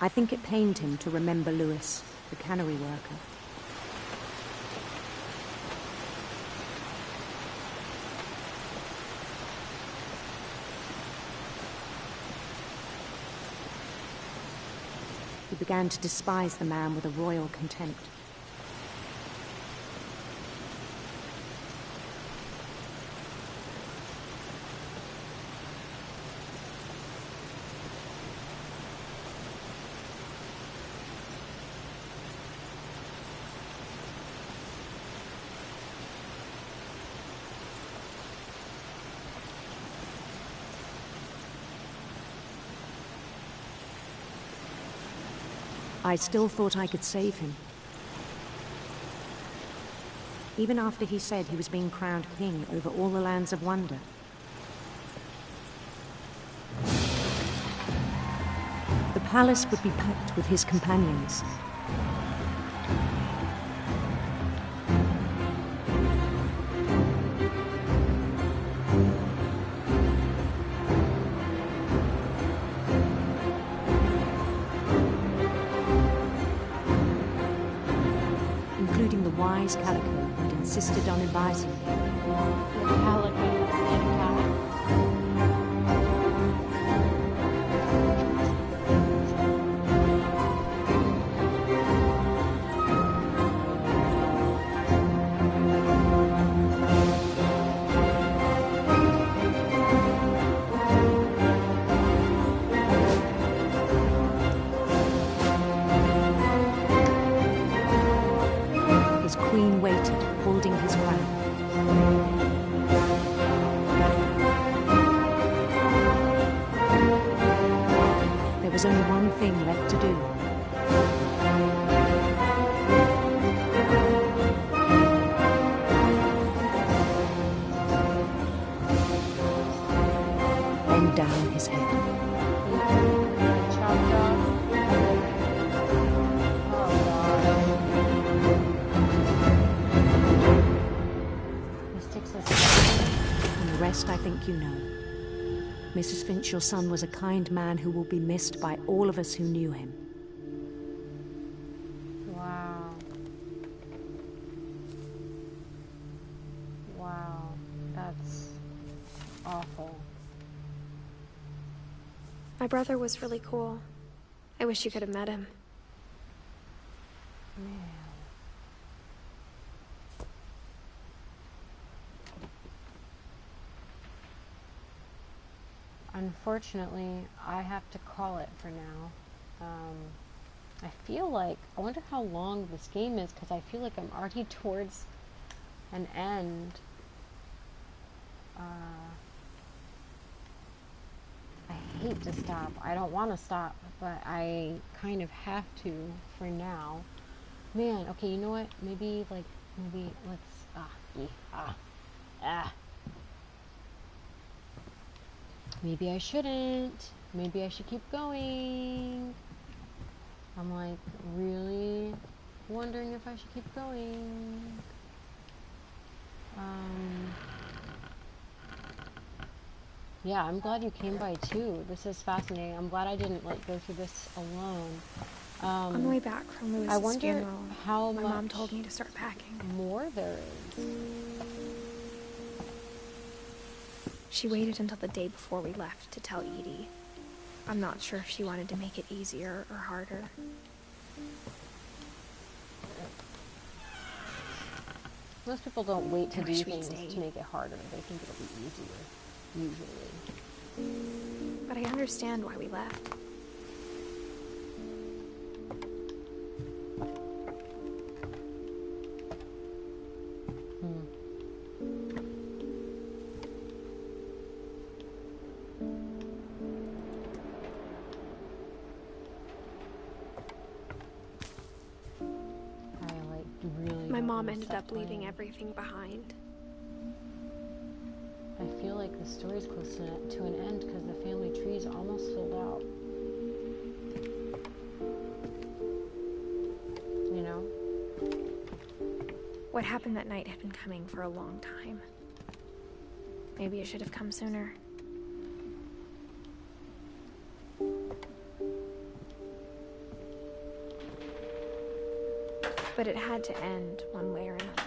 I think it pained him to remember Lewis, the cannery worker. He began to despise the man with a royal contempt. I still thought I could save him. Even after he said he was being crowned king over all the lands of wonder. The palace would be packed with his companions. Calico had insisted on inviting me. Calico and Cat. Queen waited, holding his crown. There was only one thing left to do. Bend down his head. Chopped off. I think you know. Mrs. Finch, your son was a kind man who will be missed by all of us who knew him. Wow. Wow. That's awful. My brother was really cool. I wish you could have met him. Man. Unfortunately, I have to call it for now. I feel like, I wonder how long this game is, because I feel like I'm already towards an end. I hate to stop. I don't want to stop, but I kind of have to for now. Man, okay, you know what? Maybe let's, maybe I shouldn't. Maybe I should keep going. I'm like really wondering if I should keep going. Yeah, I'm glad you came by too. This is fascinating. I'm glad I didn't go through this alone. On the way back from Lewis's I wonder funeral, how my much mom told me to start packing. More there is. She waited until the day before we left to tell Edie. I'm not sure if she wanted to make it easier or harder. Most people don't wait to do things to make it harder. They think it'll be easier, usually. But I understand why we left. My mom ended up leaving everything behind. I feel like the story's close to an end because the family tree's almost filled out. What happened that night had been coming for a long time. Maybe it should have come sooner. But it had to end one way or another.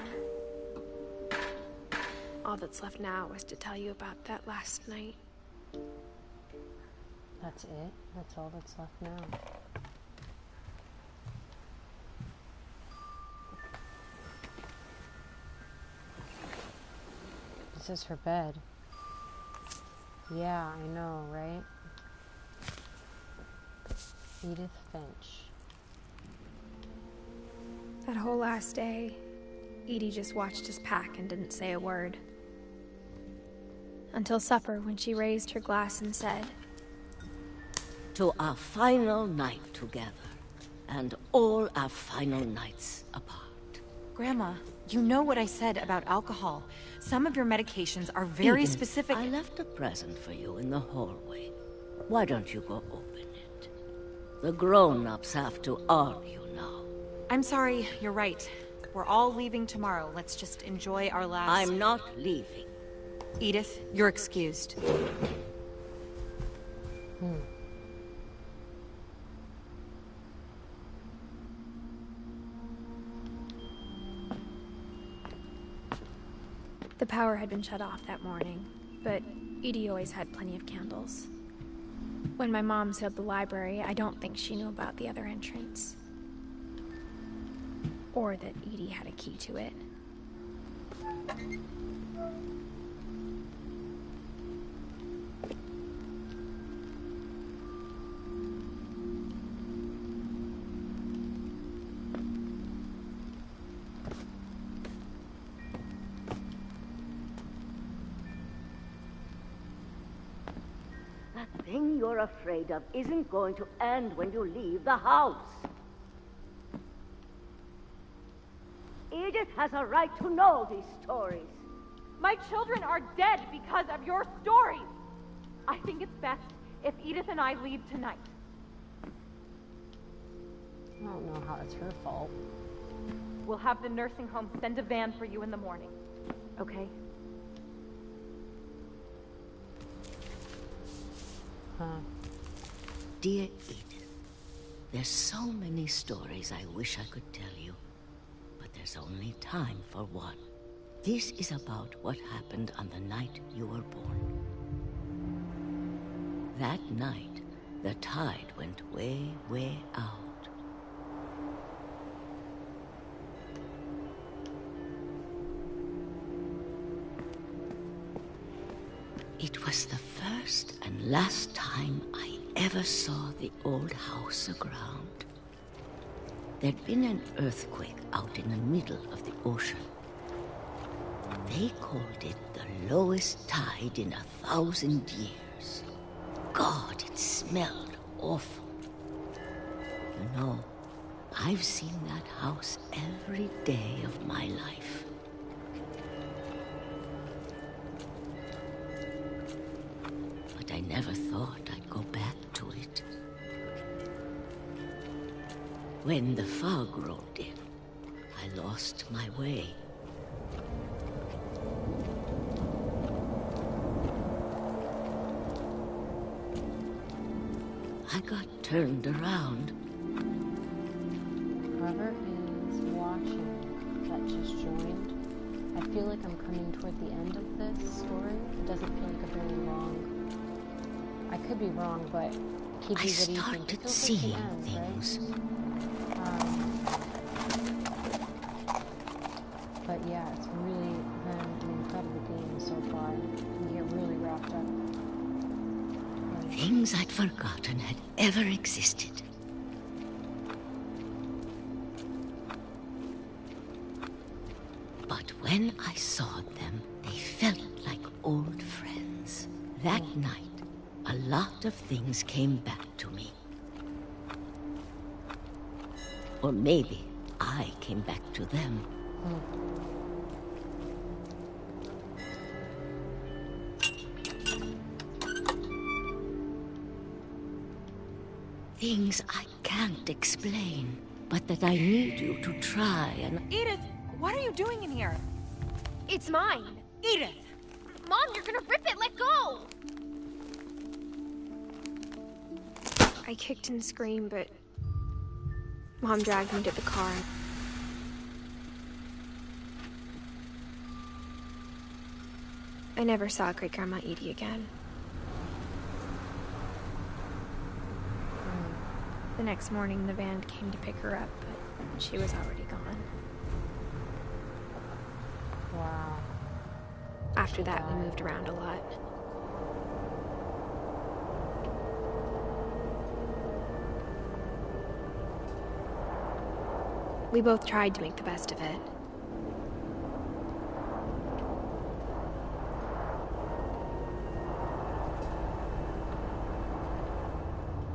All that's left now is to tell you about that last night. That's it? That's all that's left now. This is her bed. Yeah, I know, right? Edith Finch. That whole last day, Edie just watched us pack and didn't say a word. Until supper, when she raised her glass and said, "To our final night together, and all our final nights apart." Grandma, you know what I said about alcohol. Some of your medications are very Edith, specific. I left a present for you in the hallway. Why don't you go open it? The grown-ups have to argue now. I'm sorry, you're right. We're all leaving tomorrow. Let's just enjoy our last... I'm not leaving. Edith, you're excused. The power had been shut off that morning, but Edie always had plenty of candles. When my mom sealed the library, I don't think she knew about the other entrance. Or that Edie had a key to it. That thing you're afraid of isn't going to end when you leave the house. Edith has a right to know these stories. My children are dead because of your stories. I think it's best if Edith and I leave tonight. I don't know how it's her fault. We'll have the nursing home send a van for you in the morning. Okay? Dear Edith, there's so many stories I wish I could tell you, but there's only time for one. This is about what happened on the night you were born. That night, the tide went way, way out. It was the first and last time I ever saw the old house aground. There'd been an earthquake out in the middle of the ocean. They called it the lowest tide in 1,000 years. God, it smelled awful. You know, I've seen that house every day of my life. But I never thought I'd go back to it. When the fog rolled in, I lost my way. I got turned around. Whoever is watching that just joined, I feel like I'm coming toward the end of this story. It doesn't feel like a very long... I could be wrong, but KB, what do you think? started It feels seeing like the end, things. Right? But yeah, it's really been an incredible game so far. You get really wrapped up. Things I'd forgotten had ever existed. But when I saw them, they felt like old friends. That night, a lot of things came back to me. Or maybe I came back to them. Things I can't explain, but that I need you to try and... Edith, What are you doing in here? It's mine. Edith! Mom, you're gonna rip it! Let go! I kicked and screamed, but Mom dragged me to the car. I never saw Great-Grandma Edie again. The next morning, the van came to pick her up, but she was already gone. Wow. After that, we moved around a lot. We both tried to make the best of it.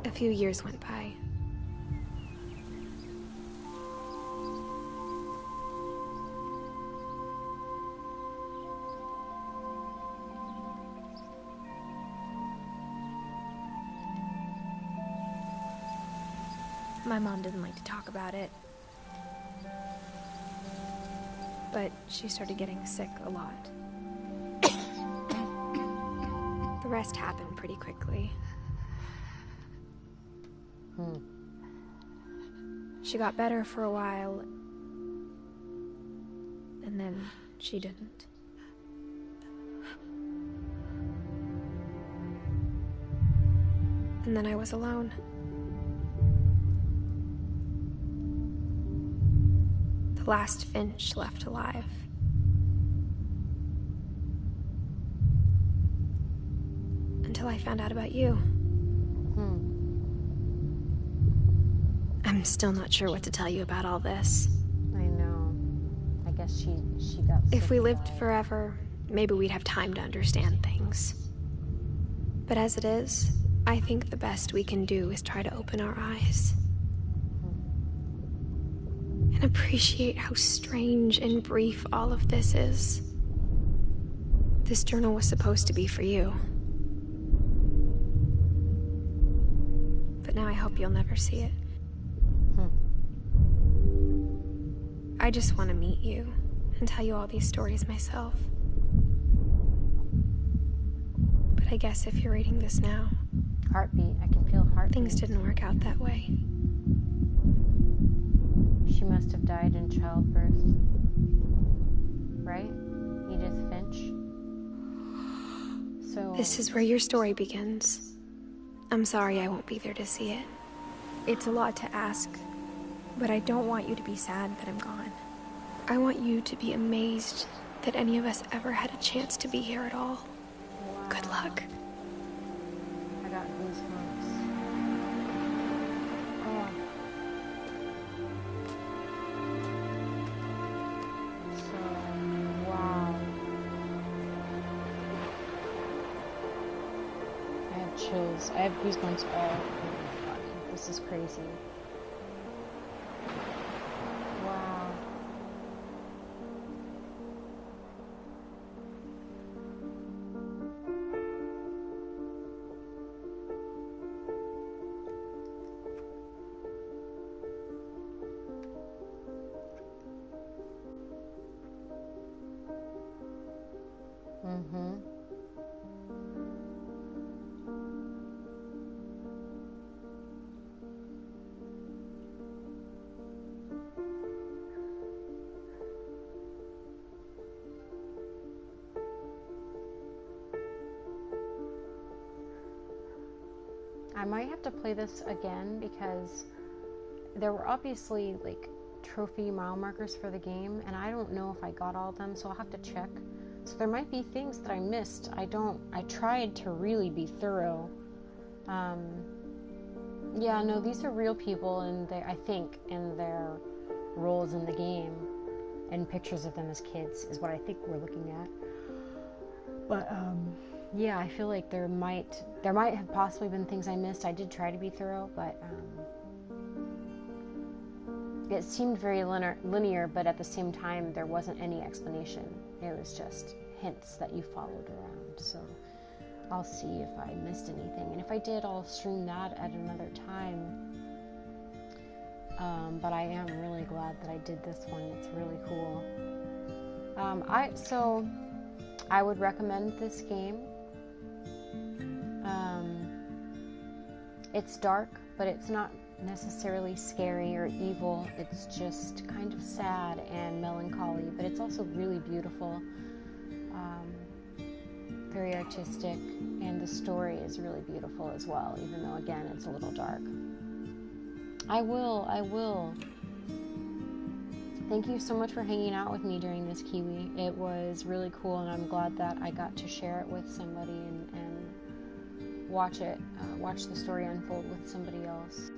A few years went by. My mom didn't like to talk about it. But she started getting sick a lot. The rest happened pretty quickly. She got better for a while, and then she didn't. And then I was alone. The last Finch left alive. Until I found out about you. I'm still not sure what to tell you about all this. I know. I guess she got sick. If we lived forever, maybe we'd have time to understand things. But as it is, I think the best we can do is try to open our eyes. And appreciate how strange and brief all of this is. This journal was supposed to be for you. But now I hope you'll never see it. I just want to meet you and tell you all these stories myself. But I guess if you're reading this now... Heartbeat. I can feel heartbeat. Things didn't work out that way. She must have died in childbirth. Right? Edith Finch? So... This is where your story begins. I'm sorry I won't be there to see it. It's a lot to ask, but I don't want you to be sad that I'm gone. I want you to be amazed that any of us ever had a chance to be here at all. Wow. Good luck. I got goosebumps. Oh. So, wow. I have chills. I have goosebumps all over my body. This is crazy. Wow. I might have to play this again because there were obviously like trophy mile markers for the game, and I don't know if I got all of them, so I'll have to check. So there might be things that I missed. I tried to really be thorough. Yeah, no, these are real people, and I think, in their roles in the game, and pictures of them as kids is what I think we're looking at. But yeah, I feel like there might have possibly been things I missed. I did try to be thorough, but it seemed very linear, but at the same time, there wasn't any explanation. It was just hints that you followed around. So I'll see if I missed anything. And if I did, I'll stream that at another time. but I am really glad that I did this one. It's really cool. I would recommend this game. It's dark, but it's not necessarily scary or evil. It's just kind of sad and melancholy, but it's also really beautiful, very artistic, and the story is really beautiful as well, even though, again, it's a little dark. I will. Thank you so much for hanging out with me during this, Kiwi. It was really cool, and I'm glad that I got to share it with somebody and watch the story unfold with somebody else.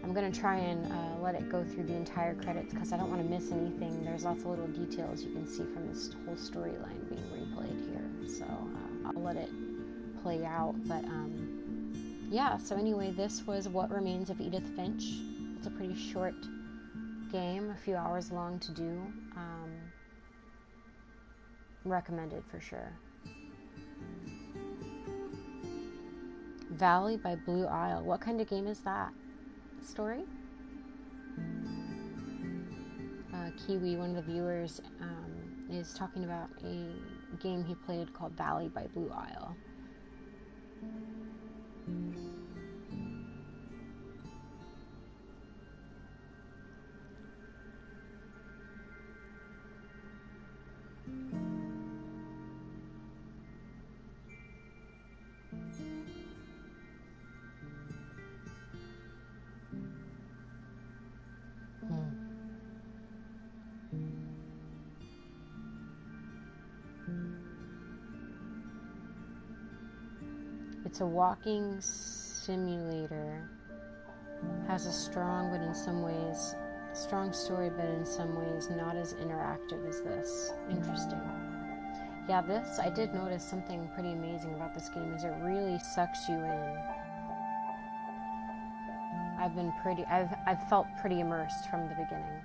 I'm going to try and let it go through the entire credits because I don't want to miss anything. There's lots of little details you can see from this whole storyline being replayed here. So I'll let it play out. But yeah, so anyway, this was What Remains of Edith Finch. It's a pretty short game, a few hours long to do. Recommended for sure. Valley by Blue Isle. What kind of game is that? Story? Kiwi, one of the viewers, is talking about a game he played called Valley by Blue Isle. It's a walking simulator. Has a strong story, but in some ways not as interactive as this. Interesting. Yeah, I did notice something pretty amazing about this game is it really sucks you in. I've felt pretty immersed from the beginning.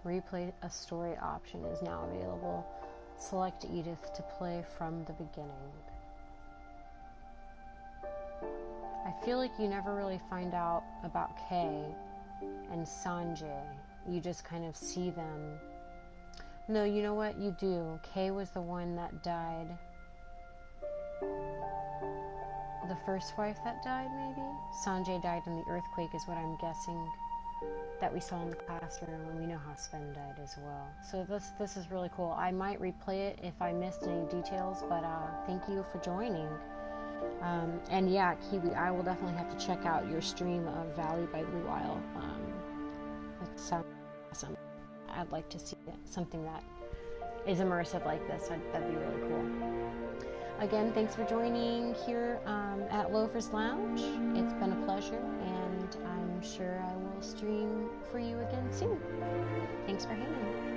Replay a story option is now available. Select Edith to play from the beginning. I feel like you never really find out about Kay and Sanjay. You just kind of see them. No, you know what? You do. Kay was the one that died. The first wife that died, maybe? Sanjay died in the earthquake is what I'm guessing. That we saw in the classroom, and we know how Sven died as well. So this is really cool. I might replay it if I missed any details, but thank you for joining. And yeah, Kiwi, I will definitely have to check out your stream of Valley by Blue Isle. That sounds awesome. I'd like to see something that is immersive like this. That'd be really cool. Again, thanks for joining here at Loafers Lounge. It's been a pleasure, and I'm sure I will stream for you again soon. Thanks for hanging.